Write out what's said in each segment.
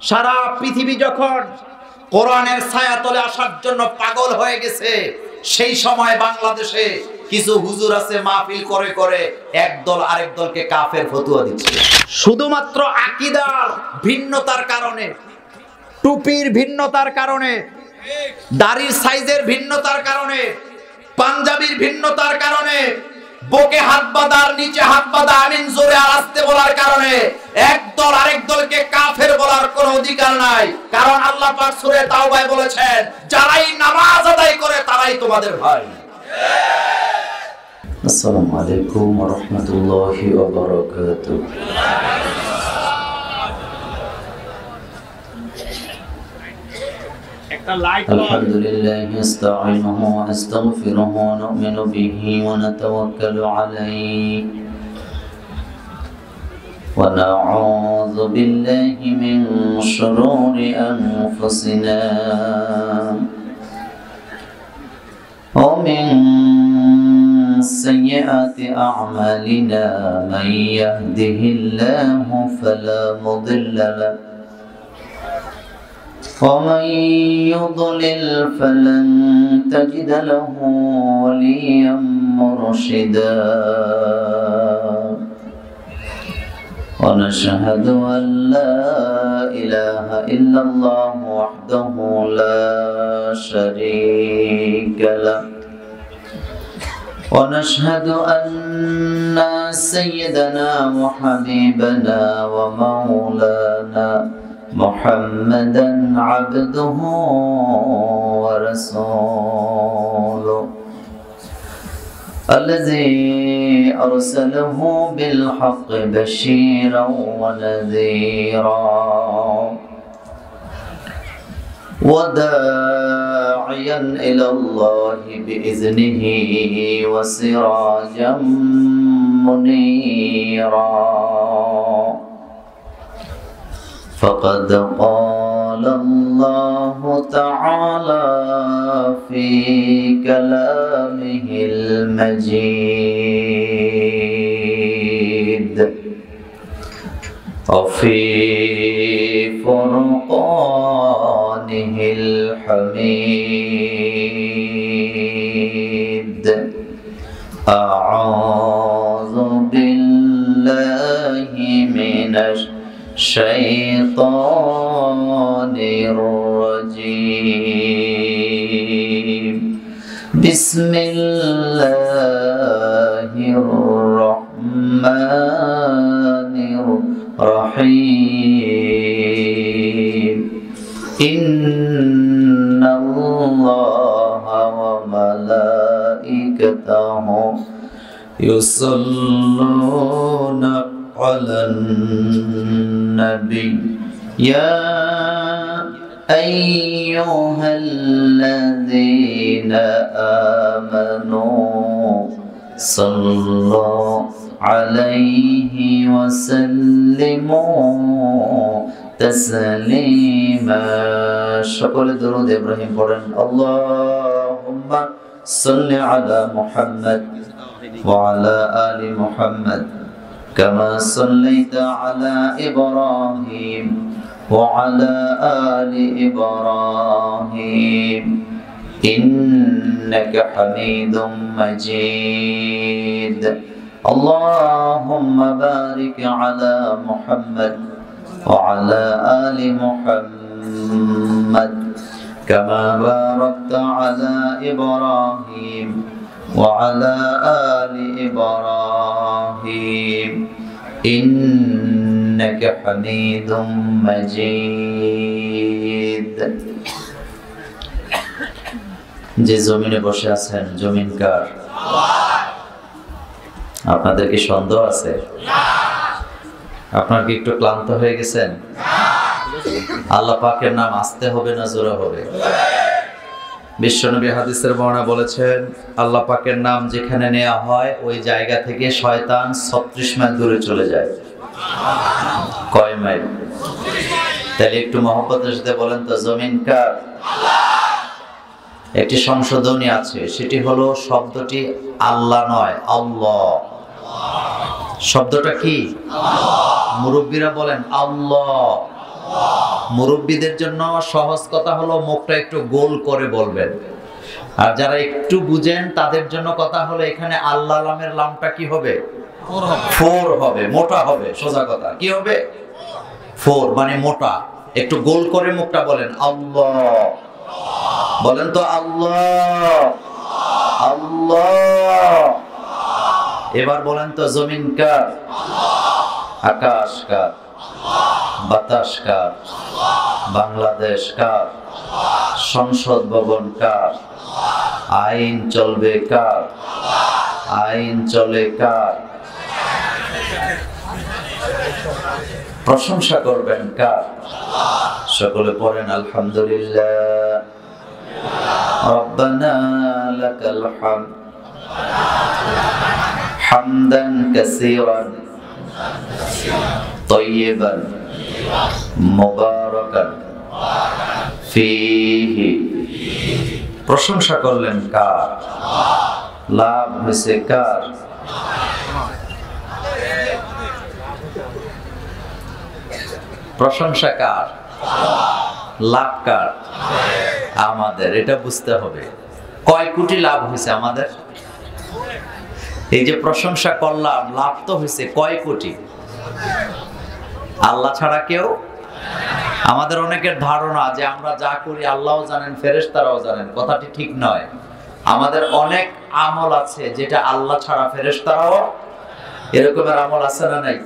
সারা পৃথিবী যখন কোরআনের ছায়াতলে আসার জন্য পাগল হয়ে গেছে, সেই সময় বাংলাদেশে কিছু হুজুর আছে মাহফিল করে করে একদল আরেক দলকে কাফের ফতোয়া দিচ্ছে, শুধুমাত্র আকীদার ভিন্নতার কারণে, টুপির ভিন্নতার কারণে, দাড়ির সাইজের ভিন্নতার কারণে, পাঞ্জাবির ভিন্নতার কারণে, বুকে হাত বাঁধার নিচে হাত বাঁধা আমিন জোরে আর আস্তে বলার কারণে একদল আরেক দলকে কাফের বলার কোনো অধিকার নাই। কারণ আল্লাহ পাক সূরা তাওবায় বলেছেন, যারাই নামাজ আদায় করে তারাই তোমাদের ভাই। আসসালামু আলাইকুম ওয়া রাহমাতুল্লাহি ওয়া বারাকাতুহু। আলহামদুলিল্লাহি নাস্তাঈনুহু ওয়া নাস্তাগফিরুহু ওয়া নু'মিনু বিহি ওয়া নাতাওয়াক্কালু আলাইহি ওয়া না'উযু বিল্লাহি মিন শুরুরি আনফুসিনা ওয়া মিন سيئات أعمالنا من يهده الله فلا مضل له ومن يضلل فلن تجد له وليا مرشدا ونشهد أن لا إله إلا الله وحده لا شريك له ونشهد أن سيدنا وحبيبنا ومولانا محمدا عبده ورسوله الذي أرسله بالحق بشيرا ونذيرا وداعيا إلى الله بإذنه وسراجا منيرا فقد قال الله تعالى في كلامه المجيد وفي فرقانه الحميد أعوذ بالله من الشيطان الرجيم بسم الله الرحمن الرحيم إن الله وملائكته يصلون على النبي يا أيها الذين آمنوا صلوا عليه وسلموا تسليما সকল দরুদ ইব্রাহিম পড়েন আল্লাহুম্মা সাল্লি আলা মুহাম্মদ ওয়া আলা আলি মুহাম্মদ كما صليت على إبراهيم وعلى آل إبراهيم إنك حميد مجيد اللهم بارك على محمد وعلى آل محمد كما باركت على إبراهيم وعلى آل إبراهيم إنك حميد مجيد যে জমিনে বসে আছেন জমিন কার? আপনাদের কি সন্দেহ আছে? আপনার কি একটু ক্লান্ত হয়ে গেছেন? আল্লাহ পাকের নাম আসতে হবে না জোরে হবে? বিশ্বনবী হাদিসের বর্ণনা বলেছেন, আল্লাহ পাকের নাম যেখানে নেওয়া হয় ওই জায়গা থেকে শয়তান 36 মাইল দূরে চলে যায়। কয় মাইল? তাহলে একটু মহব্বতের সাথে বলেন তো জমিন কার? একটি সংশোধনী আছে, সেটি হলো শব্দটি আল্লাহ নয়, আল্লাহ। শব্দটা কি? মুরব্বীরা বলেন আল্লাহ। মুরব্বীদের জন্য সহজ কথা হলো মুখটা একটু গোল করে বলবেন, আর যারা একটু বুঝেন তাদের জন্য কথা হলো এখানে আল্লাহ নামের লামটা কি হবে? ফোর হবে, মোটা হবে। সোজা কথা কি হবে? ফোর মানে মোটা। একটু গোল করে মুখটা বলেন, আল্লাহ বলেন তো, আল্লাহ আল্লাহ। এবার বলেন তো, জমিন কার? আকাশ কার? বাতাস কার? বাংলাদেশ কার? সংসদ ভবন কার? আইন চলবে কার? আইন চলে কার? প্রশংসা করবেন কার? সকলে পড়েন আলহামদুলিল্লাহ। রব্বানা লাকাল হামদ হামদান কাসীরান তাইয়িবান মুবারাকান ফীহি। প্রশংসা করলেন কার? লাভ হয়েছে কার? প্রশংসা কার? লাভ কার? আমাদের। এটা বুঝতে হবে কয় কোটি লাভ হয়েছে আমাদের। এই যে প্রশংসা করলাম, লাভ তো হয়েছে কয় কোটি। আল্লাহ ছাড়া কেউ। আমাদের অনেকের ধারণা যে আমরা যা করি আল্লাহও জানেন, ফেরেশতারাও জানেন। কথাটি ঠিক নয়। আমাদের অনেক আমল আছে যেটা আল্লাহ ছাড়া ফেরেশতারাও, এরকমের আমল আছে না নাই?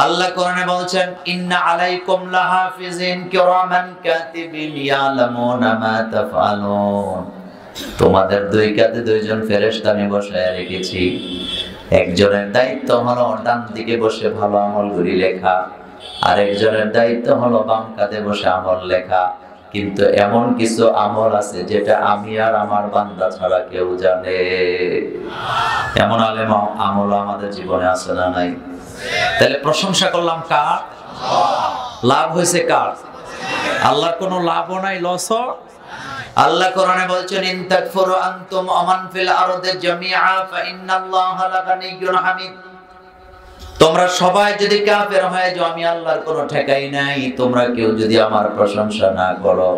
আল্লাহ কোরআনে বলছেন, ইন্না আলাইকুম লাহাফিজিন কিরামান কাতিবিন ইয়ালামুনা মা তাফআলুন। তোমাদের দুই কাঁধে দুইজন ফেরেশতা আমি বসায় রেখেছি। একজনের দায়িত্ব হলো ডান দিকে বসে ভালো আমলগুলি লেখা, আর একজনের দায়িত্ব হলো বাম কাঁধে বসে আমল লেখা। কিন্তু এমন কিছু আমল আছে যেটা আমি আর আমার বান্দা ছাড়া কেউ জানে। এমন আলেম আমল আমাদের জীবনে আছে না নাই? তাহলে প্রশংসা করলাম কার? লাভ হয়েছে কার? আল্লাহর কোনো লাভও নাই, লসও। আল্লাহ কোরআনে বলছেন, ইন তাকফুরু আনতুম ওয়া মান ফিল আরদি জামিআ ফা ইন্নাল্লাহা লাগানিয়্যুন হামিদ। তোমরা সবাই যদি কাফের হয়ে যাও, আমি আল্লাহর কোনো ঠেকাই নাই। তোমরা কেউ যদি আমার প্রশংসা না করো,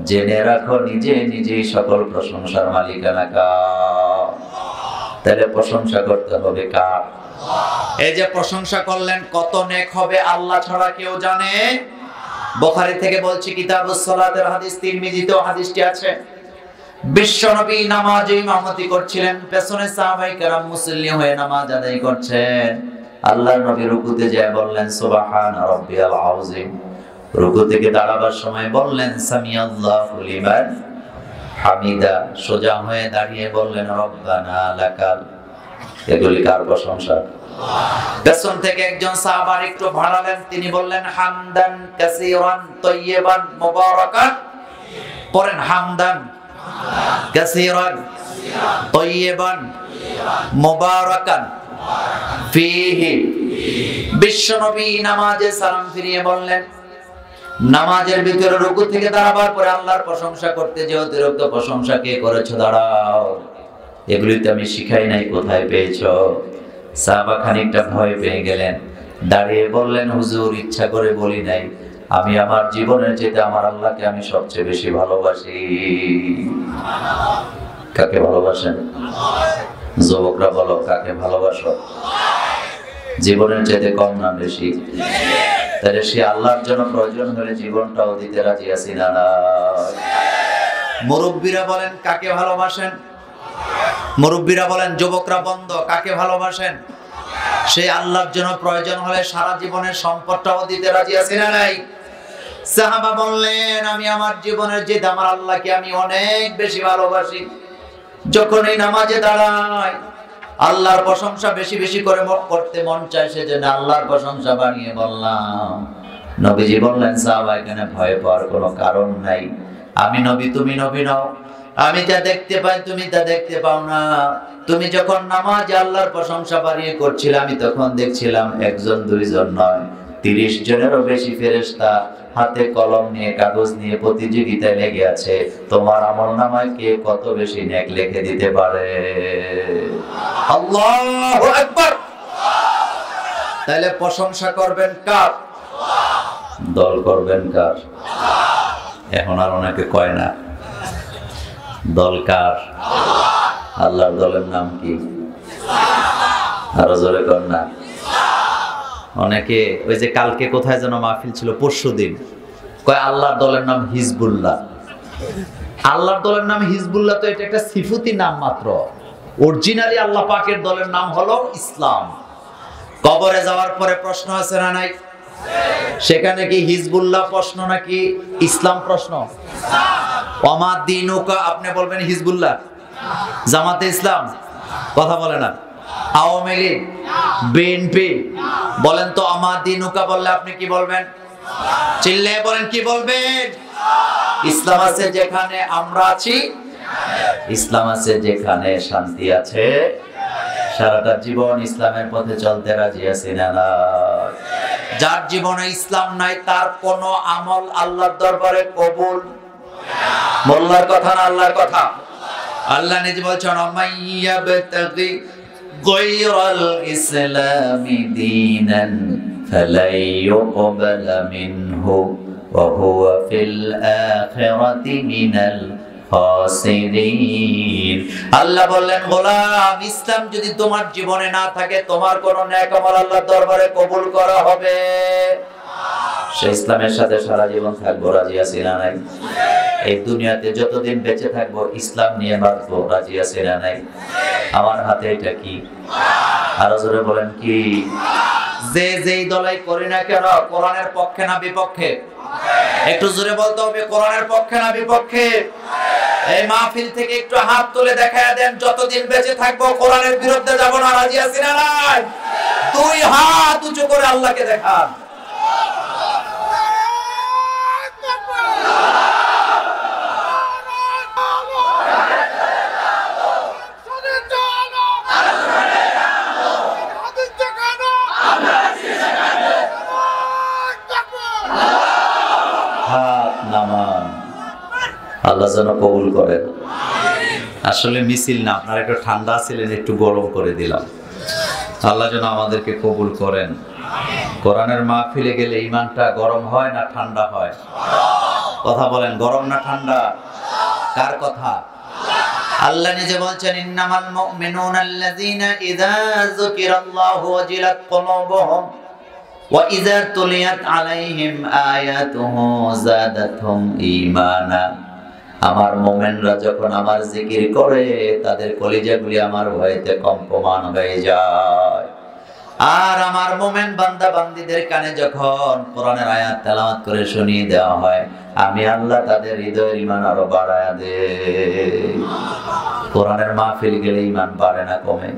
জেনে রাখো নিজে নিজেই সকল প্রশংসার মালিকানা কার। তাহলে প্রশংসা করতে হবে কার? এই যে প্রশংসা করলেন, কত নেক হবে আল্লাহ ছাড়া কেউ জানে। বুখারী থেকে বলছি, কিতাবুস সালাতের হাদিস, তিরমিজিতেও হাদিসটি আছে। বিশ্বনবী নামাজে ইমামতি করছিলেন, পেছনে সাহাবায়ে কেরাম মুসল্লি হয়ে নামাজ আদায় করছেন। আল্লাহর নবী রুকুতে যায় বললেন, সুবহান রাব্বিয়াল আযীম। রুকু থেকে দাঁড়াবার সময় বললেন, সামিআল্লাহু লিমান হামিদা। সোজা হয়ে দাঁড়িয়ে বললেন, রব্বানা লাকাল। এগুলি কার প্রশংসা? পেছন থেকে একজন সাহাবা একটু ভাড়ালেন, তিনি বললেন, হামদান কাসীরান তাইয়িবান মুবারাকান। পড়েন, হামদান কাসীরান তাইয়িবান মুবারাকান ফীহি। বিশ্বনবী নামাজে সালাম ফিরিয়ে বললেন, নামাজের ভিতরে রুকু থেকে দাঁড়াবার পরে আল্লাহর প্রশংসা করতে যে অতিরিক্ত প্রশংসা কে করেছো দাঁড়াও, এগুলি তো আমি শিখাই নাই, কোথায় পেয়েছো? সাহাবা খানিকটা ভয় পেয়ে গেলেন, দাঁড়িয়ে বললেন, হুজুর ইচ্ছা করে বলি নাই, আমি আমার জীবনের চেয়ে আমার আল্লাহকে আমি সবচেয়ে বেশি ভালোবাসি। কাকে ভালোবাসেন? যুবকরা বলো, কাকে ভালোবাসো? জীবনের চেয়ে কম না বেশি? তাহলে সে আল্লাহর জন্য প্রয়োজন হলে জীবনটাও দিতে রাজি আছি না? মুরব্বীরা বলেন, কাকে ভালোবাসেন? মুরব্বীরা বলেন, যুবকরা বন্ধ, কাকে ভালোবাসেন? সে আল্লাহর জন্য প্রয়োজন হলে সারা জীবনের সম্পদটাও দিতে রাজি আছি না নাই? সাহাবা বললেন, আমি আমার জীবনের চেয়ে আমার আল্লাহকে আমি অনেক বেশি ভালোবাসি। যখন এই নামাজে দাঁড়াই, আল্লাহর প্রশংসা বেশি বেশি করে করতে মন চায়, সেজন্য আল্লাহর প্রশংসা বানিয়ে বললাম। নবীজি বললেন, সাহাবা এখানে ভয় পাওয়ার কোনো কারণ নাই। আমি নবী, তুমি নবী নও। আমি যা দেখতে পাই তুমি তা দেখতে পাও না। তুমি যখন নামাজে আল্লাহর প্রশংসা বাড়িয়ে করছিলে, আমি তখন দেখছিলাম একজন দুইজন নয়, 30 জনেরও বেশি ফেরেশতা হাতে কলম নিয়ে কাগজ নিয়ে প্রতিযোগিতায় লেগে আছে, তোমার আমলনামায় কে কত বেশি নেক লিখে দিতে পারে। আল্লাহু আকবার। তাহলে প্রশংসা করবেন কার? দল করবেন কার? এখন আর অনেকে কয় না দল কার? আল্লাহর দলের নাম কি? আরো জোরে কর না। অনেকে ওই যে কালকে কোথায় যেন মাহফিল ছিল, পরশুদিন, কয় আল্লাহর দলের নাম হিজবুল্লাহ। আল্লাহর দলের নাম হিজবুল্লাহ তো এটা একটা সিফতি নাম মাত্র। অরিজিনালি আল্লাহ পাকের দলের নাম হলো ইসলাম। কবরে যাওয়ার পরে প্রশ্ন আছে না নাই? সেখানে কি হিজবুল্লাহ প্রশ্ন নাকি ইসলাম প্রশ্ন? ওমা দিনুকা, আপনি বলবেন হিজবুল্লাহ। জামাতে ইসলাম কথা বলে না। আওয়ামী লীগ, বিএনপি, বলেন তো আমার দিনুকা বললে আপনি কি বলবেন? চিল্লায়ে বলেন, কি বলবেন? ইসলাম আছে যেখানে আমরা আছি, ইসলাম আছে যেখানে শান্তি আছে। সারাটা জীবন ইসলামের পথে চলতে রাজি আছি না? যার জীবনে ইসলাম নাই তার কোনো আমল আল্লাহর দরবারে কবুল। মোল্লার কথা না আল্লাহর কথা? আল্লাহ নিজে বলছেন মাইয়াবতাগি গায়রাল ইসলামি দীনান ফালাই ইউকবালা মিনহু ওয়া হুয়া ফিল আখিরাতি মিনাল খাসিরিন। আল্লাহ বললেন, গোলাম, ইসলাম যদি তোমার জীবনে না থাকে তোমার কোন নেক আমল আল্লাহর দরবারে কবুল করা হবে? সেই ইসলামের সাথে সারা জীবন থাকবো, রাজি আছি না নাই? এই দুনিয়াতে যতদিন বেঁচে থাকবো ইসলাম নিয়ে বাঁচবো, রাজি আছি না নাই? আমার হাতে এটা কি? আরো জোরে বলেন কি? যে যেই দলাই করি না কেন, কোরআনের পক্ষে না বিপক্ষে? একটু জোরে বলতে হবে, কোরআনের পক্ষে না বিপক্ষে? এই মাহফিল থেকে একটু হাত তুলে দেখায় দেন, যতদিন বেঁচে থাকবো কোরআনের বিরুদ্ধে যাব না, রাজি আছি না নাই? দুই হাত উঁচু করে আল্লাহকে দেখান। আল্লাহ যেন কবুল করেন। আসলে মিছিল না, আপনারা একটু ঠান্ডা ছিলেন, একটু গরম করে দিলাম। আল্লাহ যেন আমাদেরকে কবুল করেন। কোরআনের মাহফিলে গেলে ঈমানটা গরম হয় না ঠান্ডা হয়? কথা বলেন, গরম না ঠান্ডা? কার কথা? আল্লাহ নিজে বলছেন, ইন্নামাল মুমিনুনা আল্লাযীনা ইযা যুকিরাল্লাহু ওয়াজিলাত কুলুবুহুম ওয়া ইযা তুলিয়াত আলাইহিম আয়াতুহু যাদাতহুম ঈমানা। আমার মুমিনরা যখন আমার জিকির করে তাদের কলিজাগুলি আমার ভয়েতে কম্পমান হয়ে যায়। আর আমার মুমিন বান্দা বান্দীদের কানে যখন কোরআনের আয়াত তেলাওয়াত করে শুনিয়ে দেওয়া হয়, আমি আল্লাহ তাদের হৃদয়ের ঈমান আরো বাড়ায়া দেই। কোরআনের মাহফিল গেলে ঈমান বাড়ে না কমে?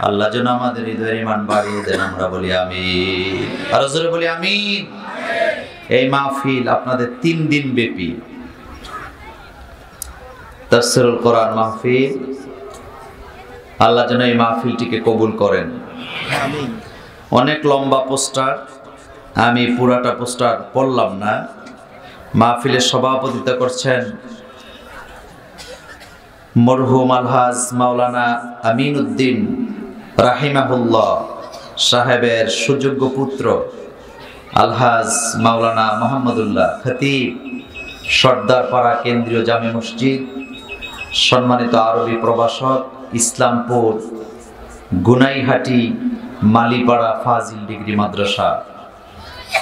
আল্লাহ যেন আমাদের হৃদয়ের ঈমান বাড়িয়ে দেন, আমরা বলি আমিন। আর জোরে বলি আমিন। এই মাহফিল আপনাদের 3 দিন ব্যাপী তাফসীরুল কোরআন মাহফিল। আল্লাহ যেন এই মাহফিলটিকে কবুল করেন। অনেক লম্বা পোস্টার, আমি পুরাটা পোস্টার পড়লাম না। মাহফিলের সভাপতিত্ব করছেন মরহুম আলহাজ মাওলানা আমিনউদ্দিন রাহিমাহুল্লাহ সাহেবের সুযোগ্য পুত্র আলহাজ মাওলানা মোহাম্মদুল্লাহ খতিব, সর্দারপাড়া কেন্দ্রীয় জামে মসজিদ, সম্মানিত আরবি প্রভাষক, ইসলামপুর গুনাইহাটি মালিপাড়া ফাজিল ডিগ্রি মাদ্রাসা।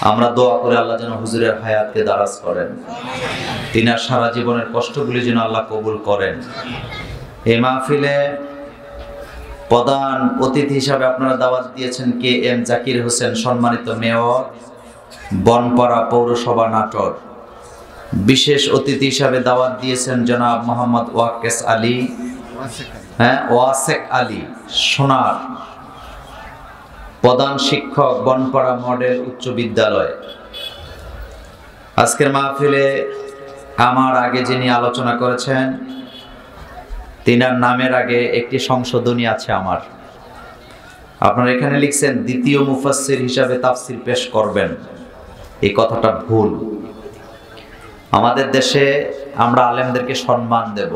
আমরা দোয়া করে আল্লাহ যেন হুজুরের হায়াতকে দারাজ করেন, তিনার সারা জীবনের কষ্টগুলি যেন আল্লাহ কবুল করেন। এই মাহফিলে প্রধান অতিথি হিসাবে আপনারা দাওয়াত দিয়েছেন কে এম জাকির হোসেন, সম্মানিত মেয়র বনপাড়া পৌরসভা নাটোর। বিশেষ অতিথি হিসাবে দাওয়াত দিয়েছেন জনাব মোহাম্মদ ওয়াকেস আলী, ওয়াসেক আলী সোনার, প্রধান শিক্ষক বনপাড়া মডেল উচ্চ বিদ্যালয়। আজকের মাহফিলে আমার আগে যিনি আলোচনা করেছেন তিনার নামের আগে একটি সংশোধনী আছে আমার। আপনারা এখানে লিখছেন দ্বিতীয় মুফাসসির হিসাবে তাফসীর পেশ করবেন, এই কথাটা ভুল। আমাদের দেশে আমরা আলেমদেরকে সম্মান দেব।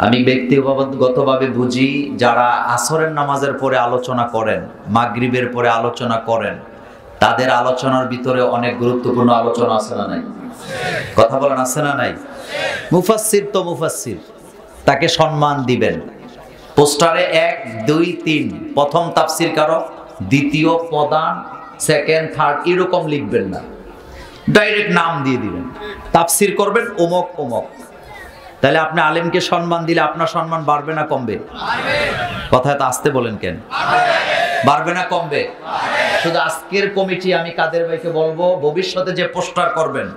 আমি ব্যক্তিগতভাবে বুঝি, যারা আসরের নামাজের পরে আলোচনা করেন, মাগরিবের পরে আলোচনা করেন, তাদের আলোচনার ভিতরে অনেক গুরুত্বপূর্ণ আলোচনা আছে না নাই? কথা বলেন, আছে না নাই? মুফাসসির তো মুফাসসির, তাকে সম্মান দিবেন। পোস্টারে 1, 2, 3 প্রথম তাফসীর কারক, দ্বিতীয় প্রধান, সেকেন্ড, থার্ড এরকম লিখবেন না, ডাইরেক্ট নাম দিয়ে দিবেন। তাফসীর করবেন অমুক অমুক। তাহলে আপনি আলেমকে সম্মান দিলে আপনার সম্মান বাড়বে না কমবে? কথায় তো আসতে বলেন কেন? বাড়বে না কমবে? শুধু আজকের কমিটি আমি কাদের ভাইকে বলবো, ভবিষ্যতে যে পোস্টার করবেন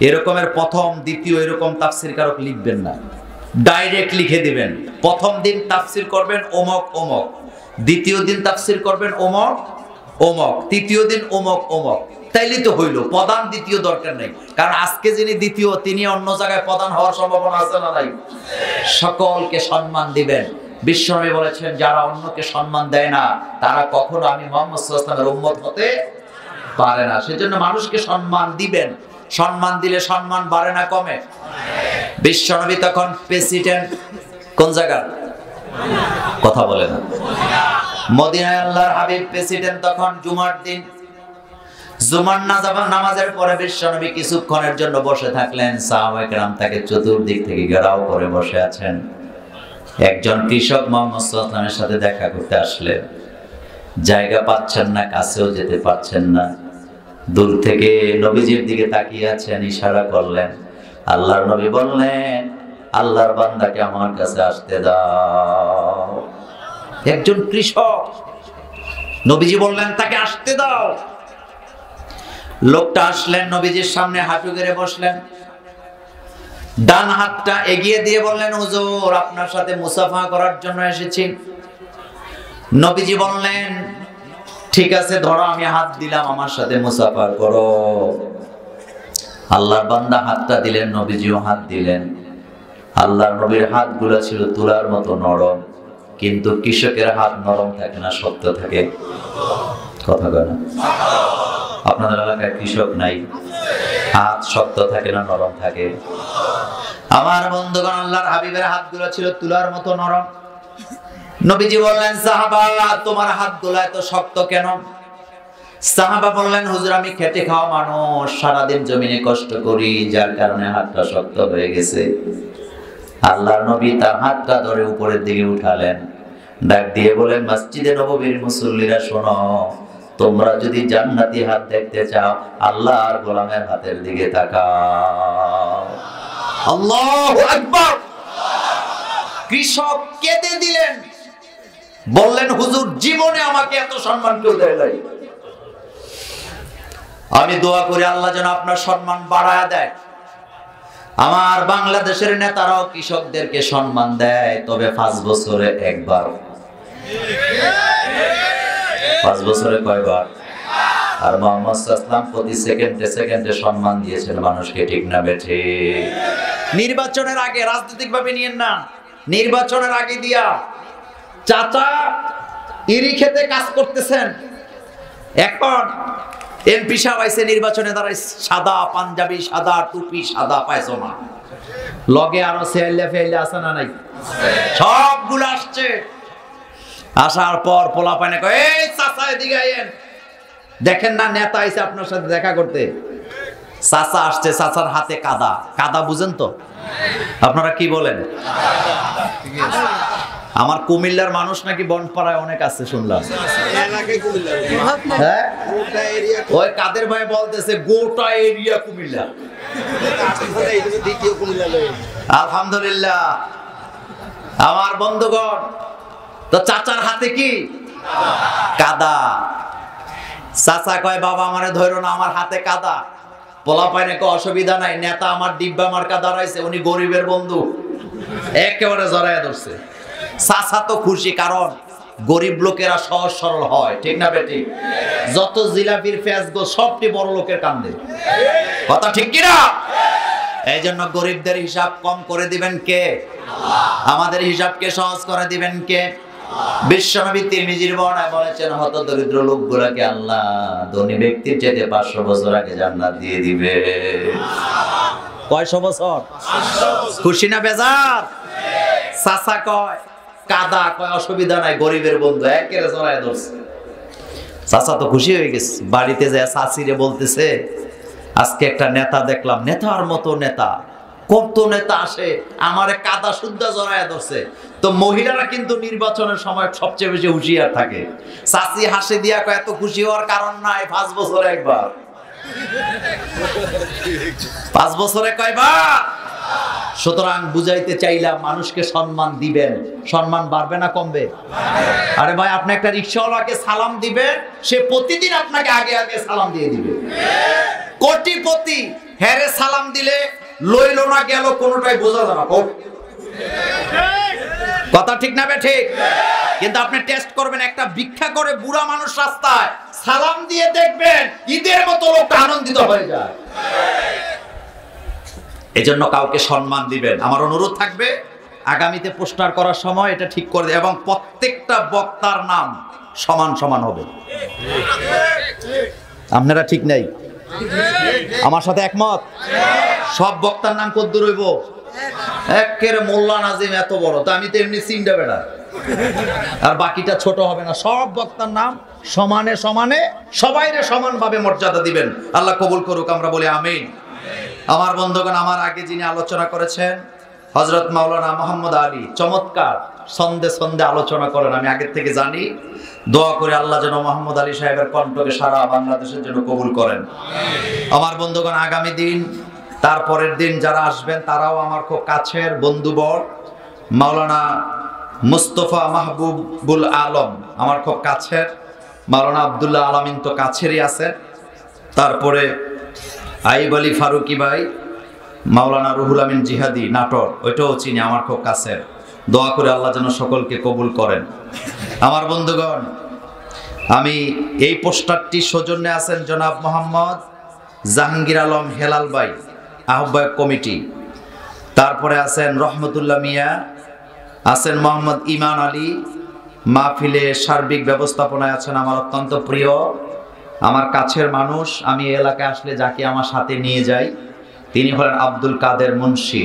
এরকমের প্রথম দ্বিতীয় এরকম তাফসীর কারক লিখবেন না, ডাইরেক্ট লিখে দিবেন প্রথম দিন তাফসীর করবেন অমুক অমুক, দ্বিতীয় দিন তাফসীর করবেন অমুক অমুক, তৃতীয় দিন অমুক অমুক। তাইলেই তো হইল, প্রধান দ্বিতীয় দরকার নেই। কারণ আজকে যিনি দ্বিতীয় তিনি অন্য জায়গায় প্রধান হওয়ার সম্ভাবনা আছে না নাই? সকলকে সম্মান দিবেন। বিশ্বনবী বলেছেন যারা অন্যকে সম্মান দেয় না তারা কখনো আমি মুহাম্মদ সাল্লাল্লাহু আলাইহি ওয়াসাল্লামের উম্মত হতে পারে না। সেজন্য মানুষকে সম্মান দিবেন, সম্মান দিলে সম্মান বাড়ে না কমে? বিশ্বনবী তখন প্রেসিডেন্ট কোন জায়গা? কথা বলে না। মদিনায় আল্লাহর হাবিব প্রেসিডেন্ট তখন জুমার দিন। জুমার নামাজের পরে বিশ্বনবী কিছুক্ষণের জন্য বসে থাকলেন। সাহাবায়ে কেরাম তাকে চতুর্দিক থেকে ঘেরাও করে বসে আছেন। একজন কৃষক মুহাম্মদ সাল্লাল্লাহু আলাইহি ওয়াসাল্লামের সাথে দেখা করতে আসলেন, জায়গা পাচ্ছেন না, কাছেও যেতে পারছেন না, দূর থেকে নবীজির দিকে তাকিয়ে আছেন, ইশারা করলেন। আল্লাহর নবী বললেন আল্লাহর বান্দাকে আমার কাছে আসতে দাও। একজন কৃষক, নবীজি বললেন তাকে আসতে দাও। লোকটা আসলেন, নবীজির সামনে হাঁটু গেড়ে বসলেন, ডান হাতটা এগিয়ে দিয়ে বললেন হুজুর আপনার সাথে মুসাফা করার জন্য এসেছি। নবীজি বললেন ঠিক আছে ধরো, আমি হাত দিলাম, আমার সাথে মুসাফা করো। আল্লাহর বান্দা হাতটা দিলেন, নবীজিও হাত দিলেন। আল্লাহর নবীর হাতগুলো ছিল তুলার মতো নরম, কিন্তু কৃষকের হাত নরম থাকে না, শক্ত থাকে। কথা কয় না? আপনাদের এলাকায় কৃষক নাই, হাত শক্ত থাকে না নরম থাকে? আমার বন্ধুগণ, আল্লাহর হাবিবের হাতগুলো ছিল তুলার মতো নরম। নবীজি বললেন সাহাবা তোমার হাতগুলো এত শক্ত কেন? সাহাবা বললেন হুজুর আমি খেটে খাওয়া মানুষ, সারাদিন জমিনে কষ্ট করি, যার কারণে হাতটা শক্ত হয়ে গেছে। আল্লাহর নবী তার হাতটা ধরে উপরের দিকে উঠালেন, ডাক দিয়ে বলেন মসজিদে নববীর মুসল্লিরা শোনো, তোমরা যদি জান্নাতি হাত দেখতে চাও আল্লাহর গোলামের হাতের দিকে তাকাও। আল্লাহু আকবার। কৃষক কেঁদে দিলেন, বললেন হুজুর জীবনে আমাকে এত সম্মান কেউ দেয় নাই। আমি দোয়া করি আল্লাহ যেন আপনার সম্মান বাড়ায়া দেয়। আমার বাংলাদেশের নেতারাও কৃষকদেরকে সম্মান দেয়, তবে 5 বছরে একবার। 5 বছরে কয়বার? আর মুহাম্মদ সাল্লাল্লাহু আলাইহি ওয়াসাল্লাম প্রতি সেকেন্ডে সেকেন্ডে সম্মান দিয়েছেন মানুষকে, ঠিক না বেঠে? নির্বাচনের আগে রাজনৈতিক ভাবে নিয়েন না, নির্বাচনের আগে দিয়া চাচা ইরি খেতে কাজ করতেছেন, এখন এমপি সাহেব আইছে নির্বাচনে দাঁড়াই, সাদা পাঞ্জাবি, সাদা টুপি, সাদা পায়জামা, লগে আরো সেলে ফেলে আছে না নাই? সবগুলো আসছে। আসার পর পোলা পায়না কয় এই চাচা এদিকে আইয়েন, দেখেন না নেতা আইছে আপনার সাথে দেখা করতে। চাচা আসছে, চাচার হাতে কাদা। কাদা বুঝেন তো আপনারা? কি বলেন? আমার কুমিল্লার মানুষ নাকি বনপাড়ায় অনেক আছে শুনলাম। হ্যাঁ, ওই কাদের ভাই বলতেছে গোটা এরিয়া কুমিল্লা। আলহামদুলিল্লাহ। আমার বন্ধুগণ, তো চাচার হাতে কি কাদা। চাচা কয় বাবা আমারে ধরো না, আমার হাতে কাদা। পোলা পায় নাকি অসুবিধা নাই, নেতা আমার ডিব্বা মার্কা দাঁড়াইছে, উনি গরিবের বন্ধু, একেবারে জড়াইয়া ধরছে। চাচা তো খুশি, কারণ গরিব লোকেরা সহজ সরল হয়, ঠিক না বেটি? যত জিলাপির ফেস গো সবটি বড় লোকের কান্দে, কথা ঠিক কিনা? এই জন্য গরিবদের হিসাব কম করে দিবেন কে? আমাদের হিসাবকে সহজ করে দিবেন কে? বিশ্বনবী তিরমিজির বর্ণনায় বলেছেন হত দরিদ্র লোকগুলোকে আল্লাহ ধনী ব্যক্তির চেয়ে 500 বছর আগে জান্নাত দিয়ে দিবে। কয়শো বছর? খুশি না বেজার? চাচা কয় কাদা, কয় অসুবিধা নাই, গরিবের বন্ধু, একেবারে জড়ায় ধরছে। চাচা তো খুশি হয়ে গেছে, বাড়িতে যায় চাচিরে বলতেছে আজকে একটা নেতা দেখলাম, নেতার মতো নেতা, কত নেতা আসে আমারে কাদা শুদ্ধা জড়ায়া ধরছে। তো মহিলারা কিন্তু নির্বাচনের সময় সবচেয়ে বেশি হুঁশিয়ার থাকে। চাচি হাসি দিয়া কয় এত খুশি হওয়ার কারণ নাই, 5 বছরে একবার, 5 বছরে কয়বার। সুতরাং বুঝাইতে চাইলাম মানুষকে সম্মান দিবেন, সম্মান বাড়বে না কমবে? আরে ভাই, আপনি একটা রিকশাওয়ালাকে সালাম দিবেন, সে প্রতিদিন আপনাকে আগে আগে সালাম দিয়ে দিবে। কোটিপতি হ্যারে সালাম দিলে লইল না গেল কোনোটাই বোঝা যাবে না। কথা ঠিক না বে ঠিক? কিন্তু আপনি টেস্ট করবেন, একটা ভিক্ষা করে বুড়া মানুষ রাস্তায় সালাম দিয়ে দেখবেন ঈদের মতো লোকটা আনন্দিত হয়ে যায়। এজন্য কাউকে সম্মান দিবেন। আমার অনুরোধ থাকবে আগামীতে পোস্টার করার সময় এটা ঠিক করে, এবং প্রত্যেকটা বক্তার নাম সমান সমান হবে। আপনারা ঠিক নাই? আমার সাথে একমত? সব বক্তার নাম কদ্দুর হইব? একেবারে মোল্লা নাজিম এত বড়, তো আমি তো এমনি চিন্তা বেড়া, আর বাকিটা ছোট হবে না। সব বক্তার নাম সমানে সমানে সবাইরে সমানভাবে মর্যাদা দিবেন। আল্লাহ কবুল করুক, আমরা বলি আমিন। আমার বন্ধুগণ, আমার আগে যিনি আলোচনা করেছেন হযরত মাওলানা মোহাম্মদ আলী, চমৎকার ছন্দে ছন্দে আলোচনা করেন, আমি আগের থেকে জানি। দোয়া করে আল্লাহ যেন মোহাম্মদ আলী সাহেবের কণ্ঠকে সারা বাংলাদেশের জন্য কবুল করেন। আমার বন্ধুগণ, আগামী দিন তারপরের দিন যারা আসবেন তারাও আমার খুব কাছের বন্ধুবর। মাওলানা মুস্তফা মাহবুবুল আলম আমার খুব কাছের, মাওলানা আব্দুল্লাহ আলামিন তো কাছেরই আছেন, তারপরে আইব আলী ফারুকি ভাই, মাওলানা রুহুল আমিন জিহাদি নাটোর, ওইটাও চিনি, আমার খুব কাছের। দোয়া করে আল্লাহ যেন সকলকে কবুল করেন। আমার বন্ধুগণ, আমি এই পোস্টারটি সৌজন্যে আছেন জনাব মোহাম্মদ জাহাঙ্গীর আলম হেলাল ভাই, আহ্বায়ক কমিটি। তারপরে আছেন রহমতুল্লাহ মিয়া, আছেন মোহাম্মদ ইমান আলী, মাহফিলে সার্বিক ব্যবস্থাপনায় আছেন আমার অত্যন্ত প্রিয়, আমার কাছের মানুষ। আমি এই এলাকায় আসলে যাকে আমার সাথে নিয়ে যাই তিনি হলেন আব্দুল কাদের মুন্সি।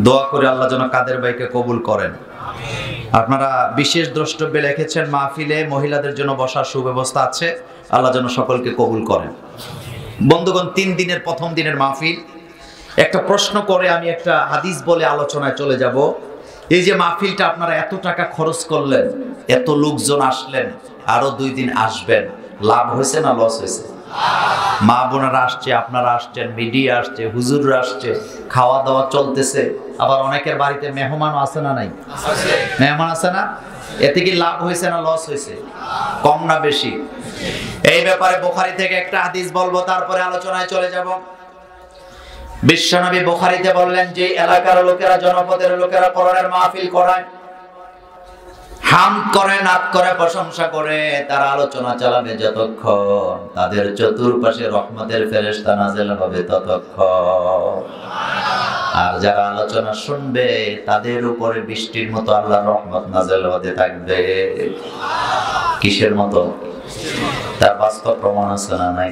দোয়া করে আল্লাহ যেন কাদের ভাইকে কবুল করেন। আপনারা বিশেষ দ্রষ্টব্যে লিখেছেন মাহফিলে মহিলাদের জন্য বসার সুব্যবস্থা আছে, আল্লাহ যেন সকলকে কবুল করেন। বন্ধুগণ, 3 দিনের প্রথম দিনের মাহফিল, একটা প্রশ্ন করে আমি একটা হাদিস বলে আলোচনায় চলে যাব। এই যে মাহফিলটা আপনারা এত টাকা খরচ করলেন, এত লোকজন আসলেন, আরো 2 দিন আসবেন, লাভ হয়েছে না লস হয়েছে? মা বোনেরা আসছে, আপনারা আসছেন, মিডিয়া আসছে, হুজুররা আসছে, খাওয়া দাওয়া চলতেছে, আবার অনেকের বাড়িতে মেহমানও আছে না নাই? মেহমান আছে না? এতে কি লাভ হয়েছে না লস হয়েছে? কম না বেশি? এই ব্যাপারে বুখারী থেকে একটা হাদিস বলবো, তারপরে আলোচনায় চলে যাব। বিশ্বনবী বুখারীতে বললেন যে এলাকার লোকেরা, জনপদের লোকেরা কোরআনের মাহফিল করায়, হামদ করে, নাত করে, প্রশংসা করে, তারা আলোচনা চালাবে যতক্ষণ তাদের চতুর্পাশে রহমতের ফেরেশতা নাযিল হবে ততক্ষণ। আর যারা আলোচনা শুনবে তাদের উপরে বৃষ্টির মতো আল্লাহর রহমত নাযিল হতে থাকবে। কিসের মতো? তার বাস্তব প্রমাণ আছে না নাই?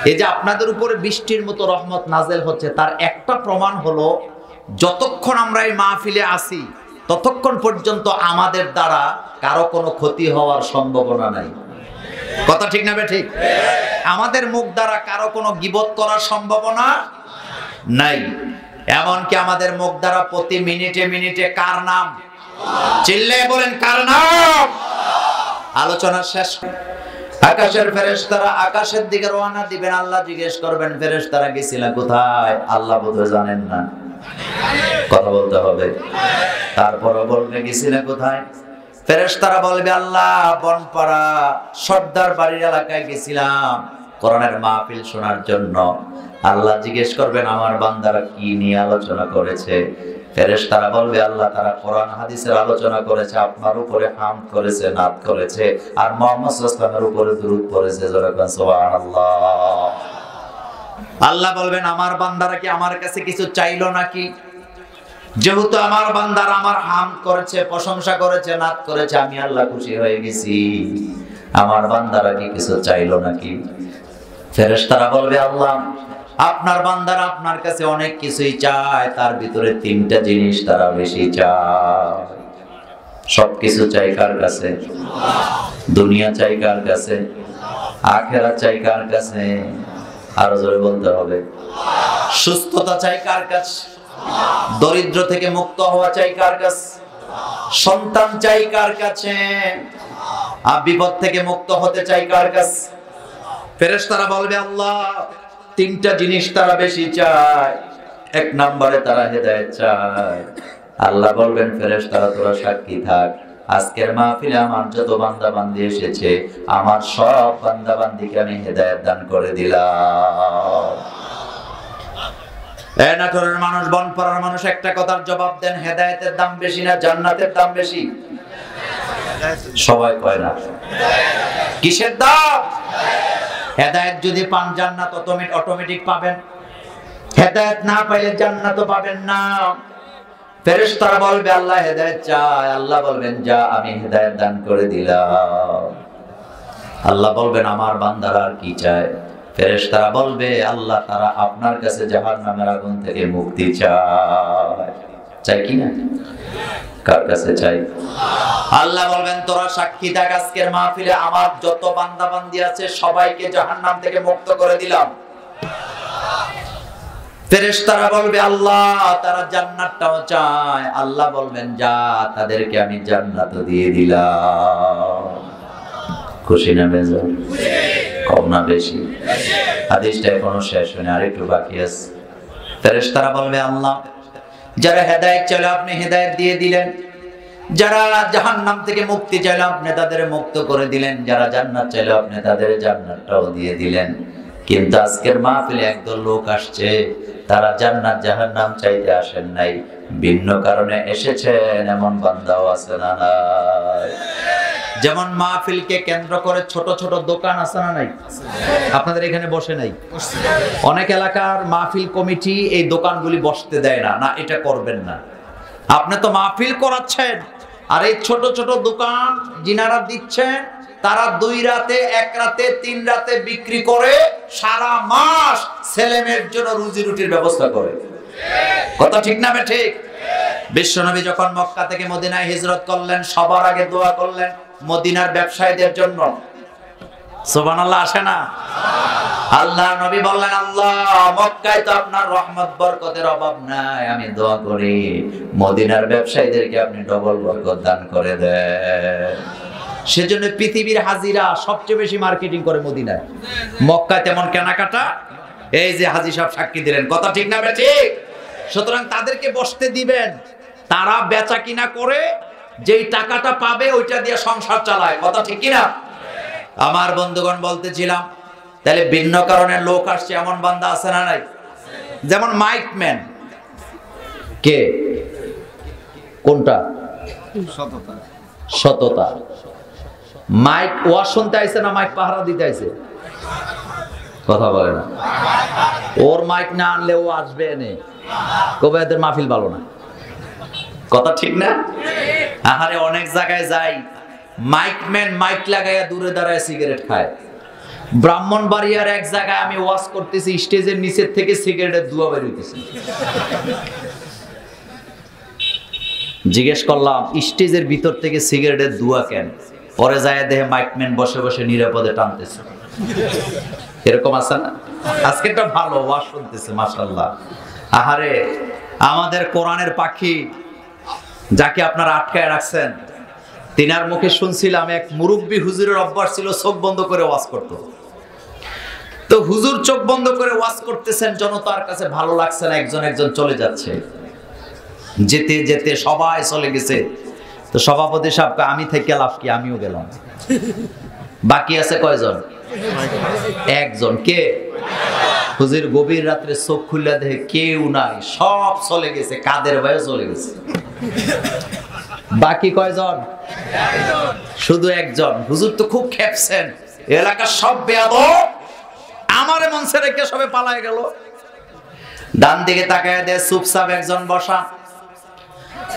এই যে আপনাদের উপরে বৃষ্টির মতো রহমত নাযিল হচ্ছে, তার একটা প্রমাণ হলো যতক্ষণ আমরা এই মাহফিলে আসি ততক্ষণ পর্যন্ত আমাদের দ্বারা কারো কোনো ক্ষতি হওয়ার সম্ভাবনা নাই। কথা ঠিক না ঠিক? আমাদের মুখ দ্বারা কারো কোনো গীবত করার সম্ভাবনা নাই। এমনকি আমাদের মুখ দ্বারা প্রতি মিনিটে মিনিটে কার নাম? চিল্লায়ে বলেন, কার নাম? আলোচনা শেষ, আকাশের ফেরেশতারা আকাশের দিকে রওনা দিবেন, আল্লাহ জিজ্ঞেস করবেন ফেরেশতারা গেছিলা কোথায়? আল্লাহ বোধহয় জানেন না, কথা বলতে হবে। তারপর বলবে গেছিলা কোথায়? ফেরেশতারা বলবে আল্লাহ বনপাড়া সর্দার বাড়ির এলাকায় গেছিলাম কোরআনের মাহফিল শোনার জন্য। আল্লাহ জিজ্ঞেস করবেন আমার বান্দারা কি নিয়ে আলোচনা করেছে? ফেরেশতারা বলবে আল্লাহ তারা কোরআন হাদিসের আলোচনা করেছে, আপনার উপরে হামদ করেছে, নাত করেছে, আর মুহাম্মদ সাল্লাল্লাহু আলাইহি ওয়াসাল্লামের উপরে দুরূদ পড়েছে। সুবহানাল্লাহ। আল্লাহ বলবেন আমার বান্দারা কি আমার কাছে কিছু চাইলো নাকি? যেহেতু আমার বান্দারা আমার হামদ করেছে, প্রশংসা করেছে, নাত করেছে, আমি আল্লাহ খুশি হয়ে গেছি, আমার বান্দারা কি কিছু চাইলো নাকি? ফেরেশতারা বলবে আল্লাহ আপনার বান্দারা আপনার কাছে অনেক কিছুই চায়, তার ভিতরে 3টা জিনিস তারা বেশি চায়। সবকিছু চাই কার কাছে? দুনিয়া চাই কার কাছে? আখিরাত চাই কার কাছে? আরো জোরে বলতে হবে। সুস্থতা চাই কার কাছে? দরিদ্র থেকে মুক্ত হওয়া চাই কার কাছে? সন্তান চাই কার কাছে? আর বিপদ থেকে মুক্ত হতে চাই কার কাছে? ফেরেশতারা বলবে আল্লাহ তিনটা জিনিস তারা বেশি চায়। এক নম্বরে তারা হেদায়েত চায়। আল্লাহ বলবেন ফেরেশতারা তোরা সাক্ষী থাক, আজকের মাহফিলে আমার যত বান্দা বান্দি এসেছে আমার সব বান্দা বান্দিকে আমি হেদায়েত দান করে দিলাম। নাটোরের মানুষ, বনপাড়ার মানুষ একটা কথার জবাব দেন, হেদায়েতের দাম বেশি না জান্নাতের দাম বেশি? সবাই কয় না। কিসের দাম? হেদায়েত যদি পান জান্নাত অটোমেটিক পাবেন, হেদায়েত না পাইলে জান্নাতও পাবেন না। ফেরেশতারা বলবে আল্লাহ হেদায়েত চায়, আল্লাহ বলবেন যা আমি হেদায়েত দান করে দিলাম। আল্লাহ বলবেন আমার বান্দারা আর কি চায়? ফেরেশতারা বলবে আল্লাহ তারা আপনার কাছে জাহান্নামের আগুন থেকে মুক্তি চায়। চাই কি না? কার কাছে চাই? আল্লাহ বলবেন তোরা সাক্ষী থাক, আজকের মাহফিলে আমার যত বান্দা বান্দি আছে সবাইকে জাহান্নাম থেকে মুক্ত করে দিলাম। ফেরেশতারা বলবে আল্লাহ তারা জান্নাতটাও চায়। আল্লাহ বলবেন যা তাদেরকে আমি জান্নাতও দিয়ে দিলাম। খুশি না বেজার? কম না বেশি? হাদিসটা এখনো শেষ হয়নি, আরেকটু বাকি আছে। ফেরেশতারা বলবে আল্লাহ যারা হেদায়েত চাইলো আপনি হেদায়েত দিয়ে দিলেন, যারা জাহান্নাম থেকে মুক্তি চাইলো আপনি তাদের মুক্ত করে দিলেন, যারা জান্নাত চাইলো আপনি তাদের জান্নাতটাও দিয়ে দিলেন। কিন্তু আজকের মাহফিলে একদল লোক আসছে তারা জান্নাত জাহান্নাম চাইতে আসেন নাই, ভিন্ন কারণে এসেছেন, এমন বান্দাও আছে না নাই? যেমন মাহফিলকে কেন্দ্র করে ছোট ছোট দোকান আছে না নাই? আপনাদের এখানে বসে নাই? অনেক এলাকার মাহফিল কমিটি এই দোকানগুলি বসতে দেয় না, না এটা করবেন না। আপনি তো মাহফিল করাচ্ছেন, আর এই ছোট ছোট দোকান যিনারা দিচ্ছেন তারা 2 রাতে 1 রাতে 3 রাতে বিক্রি করে সারা মাস ছেলেমেয়ের জন্য রুজি রুটির ব্যবস্থা করে। কথা ঠিক না ঠিক? বিশ্বনবী যখন মক্কা থেকে মদিনায় হিজরত করলেন সবার আগে দোয়া করলেন মদিনার ব্যবসায়ীদের জন্য। সুবহানাল্লাহ আসে না? আল্লাহ নবী বললেন আল্লাহ মক্কায় তো আপনার রহমত বরকতের অভাব নাই, আমি দোয়া করি মদিনার ব্যবসায়ীদেরকে আপনি ডবল বরকত দান করে দেন। সেজন্য পৃথিবীর হাজিরা সবচেয়ে বেশি মার্কেটিং করে মদিনায়, মক্কায় তেমন কেনাকাটা। এই যে হাজী সাহেব সাক্ষী দিলেন, কথা ঠিক না ঠিক? সুতরাং তাদেরকে বসতে দিবেন, তারা বেচা কিনা করে যেই টাকাটা পাবে ওইটা দিয়ে সংসার চালায়। কথা ঠিক কিনা? আমার বন্ধুগণ বলতেছিলাম তাহলে ভিন্ন কারণে লোক আসছে এমন বান্দা আছে না নাই? যেমন মাইকম্যান কে? কোনটা? সততা। মাইক ওয়াজ শুনতে আইছে না মাইক পাহারা দিতে আইছে? কথা বলে না। ওর মাইক না আনলে ও আসবে এনে কবে এদের মাহফিল ভালো না। কথা ঠিক না? আহারে অনেক জায়গায় যাই মাইকম্যান মাইক লাগাইয়া দূরে দাঁড়ায় সিগারেট খায়। ব্রাহ্মণবাড়িয়ার এক জায়গায় আমি ওয়াজ করতেছি, স্টেজের নিচের থেকে সিগারেটের ধোঁয়া বের হইতেছে। জিজ্ঞেস করলাম স্টেজের ভিতর থেকে সিগারেটের ধোঁয়া কেন? পরে যায় দেখে মাইকম্যান বসে বসে নিরাপদে টানতেছে। এরকম আছে না? আজকে একটা ভালো ওয়াজ শুনতেছে মাশাআল্লাহ। আহারে আমাদের কোরআনের পাখি যাকে আপনারা আটকায় রাখছেন, তিনার মুখে শুনছিলাম এক মুরব্বী হুজুরের অভ্যাস ছিল চোখ বন্ধ করে ওয়াজ করত। তো হুজুর চোখ বন্ধ করে ওয়াজ করতেছেন, জনতার কাছে ভালো লাগছে না, একজন একজন চলে যাচ্ছে। যেতে যেতে সবাই চলে গেছে। তো সভাপতি সাহেব আমি থেকে লাভ কি, আমিও গেলাম। বাকি আছে কয়জন? একজন। কে? হুজুর গভীর রাত্রে চোখ খুলে দেখে কেউ নাই, সব চলে গেছে, কাদের ভাইও চলে গেছে। বাকি কয়জন? শুধু একজন। হুজুর তো খুব খেপছেন, এলাকার সব বেয়াদব আমারে মঞ্চে রেখে সবে পালায় গেল। ডান দিকে তাকায় দেয় চুপচাপ একজন বসা।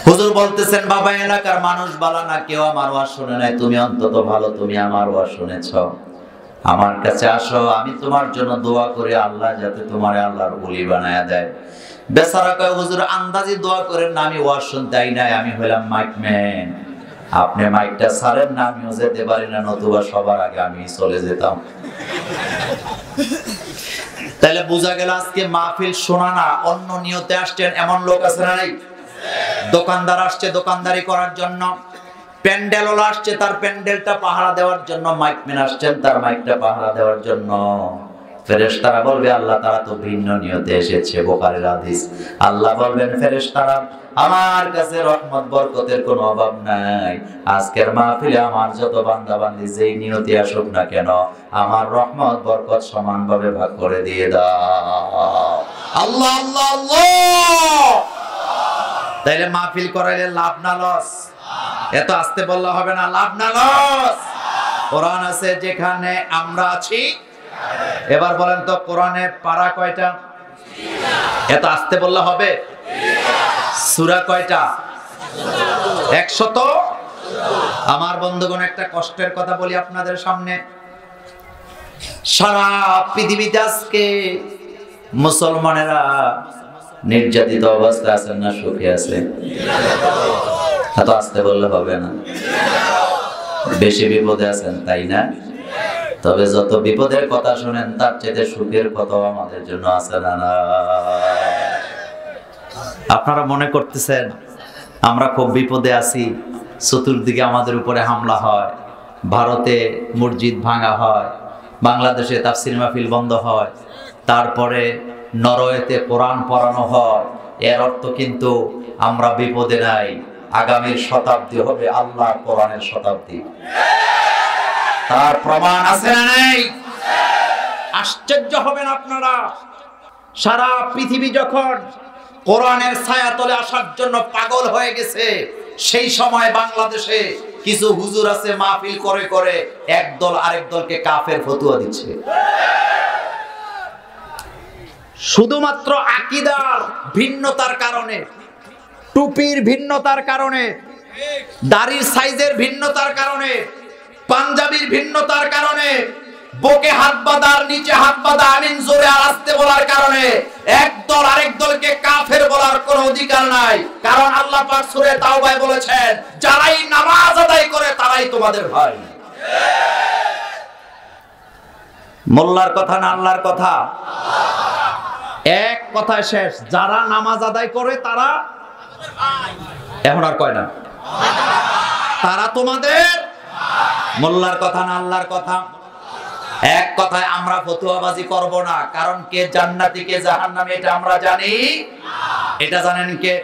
হুজুর বলতেছেন বাবা এলাকার মানুষ বালা না, কেউ আমার ওয়াজ শুনে নাই, তুমি অন্তত ভালো, তুমি আমার ওয়াজ শুনেছ, আমার কাছে আসো, আমি তোমার জন্য দোয়া করি আল্লাহ যাতে তোমারে আল্লাহর ওলি বানায়া দেয়। বেচারা কয় হুজুর আন্দাজি দোয়া করেন না, আমি ওয়াজ শুনতে আই নাই, আমি হইলাম মাইকম্যান, আপনি মাইকটা ছাড়েন না, আমিও যেতে পারি না, নতুবা সবার আগে আমি চলে যেতাম। তাহলে বোঝা গেল আজকে মাহফিল শোনা না, অন্য নিয়তে আসছেন এমন লোক আছে না নাই? দোকানদার আসছে দোকানদারি করার জন্য, প্যান্ডেলওয়ালা আসছে তার প্যান্ডেলটা পাহারা দেওয়ার জন্য, মাইকম্যান আসছেন তার মাইকটা পাহারা দেওয়ার জন্য। ফেরেশতারা বলবে আল্লাহ তারা তো ভিন্ন নিয়তে এসেছে, বুখারীর হাদিস। আল্লাহ বলবেন ফেরেশতারা আমার কাছে রহমত বরকতের কোনো অভাব নাই, আজকের মাহফিলে আমার যত বান্দা বান্দি যেই নিয়তে আসুক না কেন আমার রহমত বরকত সমানভাবে ভাগ করে দিয়ে দাও। আল্লাহ আল্লাহ আল্লাহ। তাইলে মাহফিল করাইলে লাভ না লস? এত আস্তে বললে হবে না, লাভ না লস? কোরআন আছে যেখানে আমরা আছি। এবার বলেন তো কোরআনে পারা কয়টা? এত আস্তে বললে হবে? সূরা কয়টা? 100। আমার বন্ধুগণ একটা কষ্টের কথা বলি আপনাদের সামনে, সারা পৃথিবীতে আজকে মুসলমানেরা নির্যাতিত অবস্থায় আছেন না সুখে আছে? এত আস্তে বললে হবে না, বেশি বিপদে আছেন তাই না? তবে যত বিপদের কথা শুনেন তার চেয়ে সুখের কথা আমাদের জন্য আছে না? আপনারা মনে করতেছেন আমরা খুব বিপদে আছি, চতুর্দিকে আমাদের উপরে হামলা হয়, ভারতে মসজিদ ভাঙা হয়, বাংলাদেশে তাফসীর মাহফিল বন্ধ হয়, তারপরে নরওয়েতে কোরআন পড়ানো হয়। এর অর্থ কিন্তু আমরা বিপদে নাই। আগামীর শতাব্দী হবে আল্লাহর কোরআনের শতাব্দী। তার প্রমাণ আছে না নেই? আশ্চর্য হবেন আপনারা, সারা পৃথিবী যখন কোরআনের ছায়াতলে আসার জন্য পাগল হয়ে গেছে, সেই সময় বাংলাদেশে কিছু হুজুর আছে মাহফিল করে করে একদল আরেক দলকে কাফের ফতোয়া দিচ্ছে। শুধুমাত্র আকীদার ভিন্নতার কারণে, টুপির ভিন্নতার কারণে, দাড়ির সাইজের ভিন্নতার কারণে, পাঞ্জাবির ভিন্নতার কারণে, বুকে হাত বাঁধার নিচে হাত বাঁধা আমিন জোরে আর আস্তে বলার কারণে একদল আরেক দলকে কাফের বলার কোনো অধিকার নাই। কারণ আল্লাহ পাক সূরা তাওবায় বলেছেন যারাই নামাজ আদায় করে তারাই তোমাদের ভাই। মোল্লার কথা না আল্লাহর কথা? এক কথায় শেষ, যারা নামাজ আদায় করে তারা, এখন আর কয় না, তারা তোমাদের। মোল্লার কথা না আল্লাহর কথা? এক কথায় আমরা ফতোয়াবাজি করব না, কারণ কে জান্নাতি কে জাহান্নামী এটা আমরা জানি। এটা জানেন কে?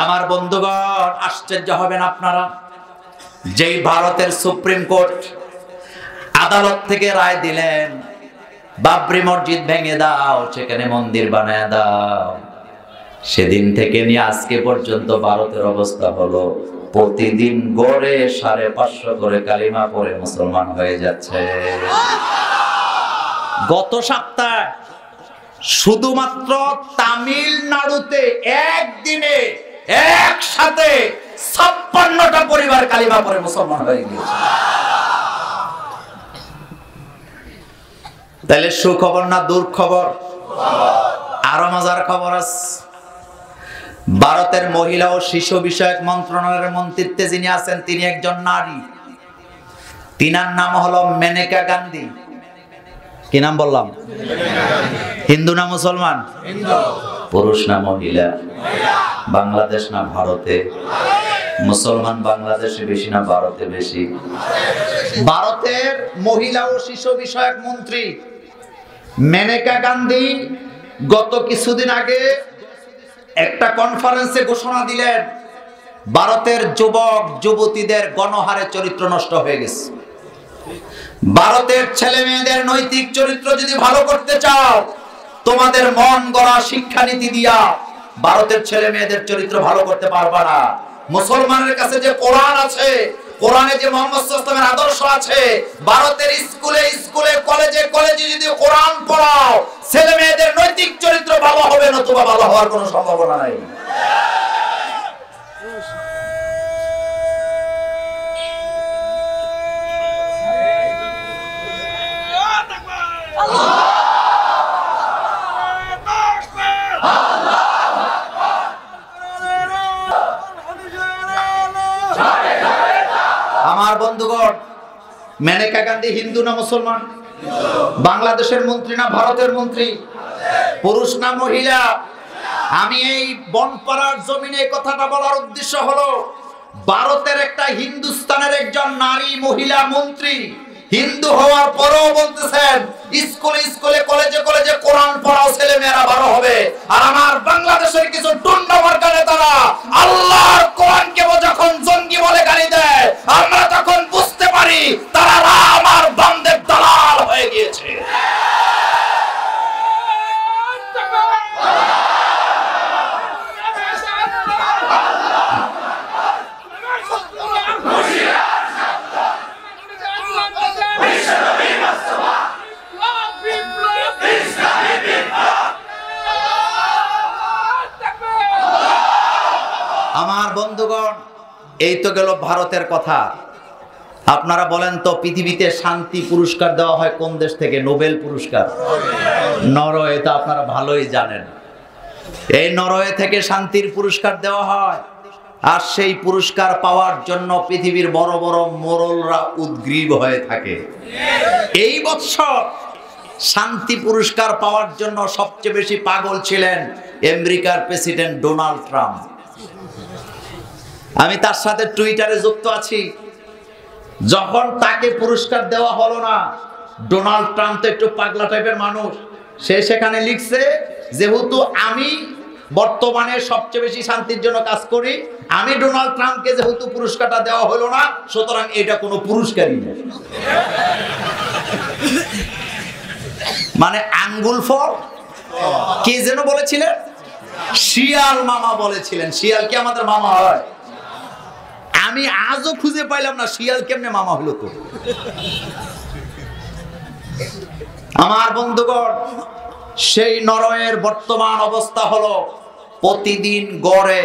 আমার বন্ধুগণ, আশ্চর্য হবেন আপনারা, যেই ভারতের সুপ্রিম কোর্ট আদালত থেকে রায় দিলেন বাবরি মসজিদ ভেঙে দাও, সেখানে মন্দির বানায় দাও, সেদিন থেকে নিয়ে আজকে পর্যন্ত ভারতের অবস্থা হলো প্রতিদিন গড়ে 550 করে কালিমা পড়ে মুসলমান হয়ে যাচ্ছে। গত সপ্তাহে শুধুমাত্র তামিলনাড়ুতে একদিনে একসাথে 56টা পরিবার কালিমা পড়ে মুসলমান হয়ে গিয়েছে। তাহলে সুখবর না দুর্খবর? আরো মজার খবর আছে। ভারতের মহিলা ও শিশু বিষয়ক মন্ত্রণালয়ের মন্ত্রিত্বে যিনি আছেন তিনি একজন নারী। তিনার নাম হলো মেনকা গান্ধী। কি নাম বললাম? হিন্দু না মুসলমান? পুরুষ না মহিলা? বাংলাদেশ না ভারতে? মুসলমান বাংলাদেশে বেশি না ভারতে বেশি? ভারতের মহিলা ও শিশু বিষয়ক মন্ত্রী মেনকা গান্ধী গত কিছুদিন আগে একটা কনফারেন্সে ঘোষণা দিলেন ভারতের যুবক যুবতীদের গণহারে চরিত্র নষ্ট হয়ে গেছে। ভারতের ছেলে মেয়েদের নৈতিক চরিত্র যদি ভালো করতে চাও, তোমাদের মন গড়া শিক্ষানীতি দিয়া ভারতের ছেলে মেয়েদের চরিত্র ভালো করতে পারবা না। মুসলমানের কাছে যে কোরআন আছে, কোরআনে যে মুহাম্মদ সাল্লাল্লাহু আলাইহি ওয়াসাল্লামের আদর্শ আছে, ভারতের স্কুলে স্কুলে কলেজে কলেজে যদি কোরআন পড়াও, ছেলে মেয়েদের নৈতিক চরিত্র ভালো হবে, নতুবা ভালো হওয়ার কোনো সম্ভাবনা নাই। বন্ধুগণ, মেনকা গান্ধী হিন্দু না মুসলমান? বাংলাদেশের মন্ত্রী না ভারতের মন্ত্রী? পুরুষ না মহিলা? আমি এই বনপাড়ার জমিনে এই কথাটা বলার উদ্দেশ্য হলো, ভারতের একটা হিন্দুস্তানের একজন নারী মহিলা মন্ত্রী হিন্দু হওয়ার পরেও বলতেছেন স্কুলে স্কুলে কলেজে কলেজে কোরআন পড়াও ছেলে মেয়েরা বড় হবে। আর আমার বাংলাদেশের কিছু টুন্ডা মার্কা নেতারা আল্লাহর কোরআনকে যখন জঙ্গি বলে গালি দেয়, আমরা তখন বুঝতে পারি তারা আমার বান্দের দালাল হয়ে গিয়েছে। আমার বন্ধুগণ, এই তো গেল ভারতের কথা। আপনারা বলেন তো, পৃথিবীতে শান্তি পুরস্কার দেওয়া হয় কোন দেশ থেকে? নোবেল পুরস্কার নরওয়ে। তো আপনারা ভালোই জানেন, এই নরওয়ে থেকে শান্তির পুরস্কার দেওয়া হয়। আর সেই পুরস্কার পাওয়ার জন্য পৃথিবীর বড় বড় মোড়লরা উদ্গ্রীব হয়ে থাকে। এই বছর শান্তি পুরস্কার পাওয়ার জন্য সবচেয়ে বেশি পাগল ছিলেন আমেরিকার প্রেসিডেন্ট ডোনাল্ড ট্রাম্প। আমি তার সাথে টুইটারে যুক্ত আছি। যখন তাকে পুরস্কার দেওয়া হলো না, ডোনাল্ড ট্রাম্প তো একটু পাগলা টাইপের মানুষ, সে সেখানে লিখছে, যেহেতু আমি বর্তমানে সবচেয়ে বেশি শান্তির জন্য কাজ করি, আমি ডোনাল্ড ট্রাম্পকে যেহেতু পুরস্কারটা দেওয়া হলো না, সুতরাং এটা কোনো পুরস্কারই না। মানে আঙ্গুল ফল কে যেন বলেছিলেন, শিয়াল মামা বলেছিলেন। শিয়াল কি আমাদের মামা হয়? আমি আজও খুঁজে পাইলাম না শিয়াল কেমনে মামা হলো। তো আমার বন্ধুগণ, সেই নরওয়ের বর্তমান অবস্থা হলো প্রতিদিন গড়ে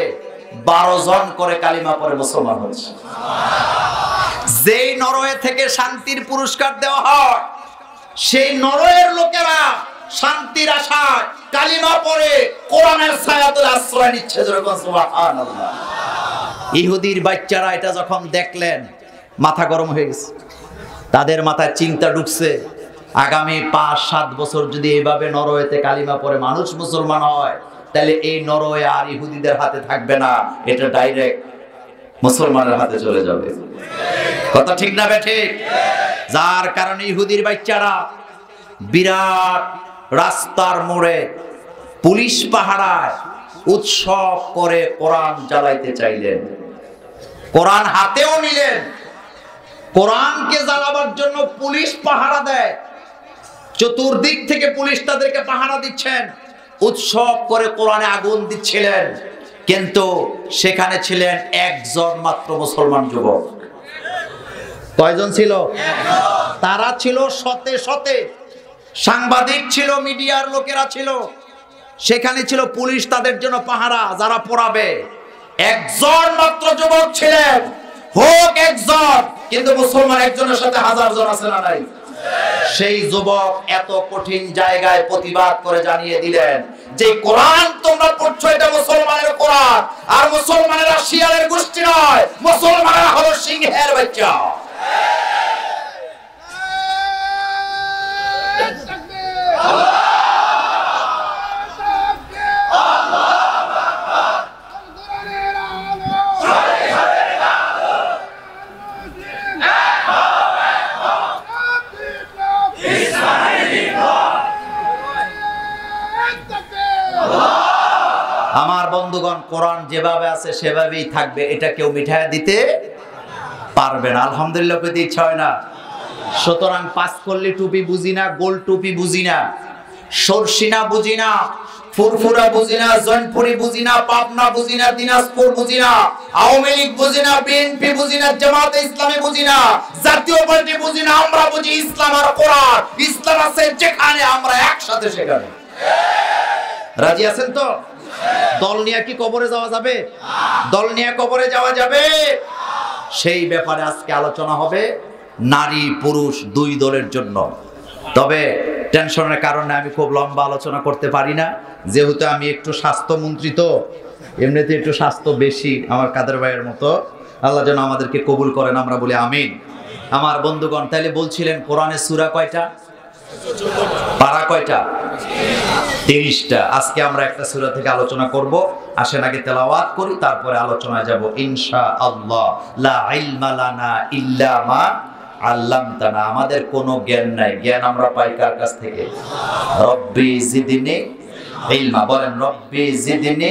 12 জন করে কালিমা পড়ে মুসলমান হচ্ছে। যেই নরওয়ে থেকে শান্তির পুরস্কার দেওয়া হয়, সেই নরওয়ের লোকেরা শান্তির আশায় কালিমা পড়ে কোরআনের ছায়াতলে আশ্রয় নিচ্ছে। সুবহানাল্লাহ। ইহুদির বাচ্চারা এটা যখন দেখলেন, মাথা গরম হয়ে গেছে। তাদের মাথায় চিন্তা ঢুকছে, আগামী 5-7 বছর যদি এইভাবে নরওয়েতে কালিমা পড়ে মানুষ মুসলমান হয়, তাহলে এই নরওয়ে আর ইহুদিদের হাতে থাকবে না, এটা ডাইরেক্ট মুসলমানের হাতে চলে যাবে। কথা ঠিক না বেঠিক? যার কারণে ইহুদির বাচ্চারা বিরাট রাস্তার মোড়ে পুলিশ পাহারায় উৎসব করে কোরআন জ্বালাইতে চাইলেন। কোরআন হাতেও নিলেন। কোরআনকে জ্বালাবার জন্য পুলিশ পাহারা দেয়, চতুর্দিক থেকে পুলিশ তাদেরকে পাহারা দিচ্ছেন। উৎসব করে কোরআনে আগুন দিচ্ছিলেন, কিন্তু সেখানে ছিলেন একজন মাত্র মুসলমান যুবক। কয়জন ছিল? তারা ছিল শতে শতে। সাংবাদিক ছিল, মিডিয়ার লোকেরা ছিল, সেখানে ছিল পুলিশ তাদের জন্য পাহারা, যারা পড়াবে। একজন মাত্র যুবক ছিলেন, হোক একজন, কিন্তু মুসলমান একজনের সাথে 1000 জন আছে না নাই? সেই যুবক এত কঠিন জায়গায় প্রতিবাদ করে জানিয়ে দিলেন যে কোরআন তোমরা পড়ছো, এটা মুসলমানের কোরআন, আর মুসলমানেরা শিয়ালের গোষ্ঠী নয়, মুসলমানেরা হলো সিংহের বাচ্চা। আমার বন্ধুগণ, কোরআন যেভাবে আছে সেভাবেই থাকবে, এটা কেউ মিঠাইয়া দিতে পারবে না। আলহামদুলিল্লাহ পেতে ইচ্ছা হয় না? সুতরাং 5 কল্লি টুপি বুঝি না, গোল টুপি বুঝি না, সরসিনা বুঝি না, ফুরফুরা বুঝি না, জয়নপুরি বুঝি না, পাবনা বুঝি না, দিনাজপুর বুঝি না, আওয়ামী লীগ বুঝি না, বিএনপি বুঝি না, জামাতে ইসলামী বুঝি না, জাতীয় পার্টি বুঝি না। আমরা বুঝি ইসলাম আর কোরআন। ইসলাম আছে যেখানে, আমরা একসাথে সেখানে। রাজি আছেন তো? দল নিয়ে কি কবরে যাওয়া যাবে? দল নিয়ে কবরে যাওয়া যাবে? সেই ব্যাপারে আজকে আলোচনা হবে, নারী পুরুষ 2 দলের জন্য। তবে টেনশনের কারণে আমি খুব লম্বা আলোচনা করতে পারি না, যেহেতু আমি একটু স্বাস্থ্যমন্ত্রী, তো এমনিতে একটু স্বাস্থ্য বেশি আমার কাদের ভাইয়ের মতো। আল্লাহ যেন আমাদেরকে কবুল করেন, আমরা বলি আমিন। আমার বন্ধুগণ, তাইলে বলছিলেন কোরআনের সূরা কয়টা, পারা কয়টা? 30টা। আজকে আমরা একটা সূরা থেকে আলোচনা করব। আসেন আগে তেলাওয়াত করি, তারপরে আলোচনায় যাব ইনশাআল্লাহ। লা ইলমা লানা ইল্লা মা আল্লামতানা। আমাদের কোনো জ্ঞান নাই, জ্ঞান আমরা পাই কার কাছ থেকে? রব্বি জিদনি ইলমা। বলেন রব্বি জিদনি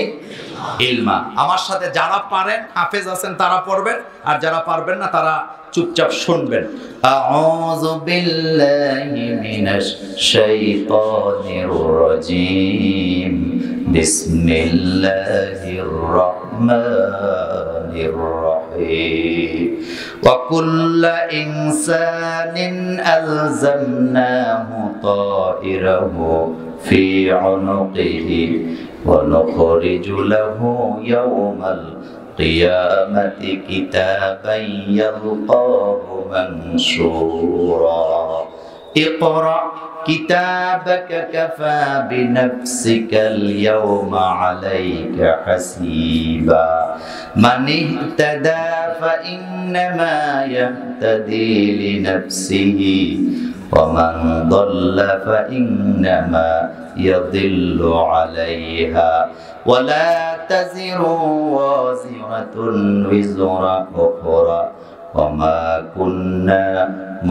ইলমা। আমার সাথে যারা পারেন, হাফেজ আছেন, তারা পড়বেন, আর যারা পারবেন না তারা চুপচাপ শুনবেন। আউযু বিল্লাহি মিনাশ শাইতানির রাজীম। বিসমিল্লাহির রহমানির রহিম। ওয়া কুল্লা ইনসানিন আলজামনাহু তাইরাহু ফি উনুকিহি ওয়া নুখরিজু লাহু ইয়াওমাল القيامة كتابا يلقاه منشورا اقرأ كتابك كفى بنفسك اليوم عليك حسيبا من اهتدى فإنما يهتدي لنفسه ومن ضل فإنما يضل عليها ولا تزر وازرة وزر أخرى وما كنا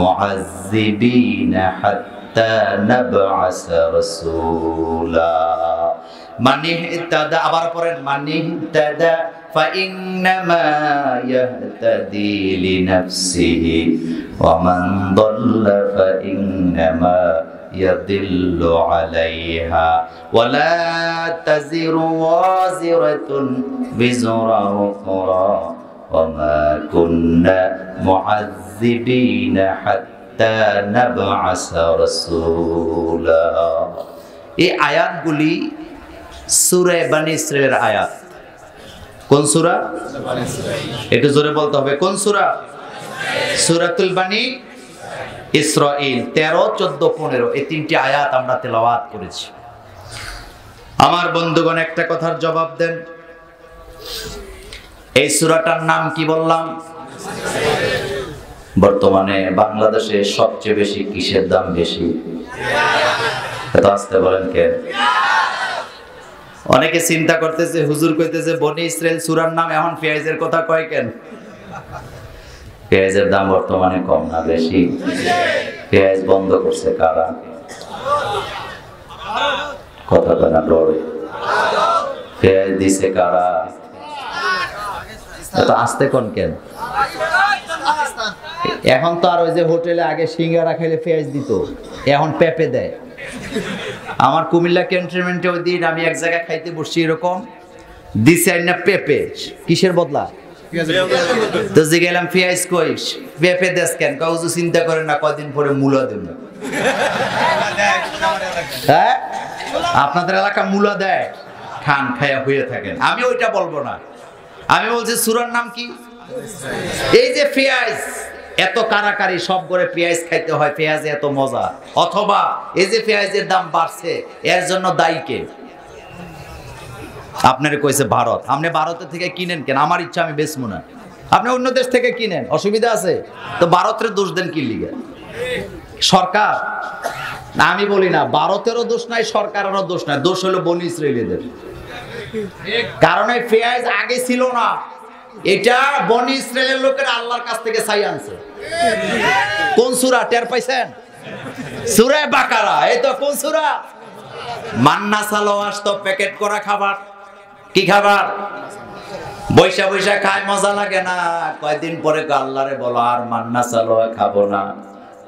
معذبين حتى نبعث رسولا من اهتدى আবার পড়েন من اهتدى فإنما يهتدي لنفسه ومن ضل فإنما يضل عليها ولا تزر وازرة وزر أخرى وما كنا معذبين حتى نبعث رسولا। এই আয়াতগুলি সূরা বনী ইসরাঈলের আয়াত। কোন সূরা? একটু জোরে বলতে হবে, কোন সূরা? সূরাতুল বনী ইসরাঈল। 13, 14, 15 এই তিনটি আয়াত আমরা তেলাওয়াত করেছি। আমার বন্ধুগণ, একটা কথার জবাব দেন, এই সূরাটার নাম কি বললাম? বর্তমানে বাংলাদেশে সবচেয়ে বেশি কিসের দাম বেশি? এত আসতে বলেন কেন? অনেকে চিন্তা করতেছে, হুজুর কইতেছে বনী ইসরাঈল সূরার নাম, এখন পেঁয়াজের কথা কয় কেন? পেঁয়াজের দাম বর্তমানে কম না বেশি? পেঁয়াজ বন্ধ করছে কারা? কথা না ডরে। পেঁয়াজ দিছে কারা? এত আস্তে কোন কেন? এখন তো আর ওই যে হোটেলে আগে সিঙ্গারা খেলে পেঁয়াজ দিত, এখন পেঁপে দেয়। আমার কুমিল্লা ক্যান্টনমেন্টে ওই দিন আমি এক জায়গায় খাইতে বসছি, এরকম দিছে না পেঁপে। কিসের বদলা? তো যে গেলাম পেঁয়াজ কই, পেঁপে দেশ কেন? কাউজু চিন্তা করে না কয়দিন পরে মূলা দেব। হ্যাঁ, আপনাদের এলাকা মূলা দেয়, খান, খায়া হয়ে থাকেন। আমি ওইটা বলবো না, আমি বলছি সূরার নাম কি? এই যে পেঁয়াজ এত কারাকারি, সব করে পেঁয়াজ খাইতে হয়, পেঁয়াজে এত মজা, অথবা এই যে পেঁয়াজের দাম বাড়ছে এর জন্য দায়ী কে? আপনারে কইছে ভারত। আপনি ভারতের থেকে কিনেন কেন? আমার ইচ্ছা, আমি বেচবো না। আপনি অন্য দেশ থেকে কিনেন, অসুবিধা আছে তো ভারতের দোষ দেন কি লিগে? সরকার না, আমি বলি না ভারতেরও দোষ নাই, সরকারেরও দোষ নাই, দোষ হলো বনী ইসরাঈলীদের। কারণ এই পেঁয়াজ আগে ছিল না, এটা বনী ইসরাঈলের লোকেরা আল্লাহর কাছ থেকে চাই আনছে। কোন সূরা টের পাইছেন? সূরা বাকারা। এই তো কোন সূরা? মান্না সালোয়াস তো প্যাকেট করা খাবার। কি খাবার? বৈশা বৈশা খায়, মজা লাগে না। কয়দিন পরে আল্লাহরে বলো আর মান্না সালোয়া খাবো না।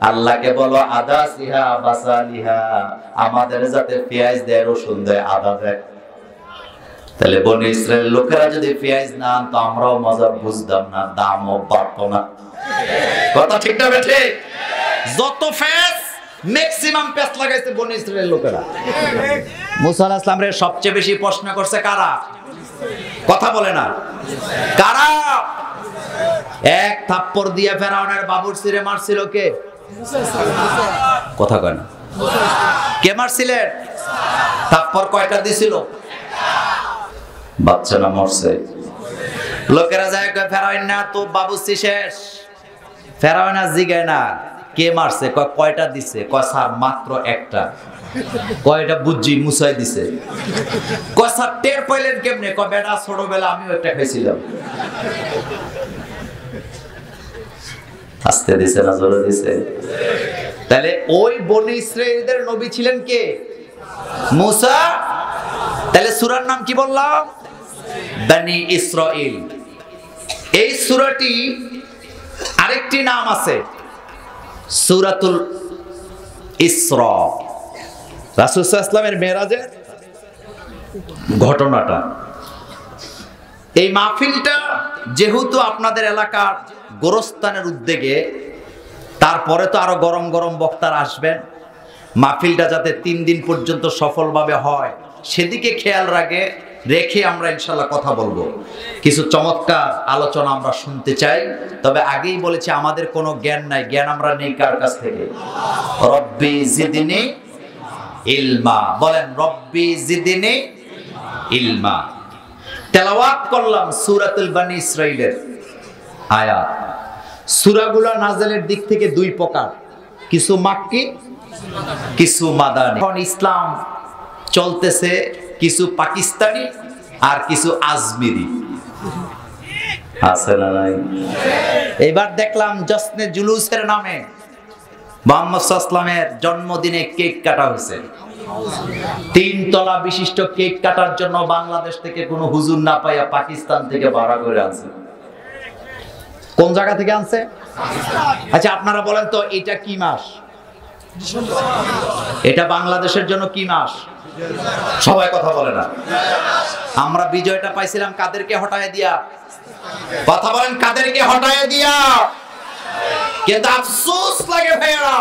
আল্লাহকে বলো আদা সিহা বাসালিহা, আমাদের যাতে পেঁয়াজ দেয়, রসুন দেয়, আদা দেয়। তাহলে বনী ইসরাঈলের লোকেরা যদি পেঁয়াজ না আনতো আমরাও মজা বুঝতাম না, দামও বাড়তো না। কথা ঠিক না বেঠে? যত পেঁয়াজ ম্যাক্সিমাম পেঁয়াজ লাগাইছে বনী ইসরাঈলের লোকেরা। মুসা আলাইহিস সালামের সবচেয়ে বেশি প্রশ্ন করছে কারা? কথা বলে না কারা? এক থাপ্পড় দিয়ে ফেরাউনের বাবুরচিরে মারছিল কে? কথা কয় না। কে মারছিলেন? থাপ্পড় কয়টা দিছিল? বাচ্চা না মরছে। লোকেরা যায় কয় ফেরাউন না তো বাবুরচি শেষ। ফেরাউন আর জিগায় না কে মারছে, কয়টা দিছে, কয় স্যার মাত্র একটা। কয়টা বুঝি মুসাই দিছে। কয় স্যার টের পাইলেন কেমনে, কয় বেটা ছোটবেলা আমিও একটা খাইছিলাম। আস্তে দিছে না জোরে দিছে? তাহলে ওই বনি ইসরাইলদের নবী ছিলেন কে? মুসা। তাহলে সূরার নাম কি বললাম? বনি ইসরাইল। এই সূরাটি আরেকটি নাম আছে সূরাতুল ইসরা। রাসূল সাল্লাল্লাহু আলাইহি ওয়াসাল্লামের মেরাজের ঘটনাটা। এই মাহফিলটা যেহেতু আপনাদের এলাকার গোরস্থানের উদ্যোগে, তারপরে তো আরো গরম গরম বক্তারা আসবেন, মাহফিলটা যাতে 3 দিন পর্যন্ত সফলভাবে হয় সেদিকে খেয়াল রেখে আমরা ইনশাল্লাহ কথা বলবো। কিছু চমৎকার আলোচনা আমরা শুনতে চাই। তবে আগেই বলেছি আমাদের কোনো জ্ঞান নাই, জ্ঞান আমরা নেই কার কাছ থেকে? রব্বি জিদনি ইলমা। বলেন রব্বি জিদনি ইলমা। তেলাওয়াত করলাম সূরাতুল বনি ইসরাইলের আয়াত। সূরাগুলো নাযিলের দিক থেকে 2 প্রকার, কিছু মাক্কি কিছু মাদানী। এখন ইসলাম চলতেছে কিছু পাকিস্তানি আর কিছু আজমিরি, আছে না নাই? এবার দেখলাম জশ্নে জুলুসের নামে মুহাম্মদ সাল্লাল্লাহু আলাইহি ওয়াসাল্লামের জন্মদিনে কেক কাটা হয়েছে। 3 তলা বিশিষ্ট কেক কাটার জন্য বাংলাদেশ থেকে কোনো হুজুর না পাইয়া পাকিস্তান থেকে ভাড়া করে আনছে। কোন জায়গা থেকে আনছে? আচ্ছা আপনারা বলেন তো এটা কি মাস? এটা বাংলাদেশের জন্য কি মাস? সবাই কথা বলে না। আমরা বিজয়টা পাইছিলাম কাদেরকে হটায় দিয়া? কথা বলেন কাদেরকে হটায় দিয়া? কিন্তু আফসোস লাগে ভাইরা,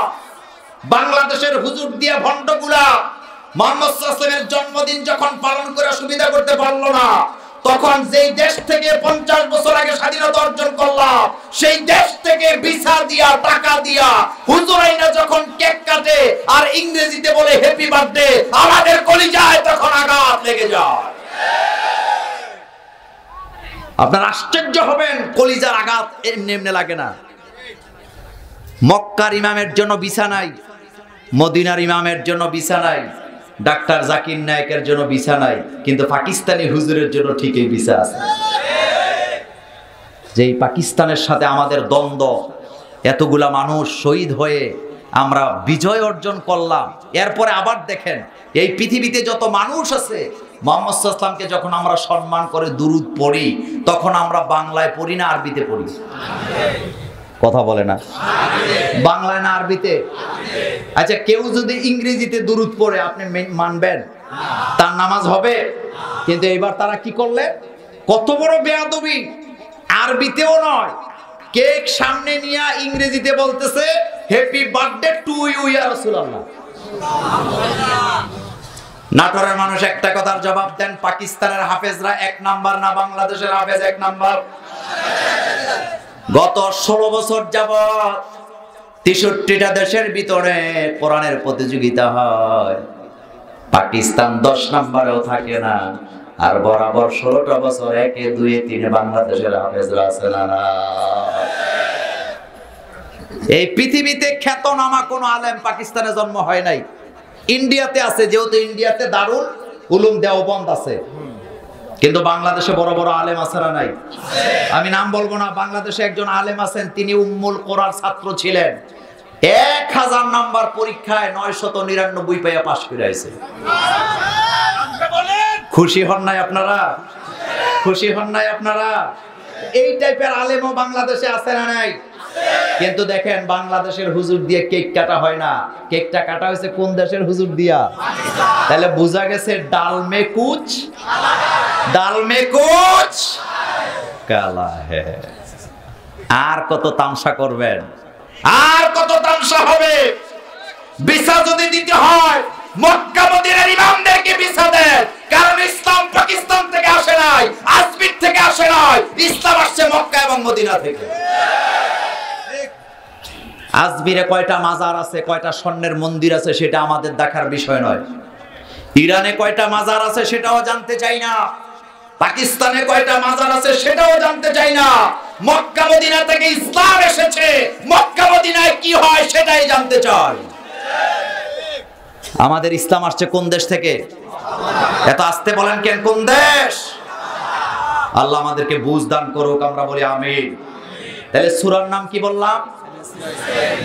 বাংলাদেশের হুজুর দিয়া ভণ্ডগুলা মুহাম্মদ সাল্লাল্লাহু আলাইহি ওয়াসাল্লামের জন্মদিন যখন পালন করে সুবিধা করতে পারলো না, তখন যেই দেশ থেকে 50 বছর আগে স্বাধীনতা অর্জন করলাম সেই দেশ থেকে ভিসা দিয়া টাকা দিয়া হুজুরাইনা যখন কেক কাটে আর ইংরেজিতে বলে হ্যাপি বার্থডে, আমাদের কলিজায় তখন আঘাত লেগে যায়। আপনারা আশ্চর্য হবেন, কলিজার আঘাত এমনি এমনি লাগে না। মক্কার ইমামের জন্য ভিসা নাই, মদিনার ইমামের জন্য ভিসা নাই, ডাক্তার জাকির নায়েকের জন্য ভিসা নাই, কিন্তু পাকিস্তানি হুজুরের জন্য ঠিকই ভিসা আছে। যেই পাকিস্তানের সাথে আমাদের দ্বন্দ্ব, এতগুলা মানুষ শহীদ হয়ে আমরা বিজয় অর্জন করলাম, এরপরে আবার দেখেন এই পৃথিবীতে যত মানুষ আছে মুহাম্মদ সাল্লাল্লাহু আলাইহি ওয়াসাল্লামকে যখন আমরা সম্মান করে দুরূদ পড়ি, তখন আমরা বাংলায় পড়ি না আরবিতে পড়ি? কথা বলে না। বাংলায় না আরবিতে? আচ্ছা কেউ যদি ইংরেজিতে দুরূদ পড়ে আপনি মানবেন? তার নামাজ হবে? কিন্তু এবার তারা কি করলে, কত বড় বেয়াদবি! আরবিতেও নয়, কেক সামনে নিয়ে ইংরেজিতে বলতেছে হ্যাপি বার্থডে টু ইউ ইয়া রাসূলুল্লাহ। নাটোরের মানুষ একটা কথার জবাব দেন, পাকিস্তানের হাফেজরা 1 নাম্বার না বাংলাদেশের হাফেজ 1 নাম্বার? গত 16 বছর যাবত 63টা দেশের ভিতরে কোরআনের প্রতিযোগিতা হয়, পাকিস্তান 10 নম্বরেও থাকে না, আর বরাবর 16টা বছর 1, 2, 3 বাংলাদেশের হাফেজরা আছে না? এই পৃথিবীতে খ্যাতনামা কোন আলেম পাকিস্তানে জন্ম হয় নাই। ইন্ডিয়াতে আছে, যেহেতু ইন্ডিয়াতে দারুল উলুম দেওবন্দ আছে, কিন্তু বাংলাদেশে বড় বড় আলেম আছে না নাই? আমি নাম বলবো না, বাংলাদেশে একজন আলেম আছেন, তিনি উম্মুল কোরআন ছাত্র ছিলেন, 1000 নাম্বার পরীক্ষায় 999 পাইয়া পাস করে আইছে। খুশি হন নাই আপনারা? খুশি হন নাই আপনারা? এই টাইপের আলেমও বাংলাদেশে আছে না নাই? কিন্তু দেখেন বাংলাদেশের হুজুর দিয়ে কেক কাটা হয় না, কেকটা কাটা হয়েছে কোন দেশের হুজুর দিয়া? তাহলে বোঝা গেছে ডাল মে কুচ কালা হে। আর কত তামসা করবেন? আর কত তামসা হবে? ভিসা যদি দিতে হয় মক্কা মদিনার ইমামদেরকে ভিসা দেন, কারণ ইসলাম পাকিস্তান থেকে আসে নাই, আজমির থেকে আসে নাই, ইসলাম আসছে মক্কা এবং মদিনা থেকে। আজমিরে কয়টা মাজার আছে, কয়টা স্বর্ণের মন্দির আছে সেটা আমাদের দেখার বিষয় নয়। ইরানে কয়টা মাজার আছে সেটাও জানতে চাই না, পাকিস্তানে কয়টা মাজার আছে সেটাও জানতে চাই না। মক্কা মদিনা থেকে ইসলাম এসেছে, মক্কা মদিনায় কি হয় সেটাই জানতে চাই। আমাদের ইসলাম আসছে কোন দেশ থেকে? এত আসতে বলেন কেন? কোন দেশ? আল্লাহ আমাদেরকে বুঝ দান করুক, আমরা বলি আমিন। তাহলে সূরার নাম কি বললাম?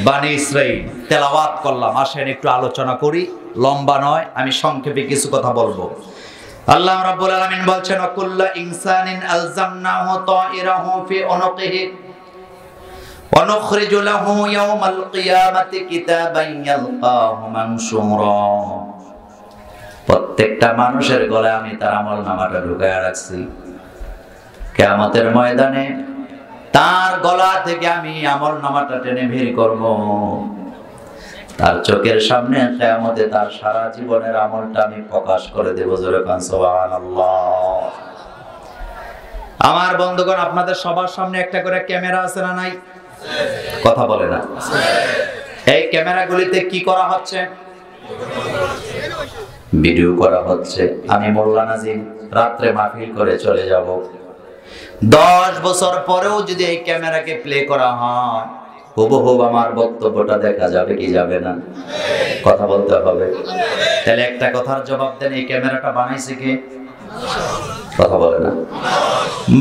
বানি ইসরাইল। তেলাওয়াত করলাম, আসেন একটু আলোচনা করি, লম্বা নয়, আমি সংক্ষেপে কিছু কথা বলবো। আল্লাহ রাব্বুল আলামিন বলছেন, কুল্লু ইনসানিন আলজামনাহু তাইরাহু ফি উনুকিহি ওয়া নুখরিজু লাহু ইয়াওমাল কিয়ামাতি কিতাবান ইয়ালকাহু মানশুরা। প্রত্যেকটা মানুষের গলায় আমি তার আমলনামাটা ঢুকায়া রাখছি। কিয়ামতের ময়দানে তার গলা থেকে আমি আমলনামাটা টেনে বের করব। তার চোখের সামনে কিয়ামতে তার সারা জীবনের আমলটা আমি প্রকাশ করে দেব। জোরে কান সুবহানাল্লাহ। আমার বন্ধুগণ, আপনাদের সবার সামনে একটা করে ক্যামেরা আছে না নাই? কথা বলে না। এই ক্যামেরাগুলিতে কি করা হচ্ছে? ভিডিও করা হচ্ছে। আমি মোল্লা নাজিম রাত্রে মাহফিল করে চলে যাব, 10 বছর পরেও যদি এই ক্যামেরাকে প্লে করা হয়, হুবহু আমার বক্তব্যটা দেখা যাবে কি যাবে না? কথা বলতে হবে। তাহলে একটা কথার জবাব দেন, এই ক্যামেরাটা বানাইছে কে? কথা বলে না।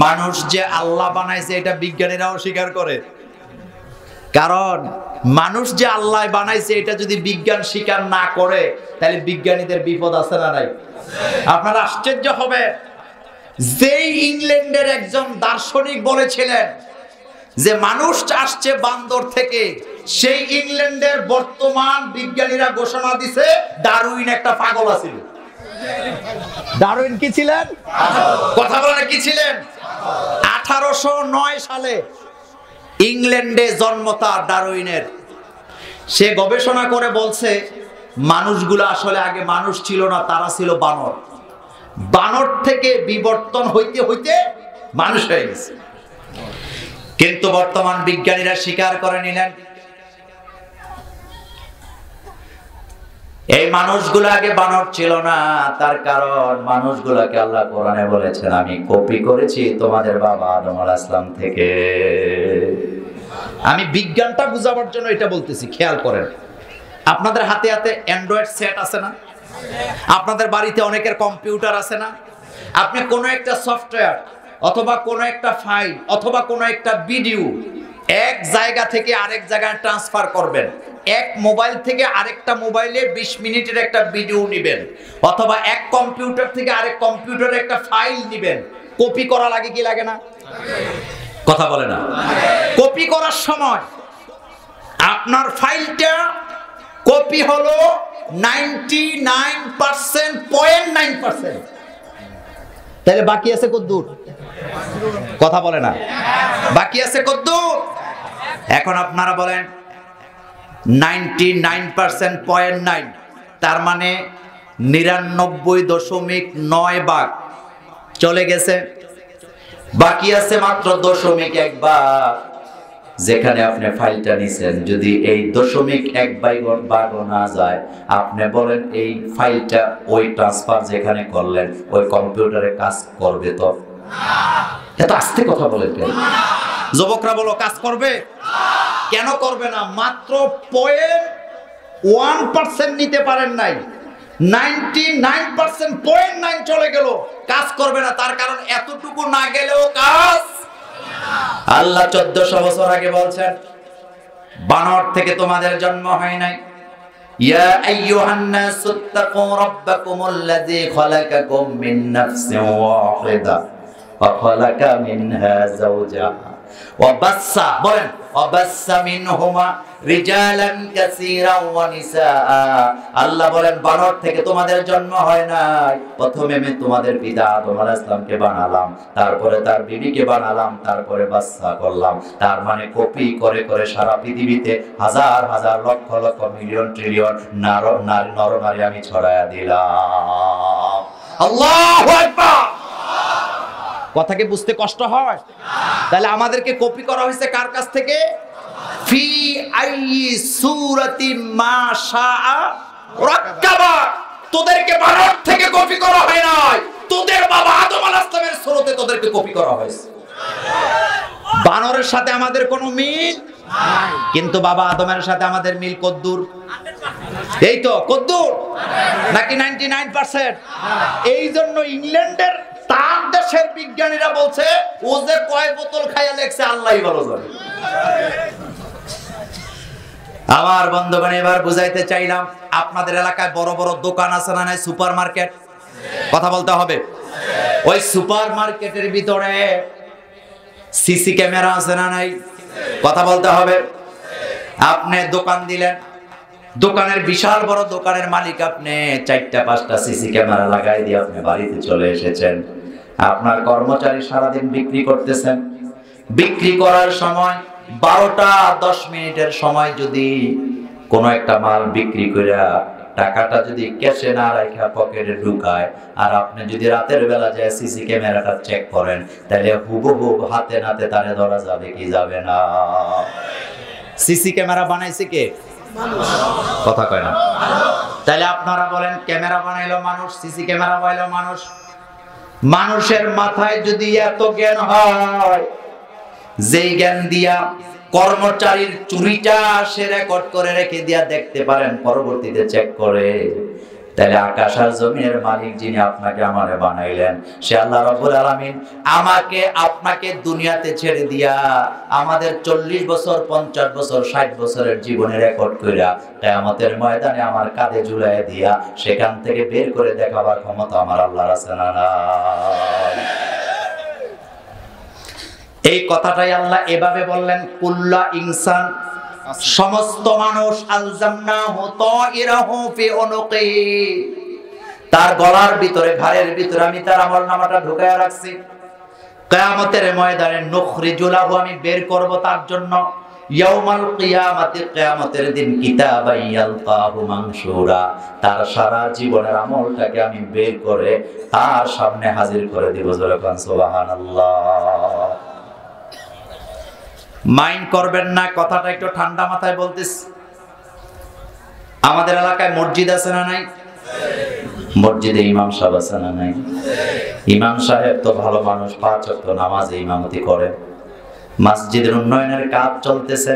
মানুষ যে আল্লাহ বানাইছে এটা বিজ্ঞানীরাও স্বীকার করে। কারণ মানুষ যে আল্লাহ বানাইছে এটা যদি বিজ্ঞান স্বীকার না করে, তাহলে বিজ্ঞানীদের বিপদ আছে না নাই? আপনারা আশ্চর্য হবে, যেই ইংল্যান্ডের একজন দার্শনিক বলেছিলেন যে মানুষ আসছে বান্দর থেকে, সেই ইংল্যান্ডের বর্তমান বিজ্ঞানীরা ঘোষণা দিছে ডারউইন একটা পাগল আছিল। ডারউইন কি ছিলেন? কথা বলেন, কি ছিলেন? 1809 সালে ইংল্যান্ডে জন্ম তার ডারউইনের। সে গবেষণা করে বলছে মানুষগুলো আসলে আগে মানুষ ছিল না, তারা ছিল বানর। বানর থেকে বিবর্তন হইতে হইতে মানুষ হয়ে গেছে। কিন্তু বর্তমান বিজ্ঞানীরা স্বীকার করে নিলেন এই মানুষগুলো আগে বানর ছিল না। তার কারণ মানুষগুলোকে আল্লাহ কোরআনে বলেছেন, আমি কপি করেছি তোমাদের বাবা আদম আলাইহিস সালাম থেকে। আমি বিজ্ঞানটা বুঝাবার জন্য এটা বলতেছি, খেয়াল করেন। আপনাদের হাতে হাতে অ্যান্ড্রয়েড সেট আছে না? আপনাদের বাড়িতে অনেকের কম্পিউটার আছে না? আপনি কোনো একটা সফটওয়্যার অথবা কোনো একটা ফাইল অথবা কোনো একটা ভিডিও এক জায়গা থেকে আরেক জায়গায় ট্রান্সফার করবেন। এক মোবাইল থেকে আরেকটা মোবাইলে 20 মিনিটের একটা ভিডিও নেবেন, অথবা এক কম্পিউটার থেকে আরেক কম্পিউটারে একটা ফাইল নেবেন। কপি করা লাগে কি লাগে না? কথা বলে না। কপি করার সময় আপনার ফাইলটা কপি হলো 99.9%। তাহলে বাকি আছে কতদূর? কথা বলে না। বাকি আছে কতদূর? এখন আপনারা বলেন 99.9, তার মানে 99.9 ভাগ চলে গেছে। বাকি আছে মাত্র 0.1 ভাগ। যেখানে আপনি ফাইলটা নিছেন, যদি এই 0.1 ভাগ না যায়, আপনি বলেন এই ফাইলটা ওই ট্রান্সফার যেখানে করলেন ওই কম্পিউটারে কাজ করবে তো? এত আস্তে কথা বলেন কেন? যুবকরা বলো, কাজ করবে? কেন করবে না? মাত্র 0.1% নিতে পারেন নাই, 99.9 চলে গেল, কাজ করবে না। তার কারণ এতটুকু না গেলেও কাজ। আল্লাহ 1400 বছর আগে বলছেন, বানর থেকে তোমাদের জন্ম হয় নাই। ইয়া আইয়ুহান নাসুত্তাকু রাব্বাকুমুল্লাযী খালাকাকুম মিন নাফসিন ওয়াহিদা ওয়া খালাকা মিনহা যাওজাহা ওয়া বাসসা, বলেন, ওয়া বাসসা মিনহুমা রিজালান কাসীরান ওয়া নিসাআ। আল্লাহ বলেন বানর থেকে তোমাদের জন্ম হয় নাই। প্রথমে আমি তোমাদের পিতা আদম আলাইহিস সালামকে বানালাম, তারপরে তার বিবিকে বানালাম, তারপরে বাচ্চা করলাম। তার মানে কপি করে করে সারা পৃথিবীতে হাজার হাজার লক্ষ লক্ষ মিলিয়ন ট্রিলিয়ন নরনারী আমি ছড়ায়া দিলাম। আল্লাহু আকবার। কথা কি বুঝতে কষ্ট হয়? তাহলে আমাদেরকে কপি করা হয়েছে কার কাছ থেকে? ফি আইয়ি সূরাতি মা শাআ রাক্কাবা। তোদেরকে বানর থেকে কপি করা হয় নাই, তোদের বাবা আদম আলাইহিস সালামের সুরতে তোদেরকে কপি করা হয়েছে। বানরের সাথে আমাদের কোনো মিল নাই, কিন্তু বাবা আদমের সাথে আমাদের মিল কদ্দুর? এই তো কদ্দুর নাকি 99%? এই জন্য ইংল্যান্ডের তার দেশের বিজ্ঞানীরা বলছে ও যে কয় বোতল খাইয়া লেগছে আল্লাহই ভালো জানে। আমার বন্ধুগণ, এবার বুঝাইতে চাইলাম, আপনাদের এলাকায় বড় বড় দোকান আছে না নাই, সুপার মার্কেট? কথা বলতে হবে। ওই সুপার মার্কেটের ভিতরে সিসি ক্যামেরা আছে না নাই? কথা বলতে হবে। আপনি দোকান দিলেন, দোকানের বিশাল বড় দোকানের মালিক, আপনি 4টা 5টা সিসি ক্যামেরা লাগাই দিয়ে আপনি বাড়িতে চলে এসেছেন। আপনার কর্মচারী সারাদিন বিক্রি করতেছেন, বিক্রি করার সময় 12টা 10 মিনিটের সময় যদি কোনো একটা মাল বিক্রি করে টাকাটা যদি ক্যাশে না রাখা পকেটে ঢুকায়, আর আপনি যদি রাতের বেলা যায় সিসি ক্যামেরাটা চেক করেন, তাহলে হুবহু হাতে নাতে তারে ধরা যাবে কি যাবে না? সিসি ক্যামেরা বানাইছে কে? কথা কয় না। তাহলে আপনারা বলেন, ক্যামেরা বানাইলো মানুষ, সিসি ক্যামেরা বানাইলো মানুষ। মানুষের মাথায় যদি এত জ্ঞান হয়, যেই জ্ঞান দিয়া কর্মচারীর চুরিটা সে রেকর্ড করে রেখে দিয়া দেখতে পারেন, পরবর্তীতে চেক করে, তাহলে আকাশ আর জমিনের মালিক যিনি আপনাকে আমারে বানাইলেন, সে আল্লাহ রাব্বুল আলামিন আমাকে আপনাকে দুনিয়াতে ছেড়ে দিয়া আমাদের 40 বছর 50 বছর 60 বছরের জীবনে রেকর্ড কইরা কিয়ামতের ময়দানে আমার কাঁধে ঝুলাইয়া দিয়া সেখান থেকে বের করে দেখাবার ক্ষমতা আমার আল্লাহর আছে না নাই? এই কথাটাই আল্লাহ এভাবে বললেন, কুল্লা ইনসান, সমস্ত মানুষ, আলজামনাহু তাইরাহু ফি উনুকিহি, তার গলার ভিতরে, ঘাড়ের ভিতরে আমি তার আমলনামাটা ঢুকায়া রাখছি। কিয়ামতের ময়দানে নুখরিজু লাহু, আমি বের করব তার জন্য, ইয়াউমাল কিয়ামাতি, কিয়ামতের দিন, কিতাবান ইয়ালকাহু মানশুরা, তার সারা জীবনের আমলটাকে আমি বের করে তার সামনে হাজির করে দিব। যখন সুবহানাল্লাহ। মাইন্ড করবেন না, কথাটা একটু ঠান্ডা মাথায় বলতেছি। আমাদের এলাকায় মসজিদ আছে না নাই? মসজিদে ইমাম সাহেব আছে না নাই? ইমাম সাহেব তো ভালো মানুষ, 5 ওয়াক্ত নামাজে ইমামতি করে। মসজিদের উন্নয়নের কাজ চলতেছে।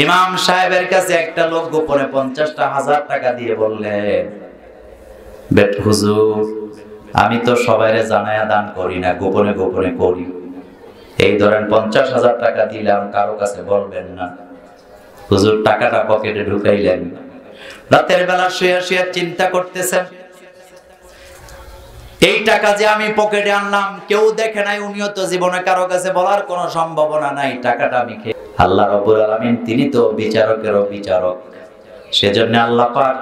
ইমাম সাহেবের কাছে একটা লোক গোপনে 50,000 টাকা দিয়ে বললেন, বেট হুজুর, আমি তো সবাইরে জানায়া দান করি না, গোপনে গোপনে করি। এই ধরেন 50,000 টাকা দিলাম, কারো কাছে বলবেন না। হুজুর টাকাটা পকেটে ঢুকাইলেন। রাতের বেলা শুয়ে শুয়ে চিন্তা করতেছেন, এই টাকা যে আমি পকেটে আনলাম, কেউ দেখে নাই, উনিও তো জীবনে কারো কাছে বলার কোনো সম্ভাবনা নাই, টাকাটা আমি খেয়ে। আল্লাহ রাব্বুল আলামিন তিনি তো বিচারকেরও বিচারক, সেজন্য আল্লাহ পাক,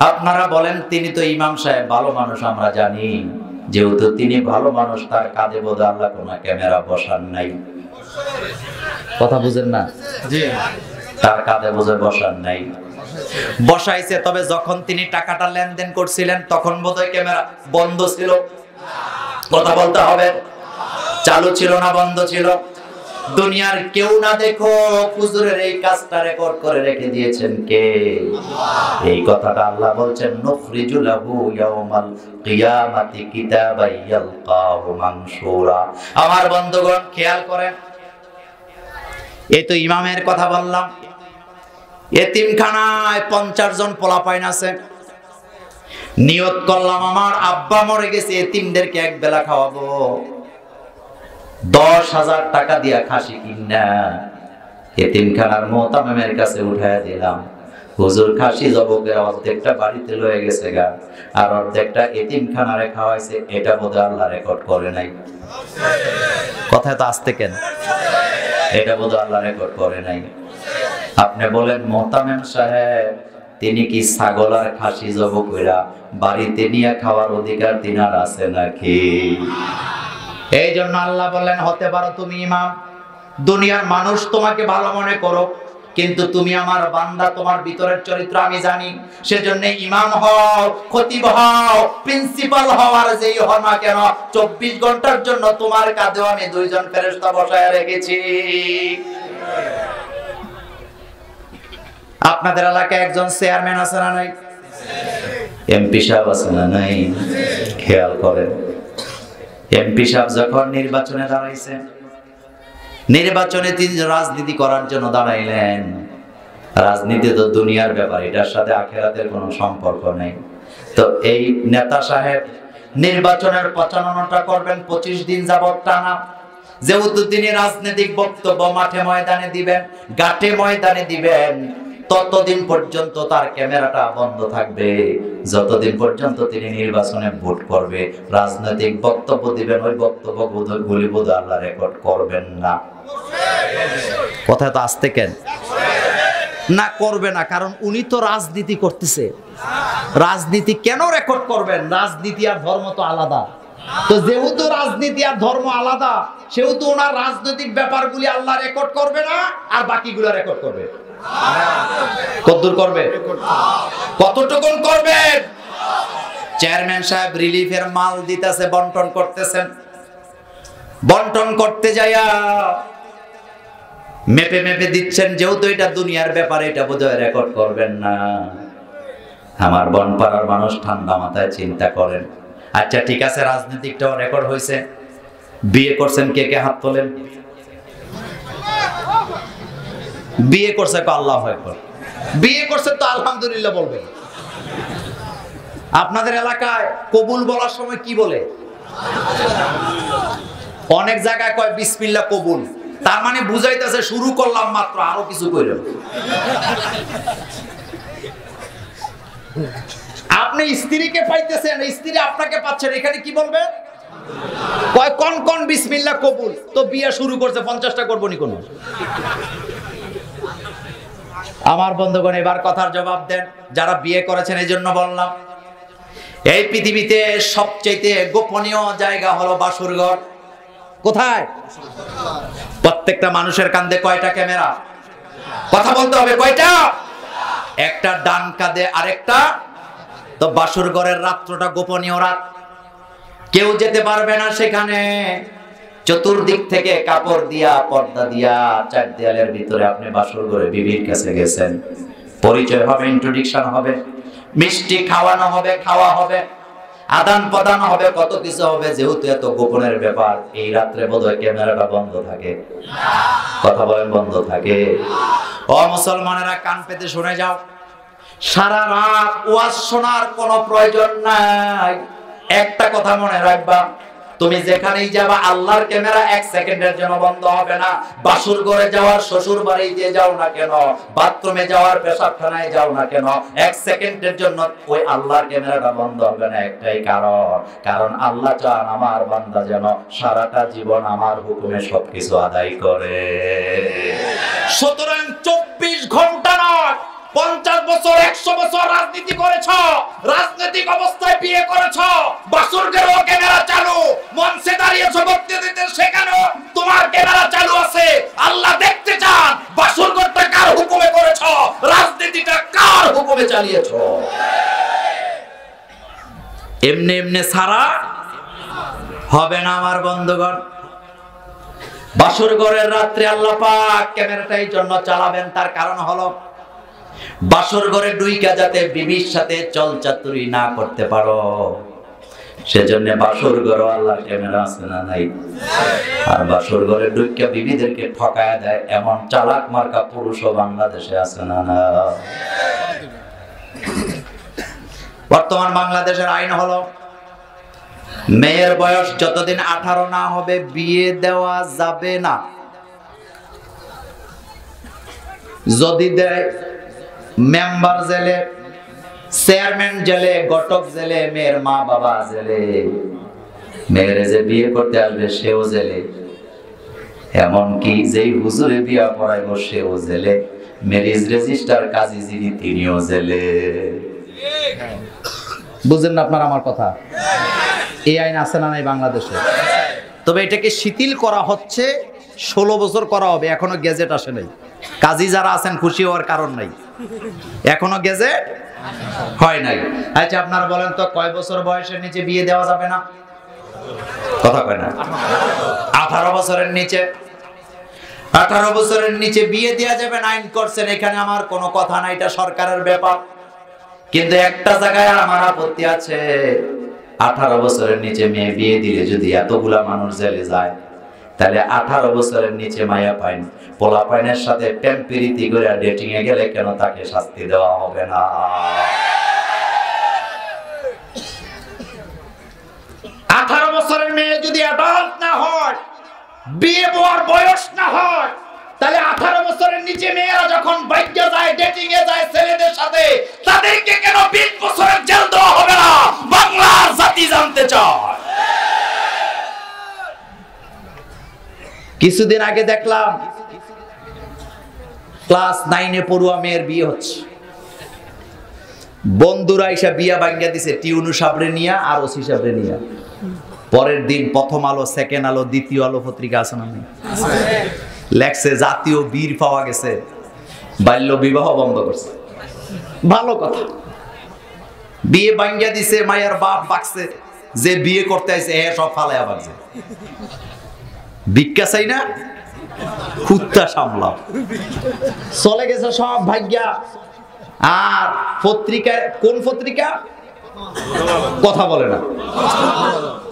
আপনারা বলেন, তিনি তো ইমাম সাহেব ভালো মানুষ, আমরা জানি, যেহেতু তিনি ভালো মানুষ, তার কাঁধে বোধ আল্লাহ কোনো ক্যামেরা বসান নাই। কথা বুঝেন না? জি, তার কাঁধে বোঝে বসান নাই, বসাইছে। তবে যখন তিনি টাকাটা লেনদেন করছিলেন, তখন বোধহয় ক্যামেরা বন্ধ ছিল। কথা বলতে হবে, চালু ছিল না বন্ধ ছিল? দুনিয়ার কেউ না দেখো, হুজুরের এই কাজটা রেকর্ড করে রেখে দিয়েছেন কে? এই কথাটা আল্লাহ বলছেন, নুখরিজু লাহু ইয়াউমাল কিয়ামাতি কিতাবান ইয়ালকাহু মানশুরা। আমার বন্ধুগণ খেয়াল করেন, এই তো ইমামের কথা বললাম, এতিমখানায় 50 জন পোলাপাইন আছে। নিয়ত করলাম, আমার আব্বা মরে গেছে, এতিমদেরকে এক বেলা খাওয়াবো। 10,000 টাকা দিয়া খাসি কিনা এতিমখানার মোহতামের কাছে উঠাইয়া দিলাম। হুজুর খাসি জবকের অর্ধেকটা বাড়িতে লয়ে গেছে গা, আর অর্ধেকটা এতিমখানারে খাওয়াইছে। এটা বোধহয় আল্লাহ রেকর্ড করে নাই। কথায় তো আসতে কেন? এটা বোধহয় আল্লাহ রেকর্ড করে নাই। আপনি বলেন, মোহতামেম সাহেব তিনি কি ছাগল আর খাসি জব কইরা বাড়িতে নিয়ে খাওয়ার অধিকার তিনার আছে নাকি? এই জন্য আল্লাহ বলেন, হতে পারো তুমি ইমাম, দুনিয়ার মানুষ তোমাকে ভালো মনে করো, কিন্তু তুমি আমার বান্দা, তোমার ভিতরের চরিত্র আমি জানি। সেজন্য ইমাম হও, খতিব হও, প্রিন্সিপাল হও, আর যেই হও না কেন, 24 ঘন্টার জন্য তোমার কাঁধেও আমি 2 জন ফেরেশতা বসায় রেখেছি। আপনাদের এলাকায় একজন চেয়ারম্যান আছে না নাই? এমপি সাহেব আছে না নাই? খেয়াল করেন, এমপি সাহেব যখন নির্বাচনে দাঁড়াইছে, নির্বাচনে তিনি রাজনীতি করার জন্য দাঁড়াইলেন। রাজনীতি তো দুনিয়ার ব্যাপার, এটার সাথে আখেরাতের কোনো সম্পর্ক নেই। তো এই নেতা সাহেব নির্বাচনের প্রচারণাটা করবেন 25 দিন যাবত টানা। যেহেতু তিনি রাজনৈতিক বক্তব্য মাঠে ময়দানে দিবেন, ঘাটে ময়দানে দিবেন, ততদিন পর্যন্ত তার ক্যামেরাটা বন্ধ থাকবে, যতদিন পর্যন্ত তিনি নির্বাচনে ভোট করবে। রাজনৈতিক বক্তব্য দিবেন, ওই বক্তব্য গুলি বোধ আল্লাহ রেকর্ড করবেন না। কথা তো আসতে কেন না করবে না, কারণ উনি তো রাজনীতি করতেছে। রাজনীতি কেন রেকর্ড করবেন? রাজনীতি আর ধর্ম তো আলাদা। তো যেহেতু রাজনীতি আর ধর্ম আলাদা, সেহেতু ওনার রাজনৈতিক ব্যাপারগুলি আল্লাহ রেকর্ড করবে না, আর বাকিগুলো রেকর্ড করবে। কতদূর করবে? কতটুকুন করবে? চেয়ারম্যান সাহেব রিলিফের মাল দিতেছে, বন্টন করতেছেন। বন্টন করতে যাইয়া মেপে মেপে দিচ্ছেন, যেহেতু এটা দুনিয়ার ব্যাপার, এটা বোধহয় রেকর্ড করবেন না। আমার বনপাড়ার মানুষ ঠান্ডা মাথায় চিন্তা করেন, আচ্ছা ঠিক আছে, রাজনীতিকটাও রেকর্ড হয়েছে। বিয়ে করছেন কে কে? হাত তোলেন। বিয়ে করছে তো আল্লাহু আকবার। বিয়ে করছে তো আলহামদুলিল্লাহ বলবেন। আপনাদের এলাকায় কবুল বলার সময় কি বলে? অনেক জায়গায় কয় বিসমিল্লাহ কবুল, তার মানে বুঝাইতেছে শুরু করলাম মাত্র, আরো কিছু কইল। আপনি স্ত্রীকে পাইতেছেন, স্ত্রী আপনাকে পাচ্ছেন, এখানে কি বলবে? কয় কোন কোন বিসমিল্লাহ কবুল। তো বিয়ে শুরু করছে, 50টা করবো নি কোন? আমার বন্ধুগণ, এবার কথার জবাব দেন যারা বিয়ে করেছেন। এই জন্য বললাম, এই পৃথিবীতে সবচেয়ে গোপনীয় জায়গা হলো বাসুরঘর। কোথায়? প্রত্যেকটা মানুষের কাঁধে কয়টা ক্যামেরা? কথা বলতে হবে, কয়টা? একটা ডান কাঁধে, আরেকটা। তো বাসুরঘরের রাত্রটা গোপনীয় রাত, কেউ যেতে পারবে না সেখানে। চতুর্দিক থেকে কাপড় দিয়া, পর্দা দিয়া, চার দেয়ালের ভিতরে আপনি বাসুরঘরে বিবির কাছে গেছেন। পরিচয় হবে, ইন্ট্রোডাকশন হবে, মিষ্টি খাওয়ানো হবে, খাওয়া হবে, আদান প্রদান হবে, কত কিছু হবে। যেহেতু এত গোপনের ব্যাপার, এই রাত্রে বোধহয় ক্যামেরাটা বন্ধ থাকে। কথা বলেন, বন্ধ থাকে। ও মুসলমানেরা, কান পেতে শুনে যাও, সারা রাত ওয়াজ শোনার কোনো প্রয়োজন নাই। একটা কথা মনে রাখবা, তুমি যেখানেই যাবা আল্লাহর ক্যামেরা 1 সেকেন্ডের জন্য বন্ধ হবে না। বাসুর ঘরে যাওয়ার, শ্বশুর বাড়িতে যাও না কেন, বাথরুমে যাওয়ার, পেশাবখানায় যাও না কেন, 1 সেকেন্ডের জন্য ওই আল্লাহর ক্যামেরাটা বন্ধ হবে না। একটাই কারণ আল্লাহ চান আমার বান্দা যেন সারাটা জীবন আমার হুকুমে সবকিছু আদায় করে। সুতরাং 24 ঘন্টা নয়, 50 বছর, 100 বছর রাজনীতি করেছ, রাজনৈতিক অবস্থায় বিয়ে করেছ, বাসুরঘরেও ক্যামেরা চালু, মঞ্চে দাঁড়িয়েছ বক্তৃতা দিতে, সেখানেও তোমার ক্যামেরা চালু আছে। আল্লাহ দেখতে চান বাসুরঘরটা কার হুকুমে করেছ, রাজনীতিটা কার হুকুমে চালিয়েছ। এমনি এমনি সারা হবে না আমার বন্ধুগণ। বাসুরঘরের রাত্রে আল্লাহ পাক ক্যামেরাটা এই জন্য চালাবেন, তার কারণ হলো বাসর ঘরে ডুইকা যাতে বিবির সাথে চলচাতুরি না করতে পারো, সেজন্য বাসর ঘরে আল্লাহর ক্যামেরা আছে না নাই? আর বাসর ঘরে ডুইকা বিবিদেরকে ঠকায় দেয় এমন চালাক মার্কা পুরুষও বাংলাদেশে আছে না না? বর্তমান বাংলাদেশের আইন হলো, মেয়ের বয়স যতদিন 18 না হবে বিয়ে দেওয়া যাবে না। যদি দেয়, মেম্বার জেলে, চেয়ারম্যান জেলে, ঘটক জেলে, মেয়ের মা বাবা জেলে, মেয়ের যে বিয়ে করতে আসবে সেও জেলে, এমনকি যেই হুজুরে বিয়ে পড়াইব সেও জেলে, ম্যারেজ রেজিস্টার কাজী যিনি তিনিও জেলে। বুঝেন না আপনার আমার কথা? এই আইন আছে না নাই বাংলাদেশে? তবে এটাকে শিথিল করা হচ্ছে, 16 বছর করা হবে, এখনো গেজেট আসে নাই। কাজী যারা আছেন খুশি হওয়ার কারণ নাই, এখনো গেজেট হয় নাই। আচ্ছা আপনারা বলেন তো, কয় বছর বয়সের নিচে বিয়ে দেওয়া যাবে না? কথা কয় না? 18 বছরের নিচে। 18 বছরের নিচে বিয়ে দেওয়া যাবে না, আইন করছেন। এখানে আমার কোনো কথা নাই, এটা সরকারের ব্যাপার। কিন্তু একটা জায়গায় আমার আপত্তি আছে, 18 বছরের নিচে মেয়ে বিয়ে দিলে যদি এতগুলা মানুষ জেলে যায়, তাহলে 18 বছরের নিচে মায়া পাইন পোলা পাইনের সাথে প্রেম প্রীতি করে ডেটিং এ গেলে কেন তাকে শাস্তি দেওয়া হবে না? 18 বছরের মেয়ে যদি অ্যাডাল্ট না হয়, বিয়ে হওয়ার বয়স না হয়, তাহলে 18 বছরের নিচে মেয়েরা যখন বাইকে যায়, ডেটিং এ যায় ছেলেদের সাথে, তাদেরকে কেন 20 বছরের জেল দেওয়া হবে না? বাংলার জাতি জানতে চায়। কিছুদিন আগে দেখলাম ক্লাস 9 এ পড়ুয়া মেয়ের বিয়ে হচ্ছে। বন্ধুরা এসে বিয়া ভাঙ্গা দিছে টিউনু সাবরে নিয়া আর ওসি সাবরে নিয়া। পরের দিন প্রথম আলো, সেকেন্ড আলো, দ্বিতীয় আলো পত্রিকা আছে না, লেখছে জাতীয় বীর পাওয়া গেছে, বাল্য বিবাহ বন্ধ করছে। ভালো কথা, বিয়ে ভাঙ্গা দিছে, মায়ের বাপ বাকছে, যে বিয়ে করতে আইছে এ সব ফালায়া বাজে। ভিক্ষা চাই না, কুত্তা সামলাও, চলে গেছে সব ভাগ্যা। আর পত্রিকায়, কোন পত্রিকা কথা বলে না,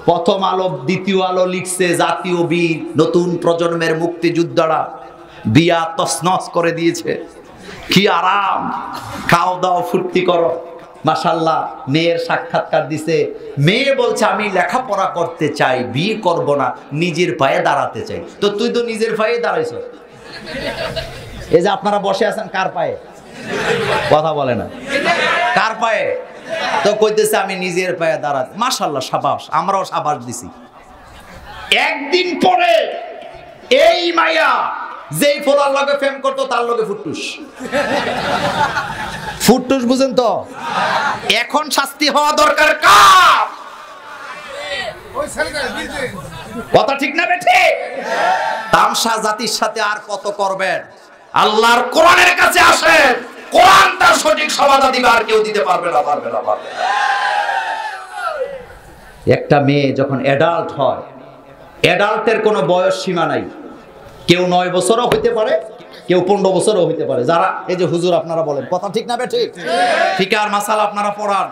প্রথম আলো, দ্বিতীয় আলো লিখছে জাতীয় বীর, নতুন প্রজন্মের মুক্তিযোদ্ধারা বিয়া তছনছ করে দিয়েছে। কি আরাম, খাও দাও ফুর্তি করো। মাশাআল্লাহ, মেয়ের সাক্ষাৎকার দিছে। মেয়ে বলছে আমি লেখাপড়া করতে চাই, বিয়ে করব না, নিজের পায়ে দাঁড়াতে চাই। তো তুই তো নিজের পায়ে দাঁড়াইছ। এই যে আপনারা বসে আছেন কার পায়ে? কথা বলে না, কার পায়ে? তো কইতেছে আমি নিজের পায়ে দাঁড়াতে। মাশাআল্লাহ, সাবাস, আমরাও সাবাস দিছি। একদিন পরে এই মাইয়া যেই ফোলার লগে ফেম করতো তার লগে ফুটুস। ফুটুস বুঝেন তো? এখন শাস্তি হওয়া দরকার কার? কথা ঠিক না বেঠে? তামসা জাতির সাথে আর কত করবেন? আল্লাহর কোরআনের কাছে আসেন, কোরআন তার সঠিক সমাধান দিবে, আর কেউ দিতে পারবে না, পারবে না, পারবে না। একটা মেয়ে যখন অ্যাডাল্ট হয়, অ্যাডাল্টের কোনো বয়স সীমা নাই। কেউ 9 বছরও হইতে পারে, কেউ 15 বছরও হইতে পারে। যারা এই যে হুজুর আপনারা বলেন, কথা ঠিক না বেঠিক? ফিকার মাসালা আপনারা পড়ান,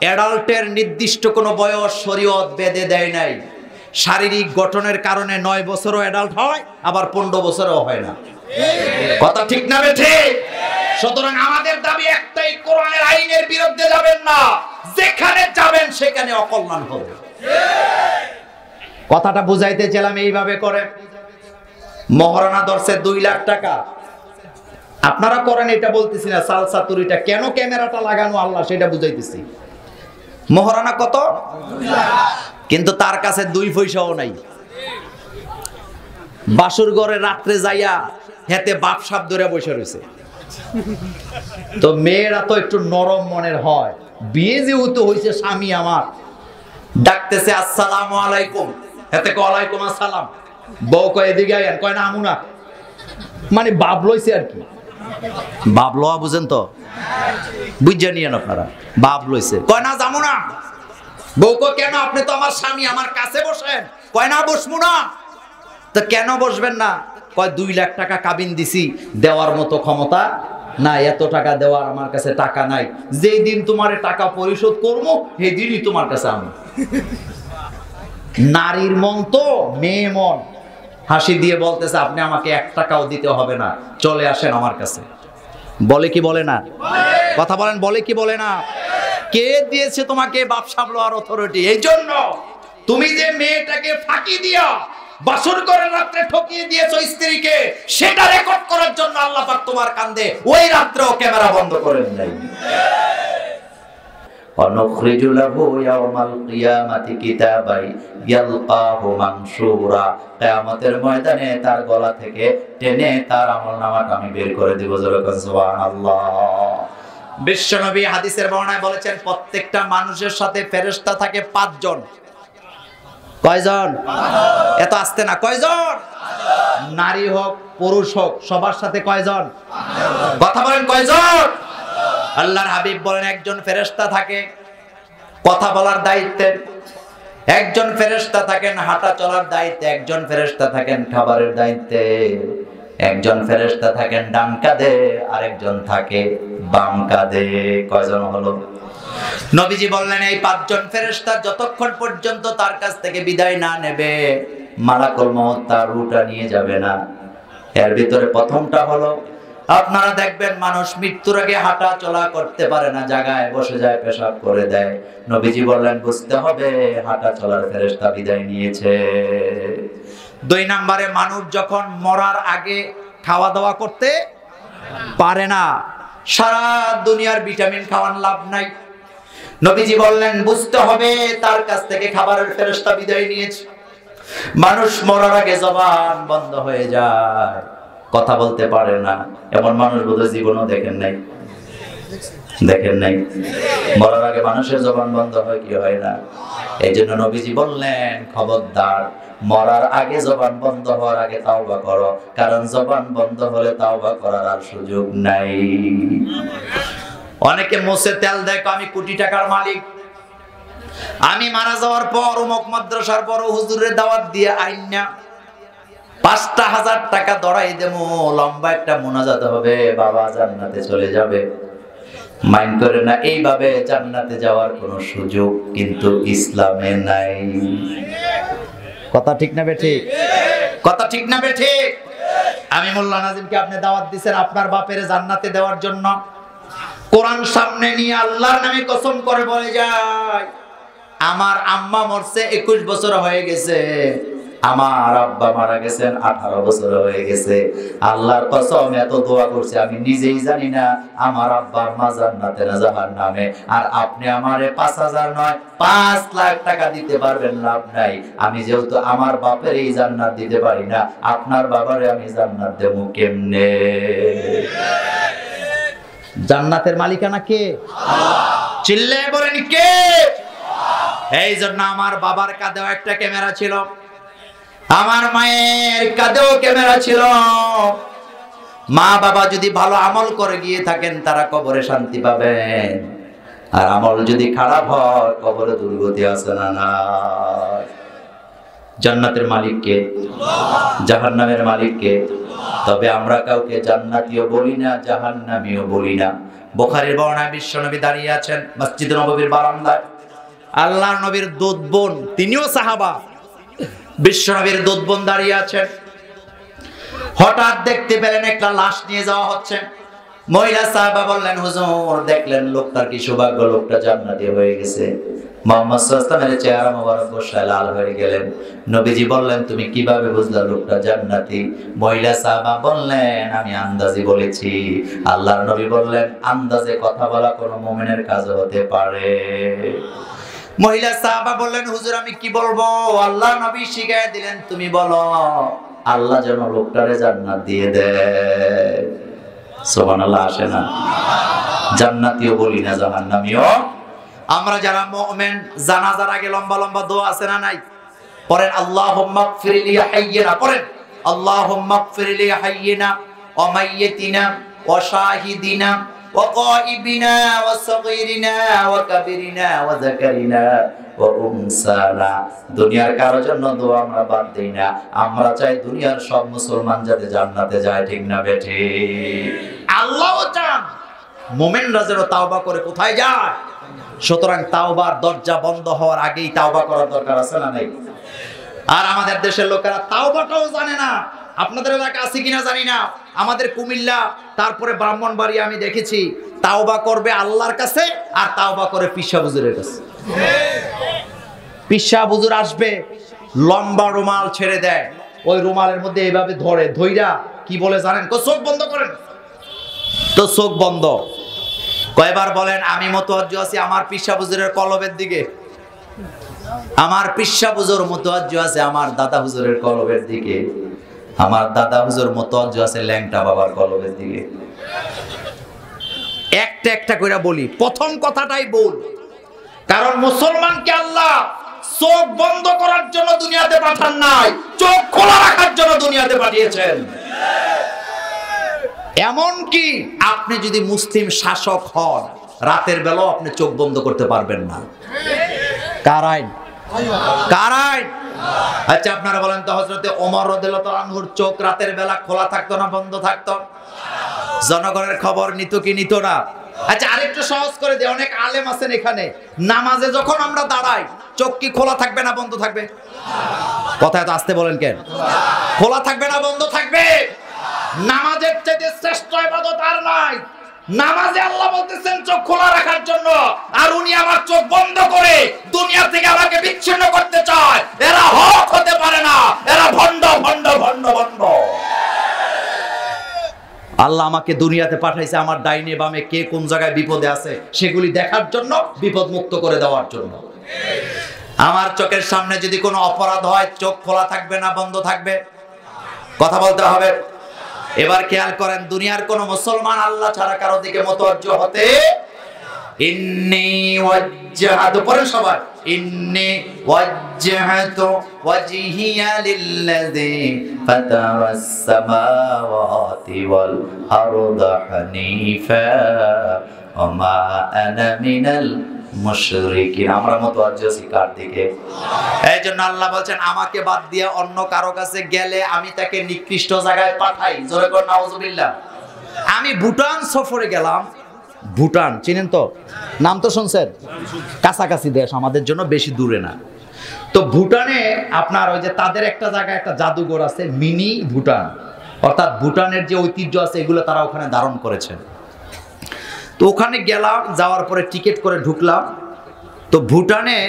অ্যাডাল্টের নির্দিষ্ট কোনো বয়স শরীয়ত বেঁধে দেয় নাই। শারীরিক গঠনের কারণে 9 বছরও অ্যাডাল্ট হয়, আবার 15 বছরও হয় না। কথা ঠিক না বেঠিক? সুতরাং আমাদের দাবি একটাই, কোরআনের আইনের বিরুদ্ধে যাবেন না, যেখানে যাবেন সেখানে অকল্যাণ হবে। কথাটা বুঝাইতে চাইলাম এইভাবে করে। মহারণা ধরছে 2 লাখ টাকা, আপনারা করেন এটা বলতেছি না, সালসা তুরিটা কেন ক্যামেরাটা লাগানো আল্লাহ সেটা বুঝাইতেছি। মহারণা কত? 2 লাখ। কিন্তু তার কাছে 2 পয়সাও নাই। বাসুর ঘরে রাত্রে যাইয়া হেতে বাপ সাপ ধরে বসে রয়েছে। তো মেয়েরা তো একটু নরম মনের হয়, বিয়ে যেহেতু হয়েছে, স্বামী আমার ডাকতেছে আসসালামু আলাইকুম, হেতে কয় ওয়ালাইকুম আসসালাম। বউ কয় এদিকে আইন, কয় না আমু না, মানে বাপ লইছে আর কি। বাপ লওয়া বুঝেন তো? বুঝে নিয়েন আপনারা, বাপ লইছে। কয় না যামু না। বউ কয় কেন? আপনি তো আমার স্বামী, আমার কাছে বসেন। কয় না বসবো না। তো কেন বসবেন না? কয় 2 লাখ টাকা কাবিন দিছি, দেওয়ার মতো ক্ষমতা না, এত টাকা দেওয়ার আমার কাছে টাকা নাই। যেই দিন তোমার টাকা পরিশোধ করবো সেই দিনই তোমার কাছে আমি। নারীর মন তো মেয়ে মন, হাসি দিয়ে বলতেছে আপনি আমাকে 1 টাকাও দিতে হবে না, চলে আসেন আমার কাছে। বলে কি বলে না? কথা বলেন, বলে কি বলে না? কে দিয়েছে তোমাকে ব্যবসা লওয়ার অথরিটি? এই জন্য তুমি যে মেয়েটাকে ফাঁকি দিয়া বাসর করে রাত্রে ঠকিয়ে দিয়েছো স্ত্রীকে, সেটা রেকর্ড করার জন্য আল্লাহ পাক তোমার কান্দে ওই রাত্রেও ক্যামেরা বন্ধ করেন নাই। অনুখরিজু লাহু ইয়াওমাল কিয়ামাতি কিতাবাই ইয়ালকাহু মানশুরা, কিয়ামতের ময়দানে তার গলা থেকে টেনে তার আমলনামাটা আমি বের করে দেব। যখন সুবহানাল্লাহ। বিশ্বনবী হাদিসের বর্ণনায় বলেছেন প্রত্যেকটা মানুষের সাথে ফেরেশতা থাকে 5 জন। কয়জন? এত আসতে না, কয়জন? নারী হোক পুরুষ হোক সবার সাথে কয়জন? কথা বলেন, কয়জন? আল্লাহর হাবিব বলেন একজন ফেরেশতা থাকে কথা বলার দায়িত্বে, একজন ফেরেশতা থাকেন হাঁটা চলার দায়িত্বে, একজন ফেরেশতা থাকেন খাবারের দায়িত্বে, একজন ফেরেশতা থাকেন ডান কাঁধে, আরেকজন থাকে বাম কাঁধে। কয়জন হলো? নবীজি বললেন এই 5 জন ফেরেশতা যতক্ষণ পর্যন্ত তার কাছ থেকে বিদায় না নেবে মালাকুল মউত তার রূহটা নিয়ে যাবে না। এর ভিতরে প্রথমটা হলো, আপনারা দেখবেন মানুষ মৃত্যুর আগে হাঁটা চলা করতে পারে না, জায়গায় বসে যায়, পেশাব করে দেয়। নবীজি বললেন বুঝতে হবে হাঁটা চলার ফেরেশতা বিদায় নিয়েছে। 2 নম্বরে মানুষ যখন মরার আগে খাওয়া দাওয়া করতে পারে না, সারা দুনিয়ার ভিটামিন খাওয়ার লাভ নাই। নবীজি বললেন বুঝতে হবে তার কাছ থেকে খাবারের ফেরেশতা বিদায় নিয়েছে। মানুষ মরার আগে জবান বন্ধ হয়ে যায়, কথা বলতে পারে না। এমন মানুষ বোধহয় জীবনও দেখেন নাই, দেখেন নাই। মরার আগে মানুষের জবান বন্ধ হয় কি হয় না? এই জন্য নবীজি বললেন খবরদার, মরার আগে জবান বন্ধ হওয়ার আগে তাওবা করো, কারণ জবান বন্ধ হলে তাওবা করার আর সুযোগ নাই। অনেকে মোছে তেল দেয়, আমি কোটি টাকার মালিক, আমি মারা যাওয়ার পর অমুক মাদ্রাসার বড় হুজুরের দাওয়াত দিয়ে আইনা 5,000 টাকা দড়াই দেবো, লম্বা একটা মুনাজাত হবে, বাবা জান্নাতে চলে যাবে। মাইন্ড করে না, এইভাবে জান্নাতে যাওয়ার কোনো সুযোগ কিন্তু ইসলামে নাই। কথা ঠিক না বেঠিক? কথা ঠিক না বেঠিক? আমি মোল্লা নাজিমকে আপনি দাওয়াত দিবেন আপনার বাপের জান্নাতে দেওয়ার জন্য, কোরআন সামনে নিয়ে আল্লাহর নামে কসম করে বলে যায় আমার আম্মা মরছে 21 বছর হয়ে গেছে, আমার আব্বা মারা গেছেন 18 বছর হয়ে গেছে। আল্লাহর কসম এত দোয়া করছে আমি নিজেই জানি না আমার আব্বা আম্মা জান্নাতে না জাহান্নামে। আর আপনি আমারে 5,000 নয় 5 লাখ টাকা দিতে পারবেন, লাভ নাই। আমি যেহেতু আমার বাপের এই জান্নাত দিতে পারি না, আপনার বাবারে আমি জান্নাত দেবো কেমনে? জান্নাতের মালিকানা কে? আল্লাহ। চিল্লায়ে বলেন কে? এই জন্য আমার বাবার কাঁধেও একটা ক্যামেরা ছিল, আমার মায়ের কাঁধেও ক্যামেরা ছিল। মা বাবা যদি ভালো আমল করে গিয়ে থাকেন তারা কবরে শান্তি পাবেন, আর আমল যদি খারাপ হয় কবরে দুর্গতি আছে না নাই? জান্নাতের মালিক কে? জাহান্নামের মালিক কে? তবে আমরা কাউকে জান্নাতীয় বলি না, জাহান্নামীও বলি না। বুখারীর বর্ণনায় বিশ্বনবী দাঁড়িয়ে আছেন মসজিদ নববীর বারান্দায়, আল্লাহর নবীর দুধ বোন, তিনিও সাহাবা, বিশ্বনবীর দুধ বোন দাঁড়িয়ে আছেন। হঠাৎ দেখতে পেলেন একটা লাশ নিয়ে যাওয়া হচ্ছে। মহিলা সাহাবা বললেন হুজুর দেখলেন লোকটার কি সৌভাগ্য, লোকটা জান্নাতি হয়ে গেছে। মুহাম্মদ সাল্লাল্লাহু আলাইহি ওয়াসাল্লামের চেহারা মোবারক গোসায় লাল হয়ে গেলেন। নবীজি বললেন তুমি কিভাবে বুঝলা লোকটা জান্নাতি? মহিলা সাহাবা বললেন আমি আন্দাজি বলেছি। আল্লাহর নবী বললেন আন্দাজে কথা বলা কোনো মুমিনের কাজ হতে পারে? মহিলা সাহাবা বললেন হুজুর আমি কি বলবো? আল্লাহর নবী শিখায় দিলেন তুমি বলো আল্লাহ যেন লোকটারে জান্নাত দিয়ে দেয়। সুবহানাল্লাহ আসে না? জান্নাতীও বলি না, জাহান্নামীও। আমরা যারা মুমিন জানাজার আগে লম্বা লম্বা দোয়া আছে না নাই? পড়েন আল্লাহুম্মা গফির লি হাইয়িনা, পড়েন আল্লাহুম্মা গফির লি হাইয়িনা ওয়া মাইয়িতিনা ওয়া শাহিদিনা ওয়া গায়িবিনা ওয়া সাগীরিনা ওয়া কাবীরিনা ওয়া যাকারিনা ওয়া উনসানা। দুনিয়ার কারোর জন্য দোয়া আমরা বাদ দেই না, আমরা চাই দুনিয়ার সব মুসলমান যাতে জান্নাতে যায়, ঠিক না বেঠি? আল্লাহও চান মুমিনরা যেন তাওবা করে কোথায় যায়। সুতরাং তাওবার দরজা বন্ধ হওয়ার আগেই তাওবা করার দরকার আছে না নাই? আর আমাদের দেশের লোকেরা তাওবাটাও জানে না। আপনাদের এলাকা আছে কিনা জানি না, আমাদের কুমিল্লা তারপরে ব্রাহ্মণবাড়িয়া আমি দেখেছি তাওবা করবে আল্লাহর কাছে আর তাওবা করে পিসা হুজুরের কাছে। পিসা হুজুর আসবে, লম্বা রুমাল ছেড়ে দেয়, ওই রুমালের মধ্যে এইভাবে ধরে ধইরা কি বলে জানেন? চোখ বন্ধ করেন, তো চোখ বন্ধ। কয়বার বলেন আমি মুতাওয়াজ্জিহ আছি আমার পিসা হুজুরের কলবের দিকে, আমার পিসা হুজুর মুতাওয়াজ্জিহ আছে আমার দাদা হুজুরের কলবের দিকে, আমার দাদা হুজুর মুতাওয়াজ্জিহ আছে ল্যাংটা বাবার কলবের দিকে। একটা একটা করে বলি, প্রথম কথাটাই বল, কারণ মুসলমানকে আল্লাহ চোখ বন্ধ করার জন্য দুনিয়াতে পাঠান নাই, চোখ খোলা রাখার জন্য দুনিয়াতে পাঠিয়েছেন। এমন কি আপনি যদি মুসলিম শাসক হন রাতের বেলাও আপনি চোখ বন্ধ করতে পারবেন না। কার আইন? কার আইন? আচ্ছা আপনারা বলেন তো হযরতে ওমর রাদিয়াল্লাহু তাআলা আনহুর চোখ রাতের বেলা খোলা থাকতো না বন্ধ থাকতো? জনগণের খবর নিত কি নিত না? আচ্ছা আরেকটু সহজ করে দে, অনেক আলেম আছেন এখানে, নামাজে যখন আমরা দাঁড়াই চোখ কি খোলা থাকবে না বন্ধ থাকবে? কথা এত আস্তে বলেন কেন? খোলা থাকবে না বন্ধ থাকবে? নামাজের চাইতে শ্রেষ্ঠ ইবাদত আর নাই। নামাজে আল্লাহ বলতেছেন চোখ খোলা রাখার জন্য, আর উনি আমার চোখ বন্ধ করে দুনিয়া থেকে আমাকে বিচ্ছিন্ন করতে চায়। এরা হক হতে পারে না, এরা ভণ্ড ভণ্ড ভণ্ড ভণ্ড। আল্লাহ আমাকে দুনিয়াতে পাঠাইছে আমার ডাইনে বামে কে কোন জায়গায় বিপদে আছে সেগুলি দেখার জন্য, বিপদ মুক্ত করে দেওয়ার জন্য। আমার চোখের সামনে যদি কোনো অপরাধ হয় চোখ খোলা থাকবে না বন্ধ থাকবে? কথা বলতে হবে। এবার খেয়াল করেন, দুনিয়ার কোন মুসলমান আল্লাহ ছাড়া কারো দিকে মুতাওয়াজ্জিহ হতে, ইন্নী ওয়াজ্জাহাতু, পড়েন সবাই, ইন্নী ওয়াজ্জাহাতু ওয়াজহিয়া লিল্লাযী ফাতারাস সামাওয়াতি ওয়াল আরদা হানিফা ওয়া মা আনা মিনাল মুশরিকিন। আমরা মুতাওয়াজ্জিহ কার দিকে? এই জন্য আল্লাহ বলছেন আমাকে বাদ দিয়ে অন্য কারো কাছে গেলে আমি তাকে নিকৃষ্ট জায়গায় পাঠাই। জোরে কর নাউজুবিল্লাহ। আমি ভুটান সফরে গেলাম, ভুটান চিনেন তো, নাম তো শুনছেন, কাছাকাছি দেশ আমাদের জন্য, বেশি দূরে না। তো ভুটানে আপনার ওই যে তাদের একটা জায়গায় একটা জাদুঘর আছে, মিনি ভুটান, অর্থাৎ ভুটানের যে ঐতিহ্য আছে এগুলো তারা ওখানে ধারণ করেছেন। তো ওখানে গেলাম, যাওয়ার পরে টিকিট করে ঢুকলাম। তো ভুটানে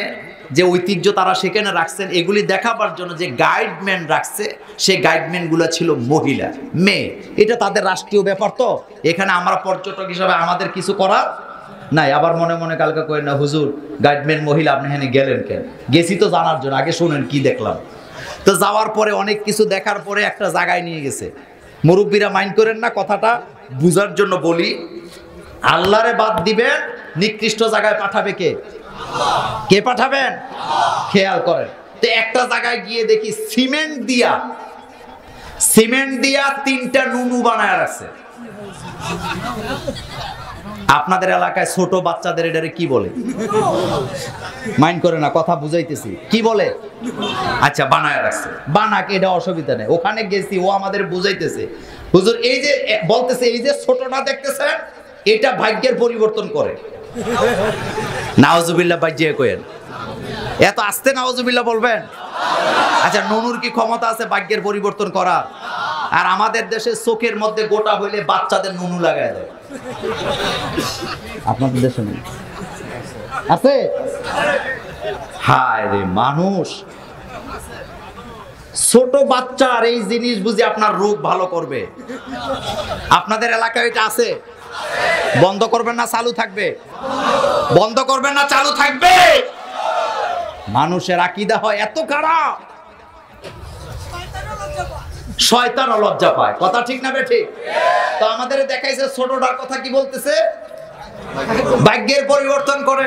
যে ঐতিহ্য তারা সেখানে রাখছেন এগুলি দেখাবার জন্য যে গাইডম্যান রাখছে, সেই গাইডম্যানগুলো ছিল মহিলা, মেয়ে। এটা তাদের রাষ্ট্রীয় ব্যাপার, তো এখানে আমরা পর্যটক হিসাবে আমাদের কিছু করার নাই। আবার মনে মনে কালকে কই না, হুজুর গাইডম্যান মহিলা, আপনি এখানে গেলেন কেন? গেছি তো জানার জন্য, আগে শুনেন কি দেখলাম। তো যাওয়ার পরে অনেক কিছু দেখার পরে একটা জায়গায় নিয়ে গেছে। মুরব্বীরা মাইন্ড করেন না, কথাটা বুঝার জন্য বলি। আল্লাহরে বাদ দিবেন, নিকৃষ্ট জায়গায় পাঠাবে কে? কে পাঠাবেন? খেয়াল করেন। তো একটা জায়গায় গিয়ে দেখি সিমেন্ট দিয়া 3টা নুনু বানায় রাখছে। আপনাদের এলাকায় ছোট বাচ্চাদের এটারে কি বলে? মাইন্ড করে না, কথা বুঝাইতেছি, কি বলে? আচ্ছা বানায় রাখছে, বানাক, এটা অসুবিধা নেই। ওখানে গেছি, ও আমাদের বুঝাইতেছে, হুজুর এই যে বলতেছে, এই যে ছোটটা দেখতেছেন এটা ভাগ্যের পরিবর্তন করে। নাউজুবিল্লাহ বাজিয়ে কইেন, এত আস্তে নাউজুবিল্লাহ বলবেন? আচ্ছা নুনুর কি ক্ষমতা আছে ভাগ্যের পরিবর্তন করার? আর আমাদের দেশে চোখের মধ্যে গোটা হইলে বাচ্চাদের নুনু লাগায় দেয়। আপনাদের দেশে নেই আছে? হায় রে মানুষ, ছোট বাচ্চার এই জিনিস বুঝি আপনার রোগ ভালো করবে। আপনাদের এলাকায় এটা আছে? বন্ধ করবেন না চালু থাকবে? বন্ধ করবেন না চালু থাকবে? মানুষের আকীদা হয় এত খারাপ, শয়তানও লজ্জা পায়। কথা ঠিক না বেঠিক? তো আমাদের দেখাইছে ছোটটার কথা কি বলতেছে? ভাগ্যের পরিবর্তন করে।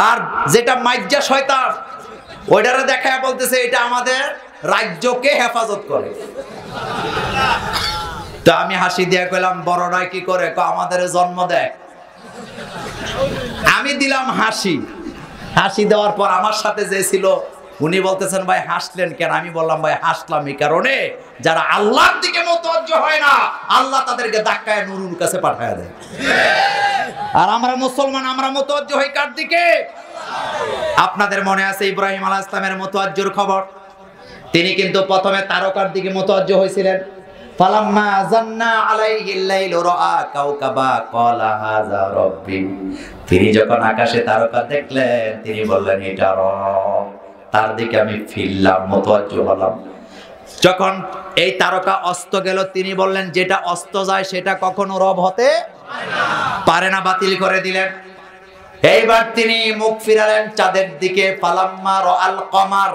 আর যেটা মাইজ্জা শয়তান, ওইটারে দেখায় বলতেছে এটা আমাদের রাজ্যকে হেফাজত করে। তো আমি হাসি দিয়া কইলাম, বড়রাই কি করে? আমাদের জন্ম দেয়। আমি দিলাম হাসি। হাসি দেওয়ার পর আমার সাথে যে ছিল উনি বলতেছেন ভাই হাসলেন কেন? আমি বললাম ভাই হাসলাম এই কারণে, যারা আল্লাহর দিকে মুতাওয়াজ্জিহ হয় না আল্লাহ তাদেরকে ধাক্কায় নুরুর কাছে পাঠায় দেয়। আর আমরা মুসলমান, আমরা মুতাওয়াজ্জিহ হই কার দিকে? আপনাদের মনে আছে ইব্রাহিম আলাইহিস সালামের মুতাওয়াজ্জিহর খবর? তিনি কিন্তু প্রথমে তারকার দিকে মুতাওয়াজ্জিহ হয়েছিলেন। ফালাম্মা জান্না আলাইহিল লাইলু রাআ কাওকাবা ক্বালা হাযা রাব্বি। তিনি যখন আকাশে তারকা দেখলেন তিনি বললেন এটা রব। তার দিকে আমি ফিরলাম, মুতাওয়াজ্জিহ হলাম। যখন এই তারকা অস্ত গেল তিনি বললেন যেটা অস্ত যায় সেটা কখনো রব হতে পারে না, বাতিল করে দিলেন। এইবার তিনি মুখ ফিরালেন চাঁদের দিকে। ফালাম্মা রাআল কমার,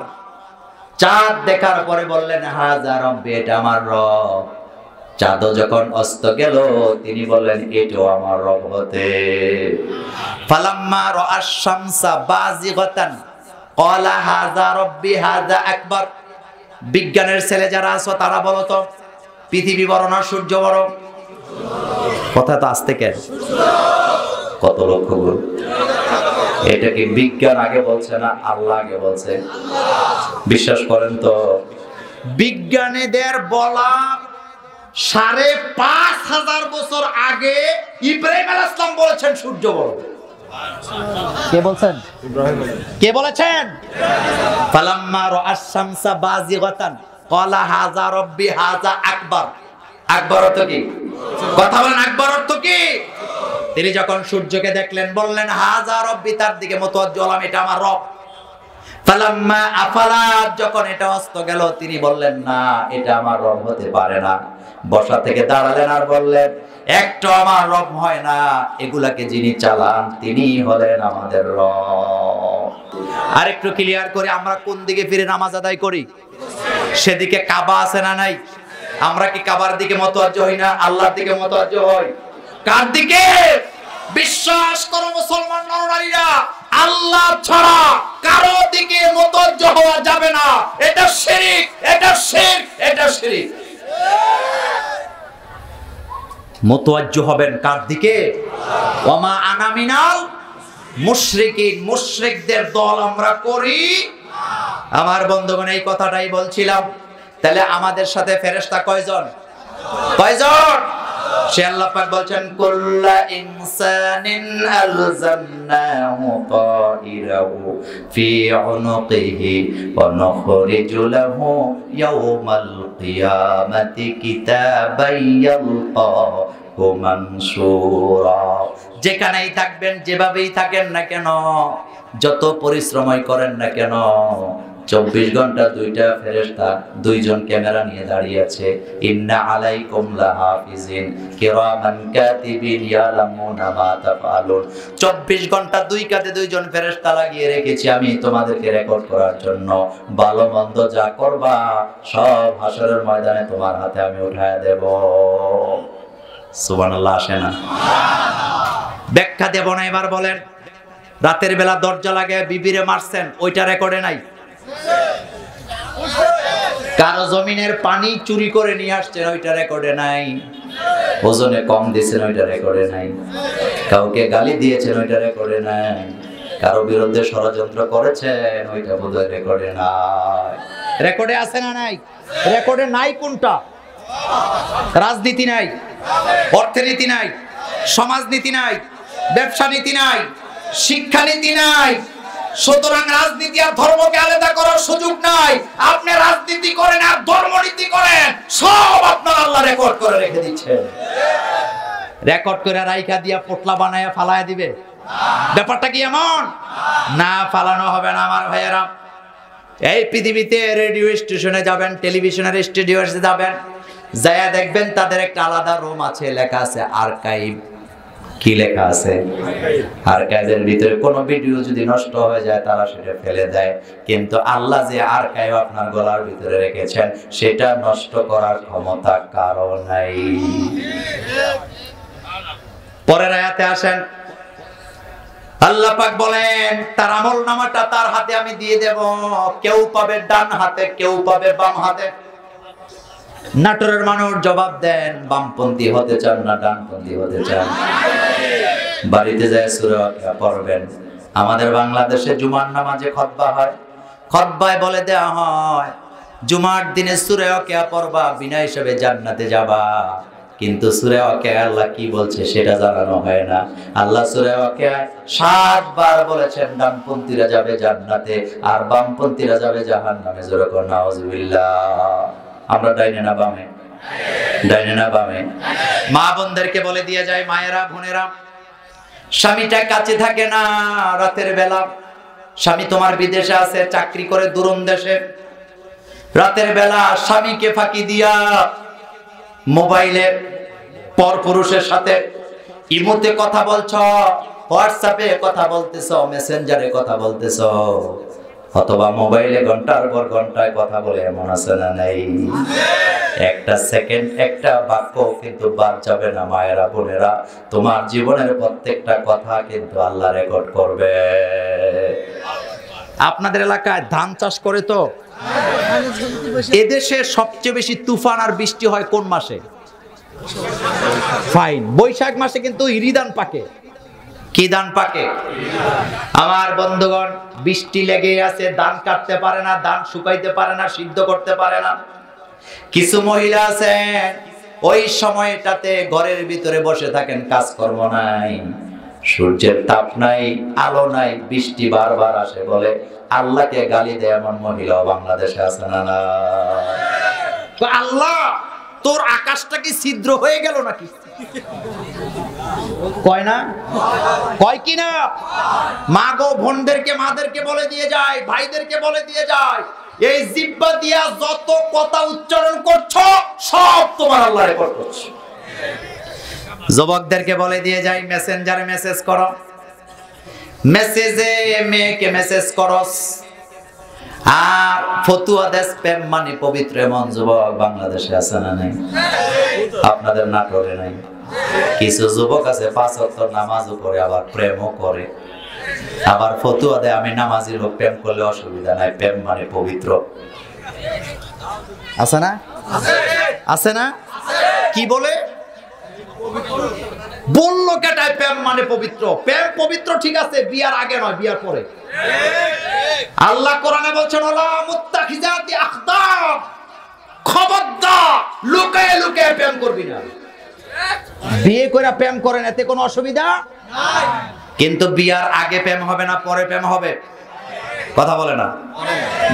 চাঁদ দেখার পরে বললেন হাযা রাব্বি, এটা আমার রব। চাঁদ যখন অস্ত গেল তিনি বললেন এটাও আমার রব হতে। ফালাম্মা রাআশ শামসা বাযিগাতান ক্বালা হাযা রাব্বি হাযা আকবার। বিজ্ঞানের ছেলে যারা আছো তারা বলো তো পৃথিবী বড় না সূর্য বড়? কথা তো আসতে কেন? কত লক্ষ গুণ। এটা কি বিজ্ঞান আগে বলছে না আল্লাহ আগে বলছে? বিশ্বাস করেন তো? বিজ্ঞানীদের বলা ৫,৫০০ বছর আগে ইব্রাহিম আলাইহিস সালাম বলেছেন সূর্য বড়। কে বলছেন? কে বলেছেন? ফালাম্মা রাআস শামসা বাযিগাতান ক্বালা হাযা রাব্বি হাযা আকবার। আকবার অর্থ কি? কথা বলেন, আকবার অর্থ কি? তিনি যখন সূর্যকে দেখলেন বললেন হাযা রাব্বি, তার দিকে মুতাওয়াজ্জিহ হলাম, এটা আমার রব। ফালাম্মা আফালাত, যখন এটা অস্ত গেল তিনি বললেন না, এটা আমার রব হতে পারে না। বসা থেকে দাঁড়ালেন আর বললেন একটা আমার রব হয় না, এগুলাকে যিনি চালান তিনি হলেন আমাদের রব। আর একটু ক্লিয়ার করে, আমরা কোন দিকে ফিরে নামাজ আদায় করি? সেদিকে কাবা আছে না নাই? আমরা কি কাবার দিকে মুতাওয়াজ্জিহ হই না? আল্লাহর দিকে মুতাওয়াজ্জিহ হই। কার দিকে? বিশ্বাস করো মুসলমান নরনারীরা, আল্লাহ ছাড়া কারো দিকে মুতাওয়াজ্জিহ হওয়া যাবে না। এটা শিরক, এটা শিরক, এটা শিরক। মুতাওয়াজ্জিহ হবেন কার দিকে? ওয়ামা আনা মিনাল মুশরিকিন, মুশরিকদের দল আমরা করি। আমার বন্ধুগণ, এই কথাটাই বলছিলাম। তাহলে আমাদের সাথে ফেরেশতা কয়জন? কয়জন? সে আল্লাহ পাক বলছেন কুল্লা ইনসানিন আলজামনাহু তাইরাহু ফি উনুকিহি ওয়া নুখরিজু লাহু ইয়াওমাল কিয়ামাতি কিতাবান ইয়ালকাহু মানসুরা। যেখানেই থাকবেন, যেভাবেই থাকেন না কেন, যত পরিশ্রমই করেন না কেন, 24 ঘন্টা দুইটা ফেরেশতা, দুইজন ক্যামেরা নিয়ে দাঁড়িয়ে আছে। ইন্না আলাইকুম লাহাফিজিন কিরামান কাতিবিন ইয়ালামুনা মা তাফআলুন। 24 ঘন্টা দুই কাঁধে দুইজন ফেরেশতা লাগিয়ে রেখেছি আমি তোমাদেরকে রেকর্ড করার জন্য। ভালো মন্দ যা করবা সব হাসরের ময়দানে তোমার হাতে আমি উঠায় দেব। সুবহানাল্লাহ আসে না? ব্যাখ্যা দেব না, এবার বলেন। রাতের বেলা দরজা লাগায় বিবিরে মারছেন, ওইটা রেকর্ডে নাই? কারো জমিনের পানি চুরি করে নিয়ে আসছেন, ওইটা রেকর্ডে নাই? ওজনে কম দিয়েছেন, ওইটা রেকর্ডে নাই? কাউকে গালি দিয়েছেন, ওইটা রেকর্ডে নাই? কারো বিরুদ্ধে ষড়যন্ত্র করেছেন, ওইটা বোধহয় রেকর্ডে নাই। রেকর্ডে আছে না নাই? রেকর্ডে নাই কোনটা? রাজনীতি নাই, অর্থনীতি নাই, সমাজনীতি নাই, ব্যবসা নীতি নাই, শিক্ষানীতি নাই। সুতরাং রাজনীতি আর ধর্মকে আলাদা করার সুযোগ নাই। আপনি রাজনীতি করেন আর ধর্মনীতি করেন, সব আপনার আল্লাহ রেকর্ড করে রেখে দিচ্ছেন। রেকর্ড করে রাইখা দিয়া পোটলা বানায়া ফালায়া দিবে? ব্যাপারটা কি এমন? না, ফালানো হবে না আমার ভাইয়েরা। এই পৃথিবীতে রেডিও স্টেশনে যাবেন, টেলিভিশনের স্টুডিওতে যাবেন, যায়া দেখবেন তাদের একটা আলাদা রুম আছে, লেখা আছে আর্কাইভ। কি লেখা আছে? আর্কাইভের ভিতরে কোনো ভিডিও যদি নষ্ট হয়ে যায় তারা সেটা ফেলে দেয়। কিন্তু আল্লাহ যে আর্কাইভ আপনার গলার ভিতরে রেখেছেন, সেটা নষ্ট করার ক্ষমতা কারো নাই। পরের আয়াতে আসেন, আল্লাহ পাক বলেন তার আমলনামাটা তার হাতে আমি দিয়ে দেব। কেউ পাবে ডান হাতে, কেউ পাবে বাম হাতে। নাটোরের মানুষ জবাব দেন, বামপন্থী হতে চান না ডানপন্থী হতে চান? বাড়িতে যায় সূরা ওয়াকিয়া পড়বেন। আমাদের বাংলাদেশে জুমার নামাজে খুতবা হয়, খুতবায় বলে দেওয়া হয় জুমার দিনে সূরা ওয়াকিয়া পড়বা, বিনা হিসাবে জান্নাতে যাবা। কিন্তু সূরা ওয়াকিয়া আল্লাহ কি বলছে সেটা জানানো হয় না। আল্লাহ সূরা ওয়াকিয়া 7 বার বলেছেন ডানপন্থীরা যাবে জান্নাতে আর বামপন্থীরা যাবে জাহান্নামে। জোরে কোন নাউজুবিল্লাহ। আমরা ডাইনে না বামে? ডাইনে না বামে? মা বোনদেরকে বলে দিয়ে যায়, মায়েরা বোনেরা, স্বামীটা কাছে থাকে না রাতের বেলা। স্বামী তোমার বিদেশে আছে, চাকরি করে দূরম দেশে। রাতের বেলা স্বামীকে ফাঁকি দিয়া মোবাইলে পরপুরুষের সাথে ইমোতে কথা বলছো, হোয়াটসঅ্যাপে কথা বলতেছো, মেসেঞ্জারে কথা বলতেছো, অথবা মোবাইলে ঘন্টার পর ঘন্টায় কথা বলে এমন আছে না নাই? একটা সেকেন্ড, একটা বাক্য কিন্তু বাদ যাবে না। মায়েরা বোনেরা, তোমার জীবনের প্রত্যেকটা কথা কিন্তু আল্লাহ রেকর্ড করবে। আপনাদের এলাকায় ধান চাষ করে তো? এদেশে সবচেয়ে বেশি তুফান আর বৃষ্টি হয় কোন মাসে? ফাইন, বৈশাখ মাসে কিন্তু ইরিধান পাকে। কি ধান পাকে? আমার বন্ধুগণ, বৃষ্টি লেগে আছে, ধান কাটতে পারে না, ধান শুকাইতে পারে না, সিদ্ধ করতে পারে না। কিছু মহিলা আছেন ওই সময়টাতে ঘরের ভিতরে বসে থাকেন, কাজকর্ম নাই, সূর্যের তাপ নাই, আলো নাই, বৃষ্টি বারবার আসে, বলে আল্লাহকে গালি দেয় এমন মহিলাও বাংলাদেশে আছে না? না, আল্লাহ তোর আকাশটা কি ছিদ্র হয়ে গেল নাকি? কয় না? কয় কি না? মা গো বোনদেরকে, মাদেরকে বলে দিয়ে যায়, ভাইদেরকে বলে দিয়ে যায়, এই জিহ্বা দিয়া যত কথা উচ্চারণ করছো সব তোমার আল্লাহ রেকর্ড করছে। যুবকদেরকে বলে দিয়ে যায়, মেসেঞ্জারে মেসেজ করো, মেসেজে মেয়েকে মেসেজ করস, আর ফতুয়া দেশ প্রেম মানে পবিত্র, এমন যুবক বাংলাদেশে আছে না নাই? আপনাদের নাটোরে নাই? কিছু যুবক আছে 5 ওয়াক্ত নামাজও পড়ে, আবার প্রেমও করে, আবার ফতুয়া দেয় আমি নামাজি লোক, প্রেম করলে অসুবিধা নাই, প্রেম মানে পবিত্র। আছে না? আছে না? কি বলে? বললো কেটায় প্রেম মানে পবিত্র? প্রেম পবিত্র ঠিক আছে, বিয়ার আগে নয়, বিয়ার পরে। আল্লাহ কোরআনে বলছেন, ওয়ালা মুত্তাখিজাতি আখদাম, খবরদার লুকায়ে লুকায়ে প্রেম করবি না। বিয়ে করে প্রেম করেন, এতে কোনো অসুবিধা নাই, কিন্তু বিয়ার আগে প্রেম হবে না, পরে প্রেম হবে? কথা বলে না?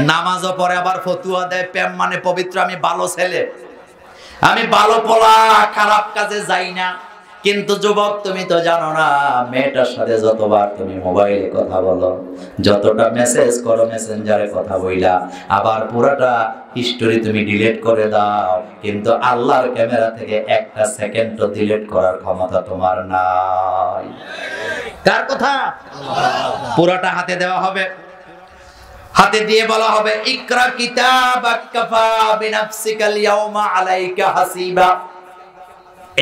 নামাজও পরে, আবার ফতুয়া দেয় প্রেম মানে পবিত্র, আমি ভালো ছেলে, আমি ভালো পোলা, খারাপ কাজে যাই না। কিন্তু যুবক, তুমি তো জানো না, মেয়েটার সাথে যতবার তুমি মোবাইলে কথা বলো, যতটা মেসেজ করো, মেসেঞ্জারে কথা বইলা, আবার পুরাটা হিস্টোরি তুমি ডিলিট করে দাও, কিন্তু আল্লাহর ক্যামেরা থেকে একটা সেকেন্ডও ডিলিট করার ক্ষমতা তোমার নাই। কার কথা? পুরাটা হাতে দেওয়া হবে, হাতে দিয়ে বলা হবে, ইকরা কিতাবাক কাফা বিনাফসিকাল ইয়াউমা আলাইকা হাসিবা,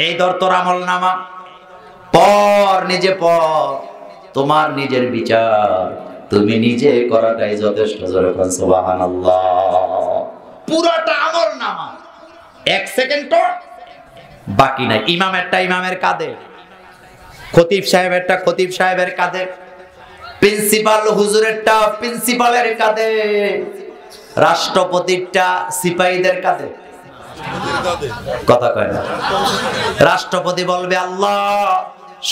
এই ধর তোর আমলনামা, পড়, নিজে পড়, তোমার নিজের বিচার তুমি নিজে করাটাই যথেষ্ট। জোরে কোন সুবহানাল্লাহ। পুরাটা আমলনামা, 1 সেকেন্ড বাকি নাই। ইমামেরটা ইমামের কাঁধে, খতিব সাহেবেরটা খতিব সাহেবের কাঁধে, প্রিন্সিপাল হুজুরেরটা প্রিন্সিপালের কাঁধে, রাষ্ট্রপতিরটা সিপাহীদের কাঁধে। কথা কয় না? রাষ্ট্রপতি বলবে, আল্লাহ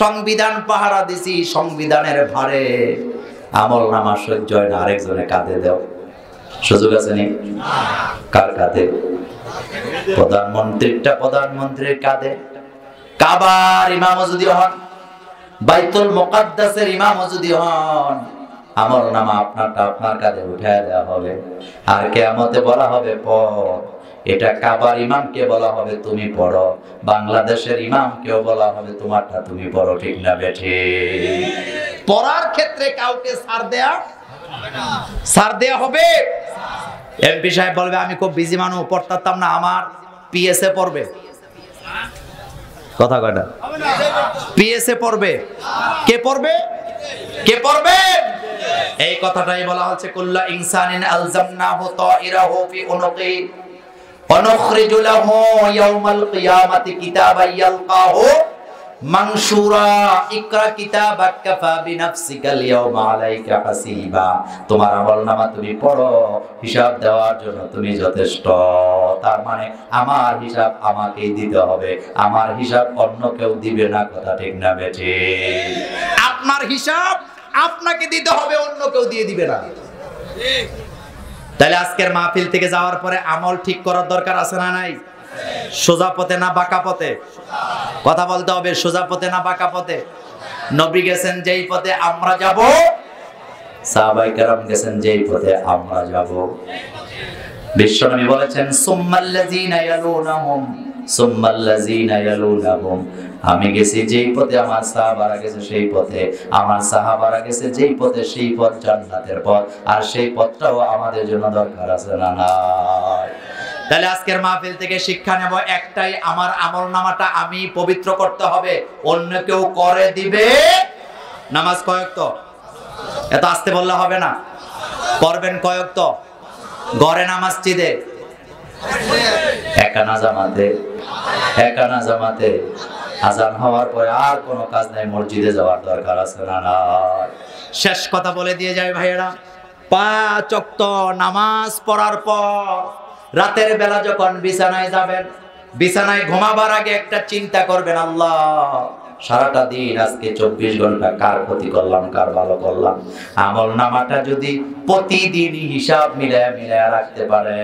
সংবিধান পাহারা দিছি, সংবিধানের ভারে আমলনামা সহ্য হয় না, আরেকজনের কাঁধে দাও। সুযোগ আছে নি? কার কাঁধে? প্রধানমন্ত্রীরটা প্রধানমন্ত্রীর কাঁধে, কাবার ইমামও যদি হন, বাইতুল মুকাদ্দাসের ইমামও যদি হন, আমলনামা আপনারটা আপনার কাঁধে উঠায় দেওয়া হবে, আর কিয়ামতে বলা হবে পড়। এটা কাবার ইমামকে বলা হবে তুমি পড়ো, বাংলাদেশের ইমামকেও বলা হবে তোমারটা তুমি পড়ো। ঠিক না বেঠে? পড়ার ক্ষেত্রে কাউকে ছাড় দেয়া হবে। এমপি সাহেব বলবে, আমি খুব বিজি মানুষ, পড়তাম না, আমার পিএসএ পড়বে। কথা কয়টা? পিএসএ পড়বে। কে পড়বে? কে পড়বে? এই কথাটাই বলা হচ্ছে, কুল্লা ইনসানিন আলজামনাহু তাইরাহু ফি উনুকি অনুখরিজু লাহু ইয়াওমাল কিয়ামাতি কিতাবান ইয়ালকাহু মানশুরা ইকরা কিতাবাক কাফা বিনাফসিকাল ইয়াওমা আলাইকা হাসিবা। তোমার আমলনামা তুমি পড়ো, হিসাব দেওয়ার জন্য তুমি যথেষ্ট। তার মানে আমার হিসাব আমাকেই দিতে হবে, আমার হিসাব অন্য কেউ দিবে না। কথা ঠিক না বেঠে? আপনার হিসাব আপনাকে দিতে হবে, অন্য কেউ দিয়ে দিবে না। তাহলে আজকের মাহফিল থেকে যাওয়ার পরে আমল ঠিক করার দরকার আছে না নাই? সোজা পথে না বাঁকা পথে? কথা বলতে হবে, সোজা পথে না বাঁকা পথে? নবী গেছেন যেই পথে আমরা যাব, সাহাবায়ে কেরাম গেছেন যেই পথে আমরা যাব। বিশ্বনবী বলেছেন, সুম্মাল্লাযীনা ইয়ালুনাহুম সুম্মাল্লাযীনা ইয়ালুনাহুম। আমি গেছি যেই পথে, আমার সাহাবারা গেছে সেই পথে, আমার সাহাবারা গেছে যেই পথে, সেই পথ জান্নাতের পথ, আর সেই পথটাও আমাদের জন্য দরকার আছে না নাই? তাহলে আজকের মাহফিল থেকে শিক্ষা নেব একটাই, আমার আমলনামাটা আমি পবিত্র করতে হবে, অন্য কেউ করে দিবে। নামাজ কয়েকত? এত আসতে বললে হবে না। পড়বেন কয়েকত? ঘরে না মসজিদে? একানা জামাতে? একানা জামাতে আজান হওয়ার পরে আর কোনো কাজ নাই, মসজিদে যাওয়ার দরকার আছে না নাই? শেষ কথা বলে দিয়ে যায় ভাইয়েরা, 5 ওয়াক্ত নামাজ পড়ার পর রাতের বেলা যখন বিছানায় যাবেন, বিছানায় ঘুমাবার আগে একটা চিন্তা করবেন, আল্লাহ সারাটা দিন আজকে 24 ঘন্টা কার ক্ষতি করলাম, কার ভালো করলাম। আমল নামাটা যদি প্রতিদিন হিসাব মিলায়া রাখতে পারে,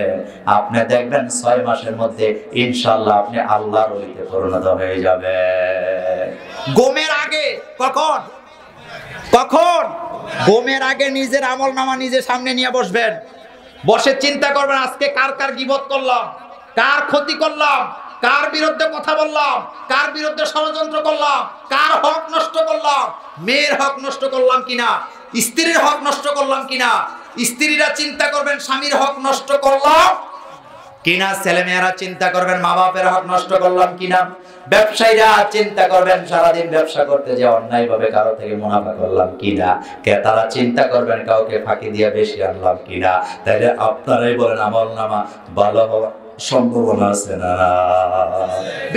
আপনি দেখবেন 6 মাসের মধ্যে ইনশাআল্লাহ আপনি আল্লাহর ওলিতে পরিণত হয়ে যাবে। ঘুমের আগে কখন ঘুমের আগে নিজের আমল নামা নিজের সামনে নিয়ে বসবেন, বসে চিন্তা করবেন আজকে কার কার গীবত করলাম, কার ক্ষতি করলাম, কার বিরুদ্ধে কথা বললাম, কার বিরুদ্ধে ষড়যন্ত্র করলাম, কার হক নষ্ট করলাম, মেয়ের হক নষ্ট করলাম কিনা, স্ত্রীর হক নষ্ট করলাম কিনা। স্ত্রীরা চিন্তা করবেন স্বামীর হক নষ্ট করলাম কিনা, ছেলেমেয়েরা চিন্তা করবেন মা বাপের হক নষ্ট করলাম কিনা, ব্যবসায়ীরা চিন্তা করবেন সারাদিন ব্যবসা করতে যে অন্যায় ভাবে কারো থেকে মুনাফা করলাম কিনা, ক্রেতারা চিন্তা করবেন কাউকে ফাঁকি দিয়ে বেশি আনলাম কিনা। তাইলে আপনারাই বলেন আমল নামা ভালো হওয়ার সম্ভাবনা আছে না?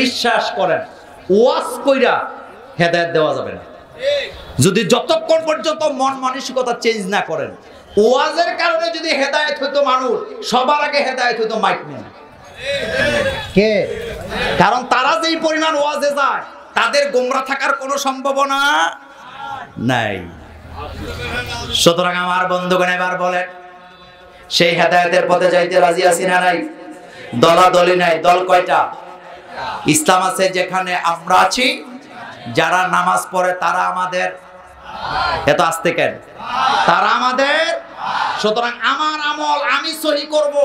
বিশ্বাস করেন ওয়াজ কইরা হেদায়েত দেওয়া যাবে না, যদি যতক্ষণ পর্যন্ত মন মানসিকতা চেঞ্জ না করেন। ওয়াজের কারণে যদি হেদায়েত হইতো মানুষ, সবার আগে হেদায়েত হইতো মাইক নিয়ে। কে? কারণ তারা যেই পরিমাণ ওয়াজে যায় তাদের গোমরা থাকার কোনো সম্ভাবনা নাই। সুতরাং আমার বন্ধুগণ এবার বলেন, সেই হেদায়েতের পথে যাইতে রাজি আছি না নাই? দলাদলি নাই। দল কয়টা? ইসলাম আছে যেখানে আমরা আছি, যারা নামাজ পড়ে তারা আমাদের, এত আসতে কেন? তারা আমাদের। সুতরাং আমার আমল আমি সহি করব,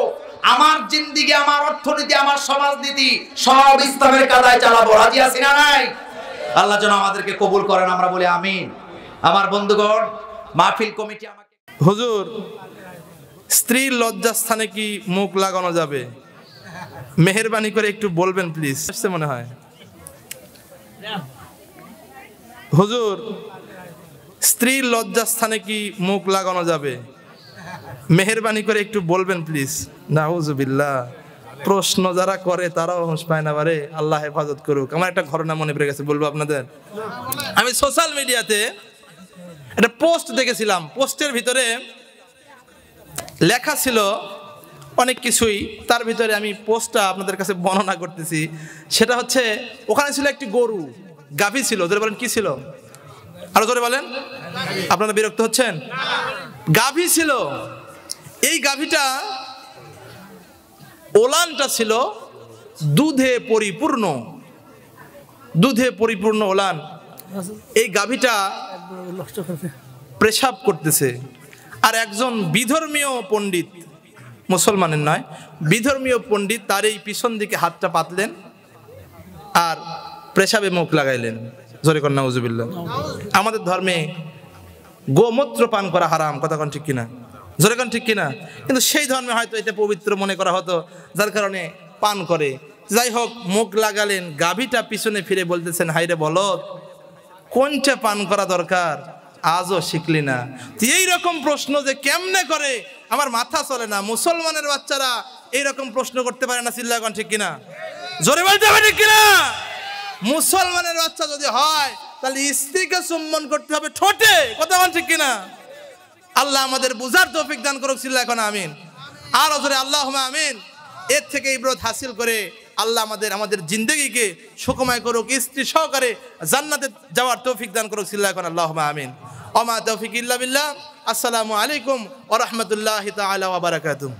আমার জিন্দেগি, আমার অর্থনীতি, আমার সমাজনীতি সব ইসলামের কাদায় চালাবো। রাজি আছি না নাই? আল্লাহ যেন আমাদেরকে কবুল করেন, আমরা বলি আমিন। আমার বন্ধুগণ, মাহফিল কমিটি আমাকে, হুজুর স্ত্রীর লজ্জাস্থানে কি মুখ লাগানো যাবে? মেহেরবানি করে একটু বলবেন প্লিজ। আসছে মনে হয়। হুজুর স্ত্রীর লজ্জাস্থানে কি মুখ লাগানো যাবে? মেহেরবানি করে একটু বলবেন প্লিজ। নাউজুবিল্লাহ। প্রশ্ন যারা করে তারাও হুঁশ পায় না। বারে আল্লাহ হেফাজত করুক। আমার একটা ঘটনা মনে পড়ে গেছে, বলবো আপনাদের। আমি সোশ্যাল মিডিয়াতে একটা পোস্ট দেখেছিলাম। পোস্টের ভিতরে লেখা ছিল অনেক কিছুই, তার ভিতরে আমি পোস্টটা আপনাদের কাছে বর্ণনা করতেছি। সেটা হচ্ছে, ওখানে ছিল একটি গরু, গাভী ছিল। জোরে বলেন কি ছিল? আরো জোরে বলেন। আপনারা বিরক্ত হচ্ছেন? গাভী ছিল। এই গাভীটা ওলানটা ছিল দুধে পরিপূর্ণ, দুধে পরিপূর্ণ ওলান। এই গাভীটা পেশাব করতেছে, আর একজন বিধর্মীয় পণ্ডিত, মুসলমানের নয়, বিধর্মীয় পণ্ডিত তার এই পিছন দিকে হাতটা পাতলেন আর পেশাবে মুখ লাগাইলেন। জোরে কর নাউজুবিল্লাহ। আমাদের ধর্মে গোমূত্র পান করা হারাম, কথা কোন ঠিক কিনা? জোরে কোন ঠিক কিনা? কিন্তু সেই ধর্মে হয়তো এটা পবিত্র মনে করা হতো, যার কারণে পান করে। যাই হোক, মুখ লাগালেন। গাভীটা পিছনে ফিরে বলতেছেন, হাইরে বলদ, কোনটা পান করা দরকার আজও শিখলি না? এইরকম প্রশ্ন যে কেমনে করে আমার মাথা চলে না। মুসলমানের বাচ্চারা এইরকম প্রশ্ন করতে পারে না। চিল্লাগণ ঠিক কিনা? জোরে বলতে হবে ঠিক কিনা? মুসলমানের বাচ্চা যদি হয় তাহলে স্ত্রীকে চুম্বন করতে হবে ঠোঁটে, কথা বল ঠিক কিনা? আল্লাহ আমাদের বুঝার তৌফিক দান করুক। চিল্লাগণ আমিন। আর জোরে আল্লাহুম্মা আমিন। এর থেকে ইবরত হাসিল করে আল্লাহ আমাদের জিন্দেগিকে সুখময় করুক, স্ত্রী সহকারে জান্নাতে যাওয়ার তৌফিক দান করুক। চিল্লাগণ আল্লাহুম্মা আমিন। ওমা তৌফিক ইল্লা বিল্লাহ। আসসালামু আলাইকুম ওয়া রাহমাতুল্লাহি তাআলা ওয়া বারাকাতুহু।